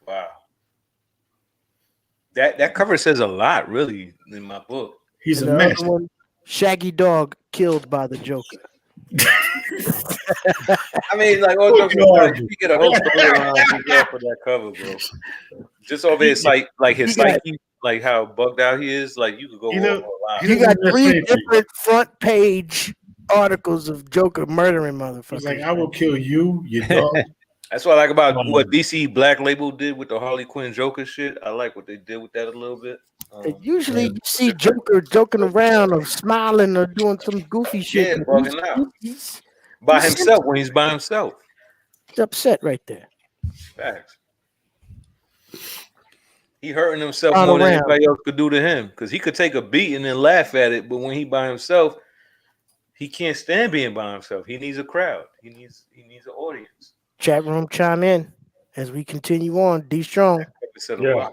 Wow. That cover says a lot, really, in my book. He's And a the mess. other one, Shaggy Dog killed by the Joker. I mean, like, all jokes aside, you get a whole storyline for that cover, bro. Just over his his psyche, like how bugged out he is. Like, you could go over a lot. You got 3 different front page articles of Joker murdering motherfuckers. He's like, I will kill you, your dog. That's what I like about what DC Black Label did with the Harley Quinn Joker shit. I like what they did with that a little bit. Usually you see Joker joking around or smiling or doing some goofy shit. Yeah, bugging out. He's himself when he's by himself. He's upset right there. Facts. He hurting himself more than anybody else could do to him, because he could take a beat and then laugh at it, but when he by himself, he can't stand being by himself. He needs a crowd. He needs an audience. Chat room chime in as we continue on. D Strong. Yeah.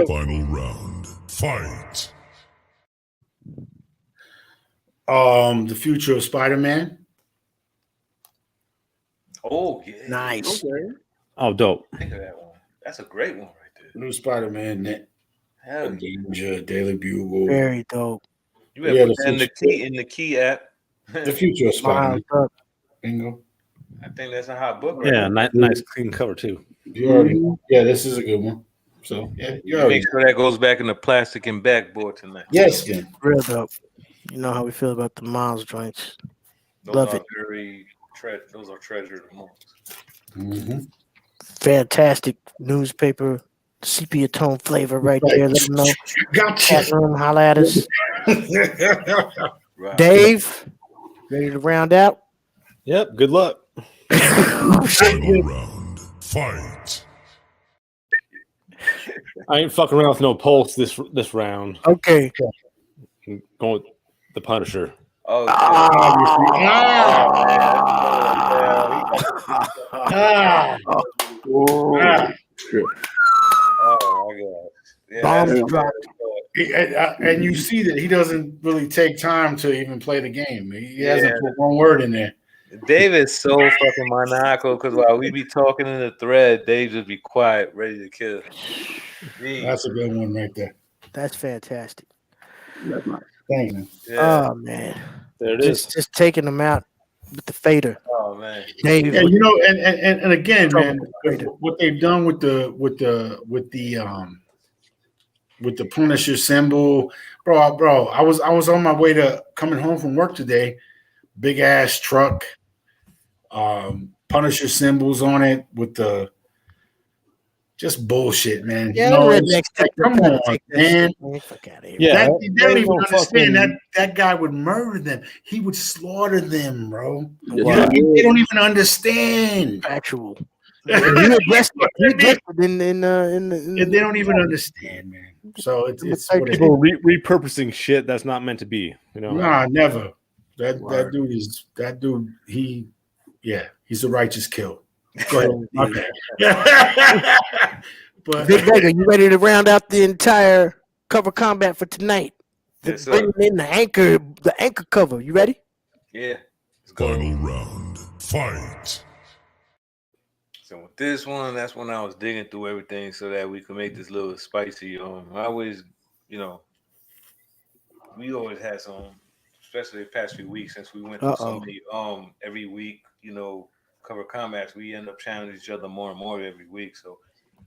Final round. Fight. The future of Spider-Man. Oh yeah. Nice. Okay. Oh, dope. Think of that one. That's a great one right there. New Spider-Man, Net. Hell Danger, Daily Bugle. Very dope. You have put that in the key app. The future of Spider-Man. Bingo. I think that's a hot book. Yeah, nice clean cover too. Yeah, this is a good one. So yeah, make sure that goes back in the plastic and backboard tonight. Yes, real dope. You know how we feel about the Miles joints. Those Love are it. Those are treasured amongst. Mm-hmm. Fantastic newspaper, sepia tone flavor right there. Let them know. Chat room, holla at us. Right. Dave, ready to round out? Yep. Good luck. Final round. Fight. I ain't fucking around with no pulse this round. Okay. I'm going with the Punisher. Oh, oh my God. Yeah, and you see that he doesn't really take time to even play the game. He hasn't put one word in there. Dave is so fucking maniacal because while we be talking in the thread, Dave just be quiet, ready to kill. Jeez. That's a good one right there. That's fantastic. That's nice. Thank you. Yeah. Oh man. There it is. Just taking them out with the fader. Oh man. Dave, Yeah, you know, and again, man, what they've done with the Punisher symbol, bro. I was on my way to coming home from work today. Big ass truck, Punisher symbols on it with the just bullshit, man. Yeah, you know, like, come on, man. Yeah, they don't even understand that guy would murder them. He would slaughter them, bro. Yeah. They don't even understand. Actual. He addressed it in They don't even understand, man. So it's what it is. People repurposing shit that's not meant to be. You know. Nah, never. That dude. He's a righteous kill. Go ahead. Okay. But Big Vega, you ready to round out the entire cover combat for tonight? Yes, sir. Bringing in the anchor cover. You ready? Yeah. Let's go. Final round. Fight. So with this one, that's when I was digging through everything so that we could make this little spicy. I always, we always had some, especially the past few weeks since we went through so many. Every week, cover combats, we end up challenging each other more and more every week. So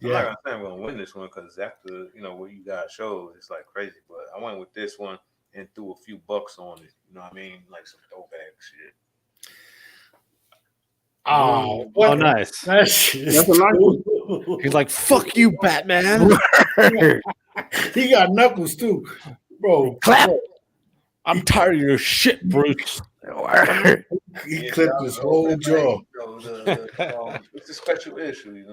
I'm not gonna say I'm gonna win this one because after what you guys showed, it's like crazy. But I went with this one and threw a few bucks on it. You know what I mean? Like some throwback shit. oh, nice. That's a nice one. He's like, "Fuck you, Batman." He got knuckles too, bro. Clap. I'm tired of your shit, Bruce. He clipped his whole jaw. It's a special issue,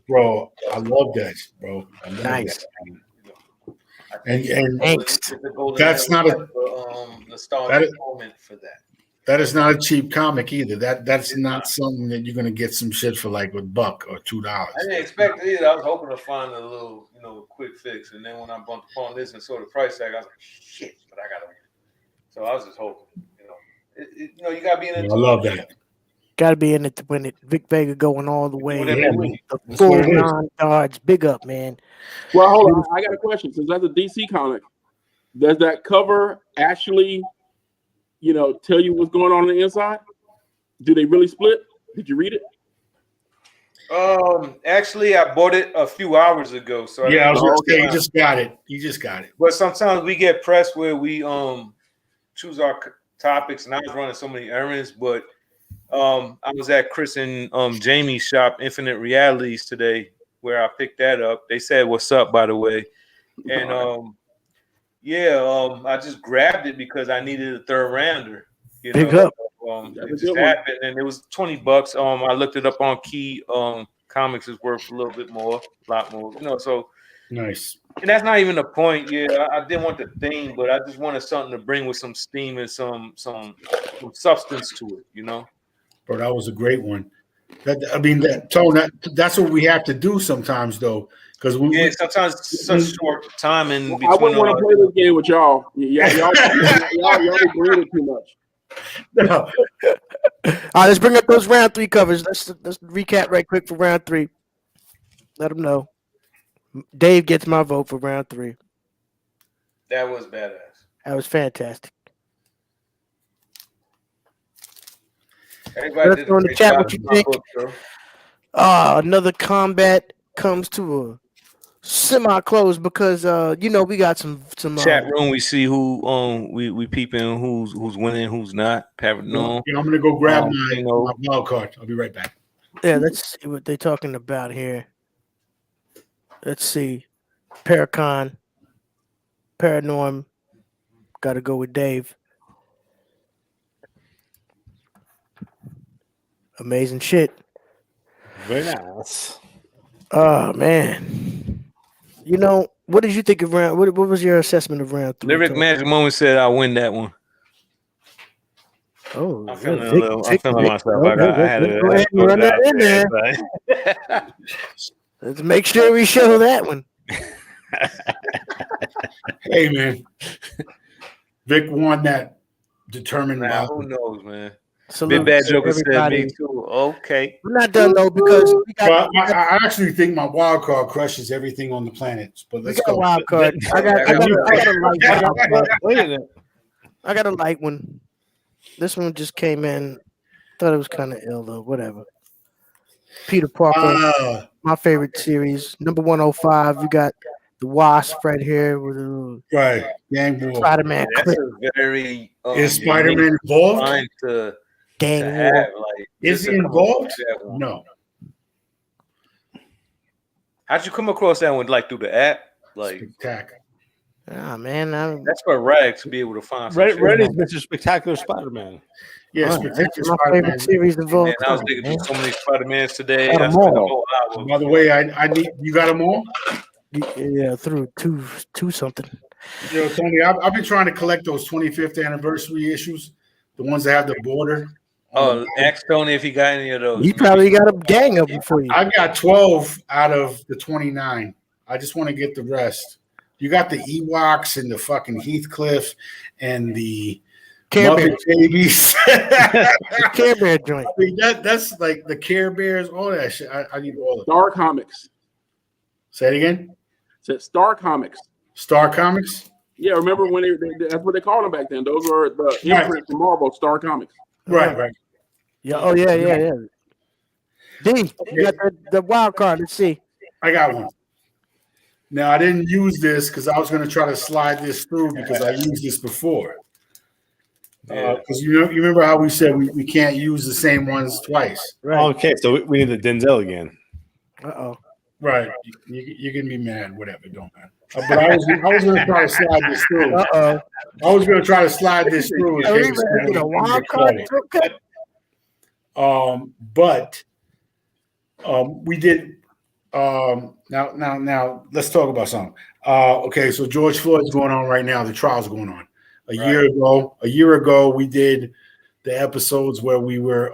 Bro, I love that, bro. I love Nice. that. And that's not a nostalgic moment for that. That is not a cheap comic either. That's not something that you're gonna get some shit for like $1 or $2. I didn't expect it either. I was hoping to find a little, quick fix, and then when I bumped upon this and saw the price tag, I was like, shit, but I gotta win. So I was just hoping, you gotta be in it. I love that. Got to be in it to win it. Vic Vega going all the way. Yeah, man. The That's full what it is. non-dodge. Big up, man. Well, hold on. I got a question. Since that's a DC comic, does that cover actually, tell you what's going on the inside? Do they really split? Did you read it? Actually, I bought it a few hours ago. So Yeah, I was gonna say you just got it. You just got it. But sometimes we get pressed where we choose our topics, and I was running so many errands. But I was at Chris and Jamie's shop, Infinite Realities, today, where I picked that up. They said, "What's up?" by the way, and I just grabbed it because I needed a third rounder. Big up. It just happened, and it was $20. I looked it up on Key. Comics is worth a little bit more, a lot more. So nice. And that's not even the point. Yeah, I didn't want the theme, but I just wanted something to bring with some steam and some substance to it. Bro, that was a great one. That's what we have to do sometimes, though, because sometimes it's such short time in between. I wouldn't want to play this game with y'all. Y'all agree too much. No. All right, let's bring up those round 3 covers. Let's recap right quick for round 3. Let them know. Dave gets my vote for round 3. That was badass. That was fantastic. Everybody Let's go in the chat what you think. Another combat comes to a semi-close because we got some chat room. We see who we peeping who's winning, who's not. No. I'm gonna go grab my wild card. I'll be right back. Yeah, let's see what they're talking about here. Let's see. Paracon, Paranorm. Got to go with Dave. Amazing shit. Very nice. Oh man. What did you think of round? What was your assessment of round 3? Lyric Magic Moment said I win that one. Oh, I'm feeling myself. I had to run that in there. Let's make sure we show that one. Hey man, Vic won that determined. Who knows, man? Salute Big Bad Joker said me too. Okay, we're not done though because I actually think my wild card crushes everything on the planet. But let's go. Wild card. I got a light one. This one just came in. Thought it was kind of ill though. Whatever. Peter Parker, my favorite series, number 105. You got the Wasp right here with a gang war. Spider-Man clip. Very is Spider-Man involved? Gang war. Is he involved? No. How'd you come across that one? Like through the app? Like Spectacular. Ah man, that's for Rag to be able to find. Ready's Mr. Spectacular Spider-Man. Yes, that's my favorite series of all. I was thinking through so many Spider-Mans today. Got 'em all. By the way, I need you got them all? Yeah, through two something. Tony, I've been trying to collect those 25th anniversary issues, the ones that have the border. Ask Tony if he got any of those. He probably got a gang of them for you. I got 12 out of the 29. I just want to get the rest. You got the Ewoks and the fucking Heathcliff and the Care Muppet Babies. The Care Bear joint. I mean, that's like the Care Bears, all that shit. I need all of it. Star Comics. Say it again. Said Star Comics. Star Comics? Yeah, remember when that's what they called them back then. Those were the imprints from Marvel, Star Comics. Right. Yeah. Oh yeah. D, you got the wild card. Let's see. I got one. Now I didn't use this because I was going to try to slide this through because I used this before. Because you remember how we said we can't use the same ones twice. Right. Okay, so we need the Denzel again. Right. You can be mad, whatever. Don't matter. But I was going to try to slide this through. I was going to try to slide this through. A wild card. But we did. Now let's talk about something. Okay, so George Floyd's going on right now. The trial's going on. A year ago, we did the episodes where we were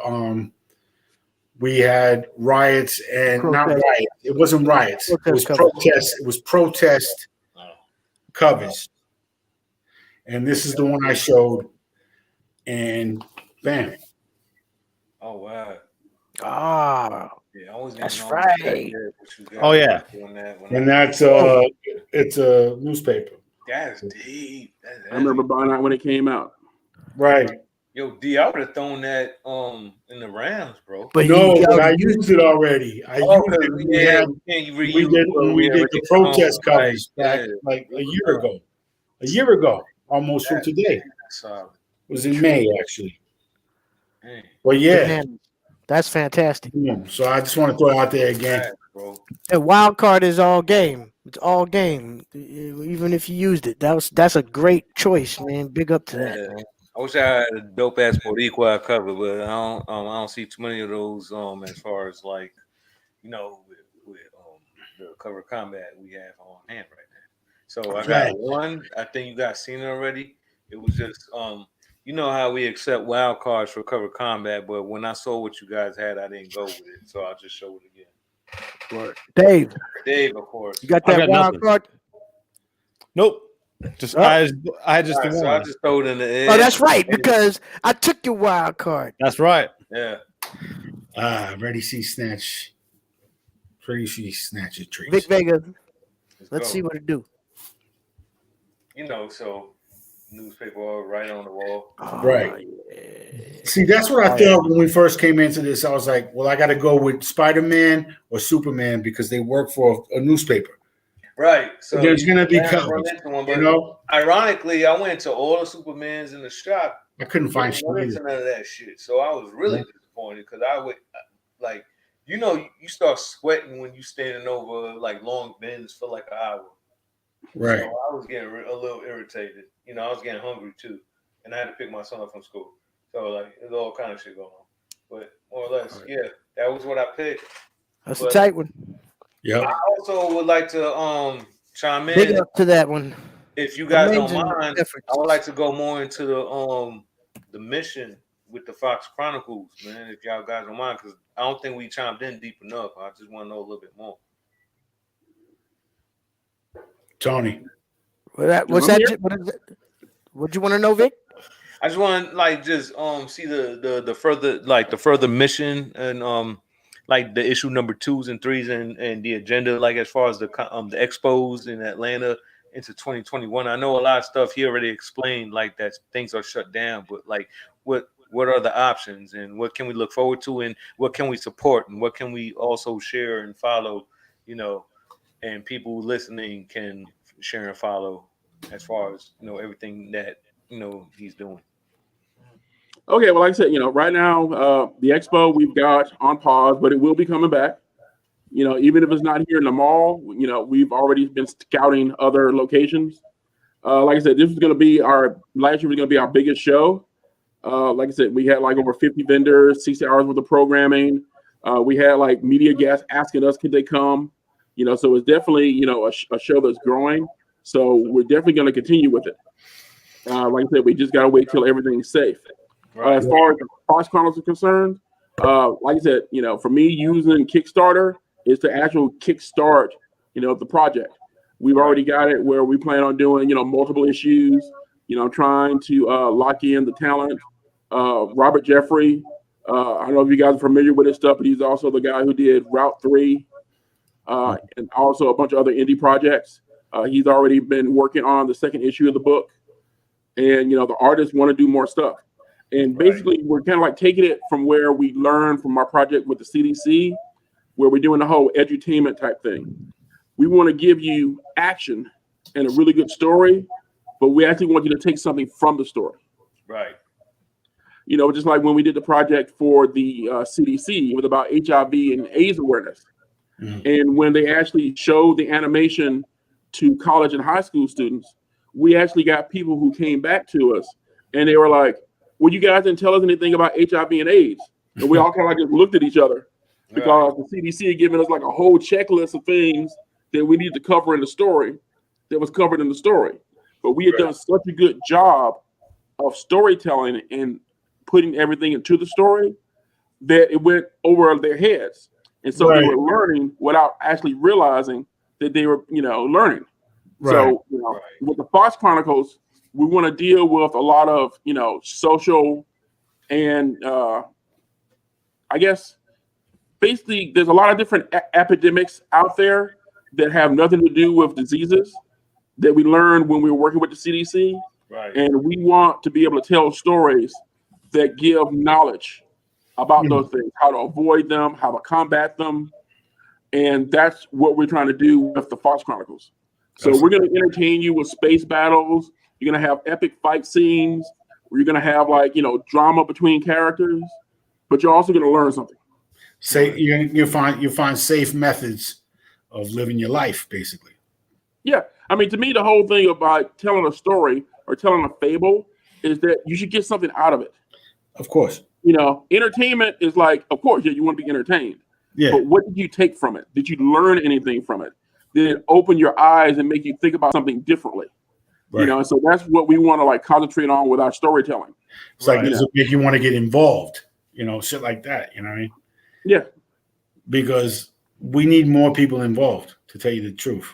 we had riots and not riots. It wasn't riots. It was protests. It was protest covers. And this is the one I showed. And bam. Oh wow. Ah, Yeah, I was that's getting on that right. yet, but you guys Oh, yeah. doing that when And I, that's it's a newspaper. that's deep. That's I remember buying that when it came out. Right. Yo, D, I would have thrown that in the Rams, bro. But No, he but I already used used it already. I Oh, used it when we yeah, had we can't when reuse we did the protest right? covers back Yeah, like a year ago. A year ago, almost from today. It that's solid. was in May actually. Dang, Well, yeah. man. That's fantastic. So I just want to throw it out there again. bro. The wild card is all game. It's all game. Even if you used it, that's a great choice, man. Big up to that, Yeah. man. I wish I had a dope ass Boricua cover, but I don't see too many of those as far as like with the cover combat we have on hand right now. So I got Right. one. I think you guys seen it already. It was just you know how we accept wild cards for cover combat, but when I saw what you guys had, I didn't go with it, so I'll just show it again. Dave, Dave, of course. you got I that got wild nothing. card? Nope. Just Oh. I just All right, the so I one. just throw it in the air. Oh, that's right, because I took your wild card. That's right. Yeah. Ready, see, snatch. Ready, see, snatch a trees. Vic Vega, let's go. see what it do. So newspaper all right on the wall. Oh, Right. yeah. See, that's what I thought when we first came into this. I was like, well, I got to go with Spider-Man or Superman because they work for a newspaper. Right. So There's going to be you run coverage. into one, You but know, ironically, I went to all the Supermans in the shop. I couldn't find shit Didn't run into either. none of that shit. So I was really disappointed because I would like, you start sweating when you standing over like long bins for like an hour. Right. So I was getting a little irritated. I was getting hungry too, and I had to pick my son up from school. So like, there's all kind of shit going on. But more or less, yeah, that was what I picked. That's But a tight one. Yep. I also would like to chime Big in. up to that one. If you guys don't Amazing mind, efforts. I would like to go more into the mission with the Fox Chronicles, man. If y'all guys don't mind, because I don't think we chimed in deep enough. I just want to know a little bit more. Tony. What's that? What is it? What you want to know, Vic? I just want to like just see the further mission and like the issue number 2s and 3s and the agenda, like as far as the expos in Atlanta into 2021. I know a lot of stuff he already explained, like that things are shut down, but like what are the options and what can we look forward to and what can we support and what can we also share and follow, and people listening can share and follow as far as everything that he's doing. Okay, well, like I said, right now the expo we've got on pause, but it will be coming back. Even if it's not here in the mall, we've already been scouting other locations. Like I said, this was going to be last year was going to be our biggest show. Like I said, we had like over 50 vendors, 60 hours worth of programming. We had like media guests asking us, could they come? So it's definitely, a show that's growing. So we're definitely going to continue with it. Like I said, we just got to wait till everything's safe. As far as the Fox Chronicles are concerned, like I said, for me, using Kickstarter is to actual kickstart, the project. We've already got it where we plan on doing, multiple issues, trying to lock in the talent. Robert Jeffrey, I don't know if you guys are familiar with his stuff, but he's also the guy who did Route 3 and also a bunch of other indie projects. He's already been working on the second issue of the book. And, the artists want to do more stuff. And basically, we're kind of like taking it from where we learned from our project with the CDC, where we're doing the whole edutainment type thing. We want to give you action and a really good story, but we actually want you to take something from the story. Right. Just like when we did the project for the CDC, it was about HIV and AIDS awareness. Mm-hmm. And when they actually showed the animation to college and high school students, we actually got people who came back to us and they were like, well, you guys didn't tell us anything about HIV and AIDS. And we all kind of like just looked at each other because the CDC had given us like a whole checklist of things that we need to cover in the story that was covered in the story. But we had done such a good job of storytelling and putting everything into the story that it went over their heads. And so they were learning without actually realizing that they were, learning. Right. So, with the Fox Chronicles, we want to deal with a lot of, social and I guess basically there's a lot of different epidemics out there that have nothing to do with diseases that we learned when we were working with the CDC. Right. And we want to be able to tell stories that give knowledge about those things, how to avoid them, how to combat them. And that's what we're trying to do with the Fox Chronicles. So we're going to entertain you with space battles. You're going to have epic fight scenes. You're going to have drama between characters, but you're also going to learn something. You find safe methods of living your life, basically. Yeah. I mean, to me, the whole thing about telling a story or telling a fable is that you should get something out of it. Of course. Entertainment is like, of course, you want to be entertained. Yeah. But what did you take from it? Did you learn anything from it? Did it open your eyes and make you think about something differently? Right. And so that's what we want to concentrate on with our storytelling. It's like, does it make you want to get involved? Shit like that. You know what I mean? Yeah. Because we need more people involved, to tell you the truth.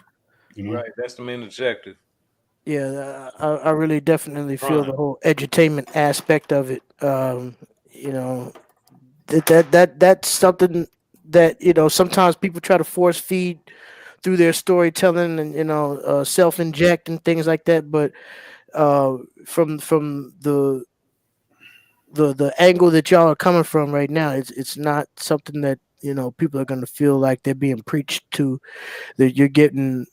Right. That's the main objective. Yeah, I really definitely feel the whole edutainment aspect of it. That's something that sometimes people try to force feed through their storytelling and self inject and things like that. But from the angle that y'all are coming from right now, it's not something that people are going to feel like they're being preached to. That you're getting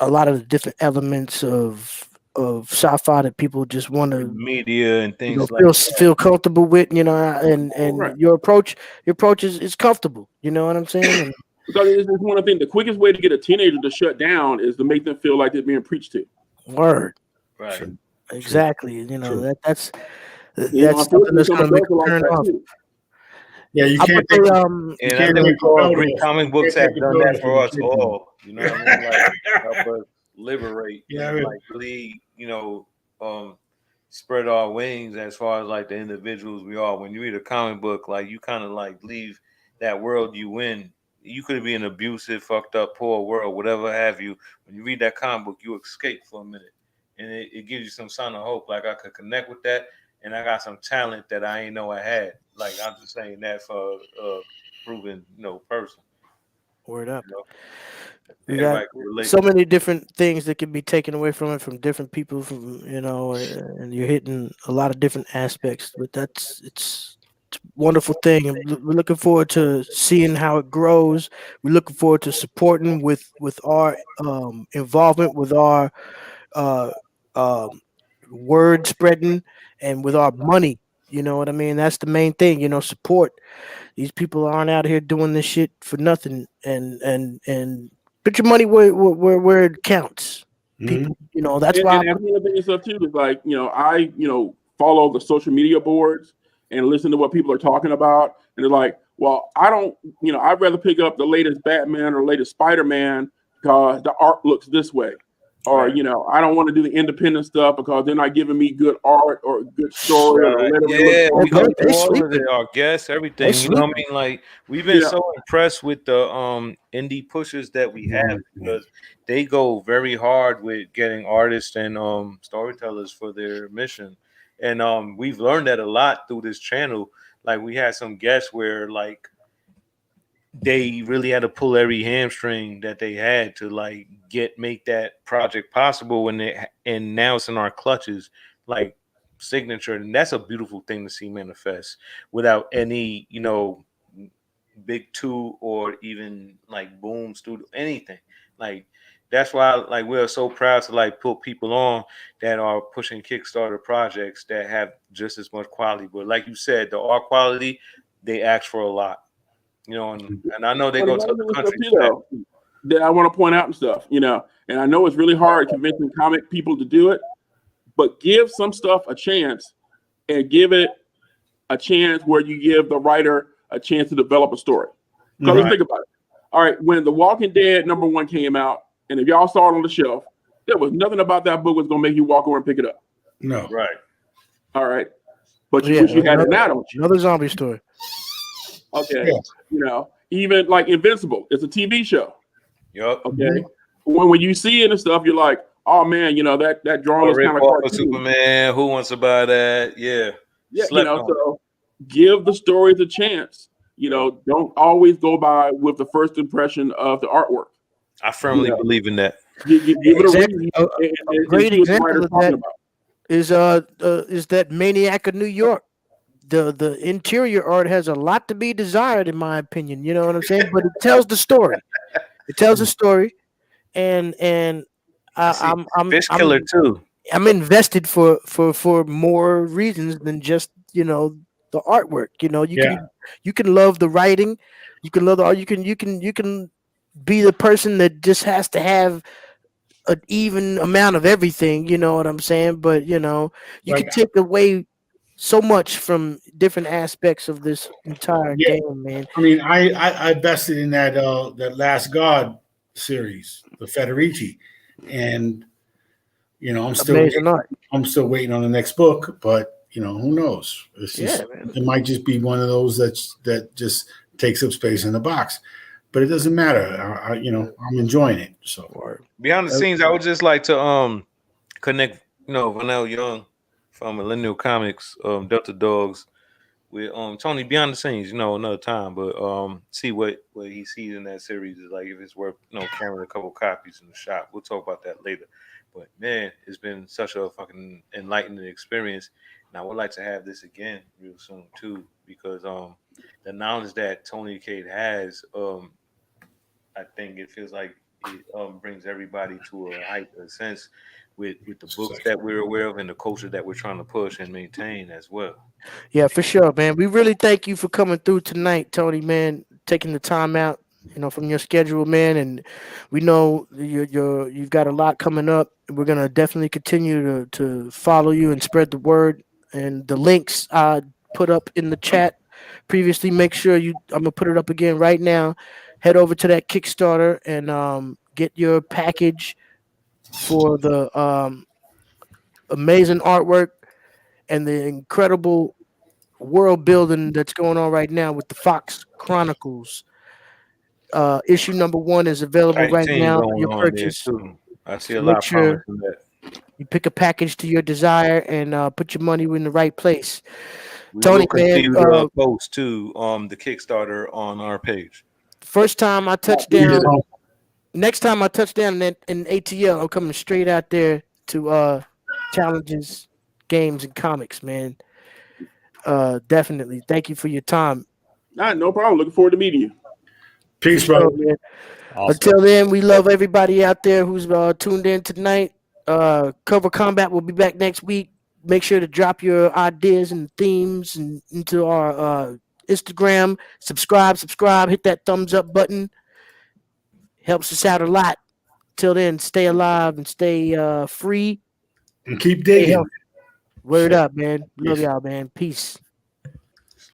a lot of the different elements of sci-fi that people just want to media and things feel comfortable with, and right. your approach is comfortable. You know what I'm saying? And, because it's one of the things. The quickest way to get a teenager to shut down is to make them feel like they're being preached to. Word. Right. True. Exactly. True. That's something that's going to make them turn off. Yeah, you can't. And I think comic books have done that for us all. You know what I mean? Help us liberate. Really, spread our wings as far as the individuals we are. When you read a comic book, you kind of leave that world you in. You could be an abusive, fucked up, poor world, whatever have you. When you read that comic book, you escape for a minute, and it gives you some sign of hope. I could connect with that. And I got some talent that I ain't know I had. I'm just saying that for a proven, person. Word up. We got so many different things that can be taken away from it from different people, and you're hitting a lot of different aspects. But it's a wonderful thing, and we're looking forward to seeing how it grows. We're looking forward to supporting with our involvement with our word spreading and with our money. You know what I mean? That's the main thing. Support. These people aren't out here doing this shit for nothing, and put your money where it counts. People, that's why. And the other thing is stuff too is I follow the social media boards and listen to what people are talking about, and they're like, well, I don't, I'd rather pick up the latest Batman or latest Spider-Man because the art looks this way. Or, I don't want to do the independent stuff because they're not giving me good art or good story. Right. We go through all of it, our guests, everything. You know what I mean? We've been so impressed with the indie pushers that we have because they go very hard with getting artists and storytellers for their mission. And we've learned that a lot through this channel. We had some guests where they really had to pull every hamstring that they had to make that project possible, and now it's in our clutches, signature, and that's a beautiful thing to see manifest without any big two or even boom studio anything. That's why we're so proud to put people on that are pushing Kickstarter projects that have just as much quality. But like you said, the art quality, they ask for a lot. And I know they go to other countries too, that I want to point out and stuff, and I know it's really hard convincing comic people to do it, but give some stuff a chance and give it a chance where you give the writer a chance to develop a story. Because let's think about it. All right, when The Walking Dead #1 came out, and if y'all saw it on the shelf, there was nothing about that book was going to make you walk over and pick it up. No. Right. All right. But you wish you had it now, don't you? Another zombie story. Okay. Yeah. Even Invincible, it's a TV show. Yep. Okay. Mm-hmm. When you see it and stuff, you're like, oh man, that drawing is kind of Superman. Who wants to buy that? Yeah. Yeah. So give the stories a chance. You know, don't always go by with the first impression of the artwork. I firmly believe in that. Give it Exactly. a read A and great see what the example writer's of talking that about. is that Maniac of New York. The interior art has a lot to be desired, in my opinion. You know what I'm saying? But it tells the story. It tells a story, and I see Fish I'm Killer too. I'm invested for more reasons than just the artwork. Yeah. You can love the writing, you can love the art, you can be the person that just has to have an even amount of everything. You know what I'm saying? But you can Like, take away so much from different aspects of this entire yeah. game, man. I mean, I invested in that Last God series, the Federici, and Amazing art. I'm still waiting on the next book, but who knows? It's Yeah, just man. it might just be one of those that just takes up space in the box, but it doesn't matter. I'm enjoying it. So Or Behind the scenes, I would just like to connect, Vanell Young from Millennial Comics, Delta Dogs, with Tony behind the scenes, another time, but see what he sees in that series is like if it's worth carrying a couple copies in the shop. We'll talk about that later. But man, it's been such a fucking enlightening experience, and I would like to have this again real soon too, because the knowledge that Tony Cade has, I think it feels like it brings everybody to a height, a sense with the books that we're aware of and the culture that we're trying to push and maintain as well. yeah, for sure, man. We really thank you for coming through tonight, Tony, man, taking the time out, from your schedule, man. And we know you've got a lot coming up. We're gonna definitely continue to follow you and spread the word. And the links I put up in the chat previously, make sure I'm gonna put it up again right now. Head over to that Kickstarter and get your package for the amazing artwork and the incredible world building that's going on right now with the Fox Chronicles. Issue number 1 is available Tight right team now for going your on there purchase. too. I see So a lot make of promise sure in that. you pick a package to your desire and put your money in the right place. We will Tony, man, continue to post to the Kickstarter on our page. first time I touched down, next time I touch down in ATL, I'm coming straight out there to challenges, games, and comics, man. Definitely. Thank you for your time. No problem. Looking forward to meeting you. peace, For bro. sure, man. Awesome. Until then, we love everybody out there who's tuned in tonight. Cover Combat will be back next week. Make sure to drop your ideas and themes into our Instagram. Subscribe, hit that thumbs up button. Helps us out a lot. Till then, stay alive and stay free. And keep Stay digging. healthy. Word Shit. up, man. Love Peace. y'all, man. Peace.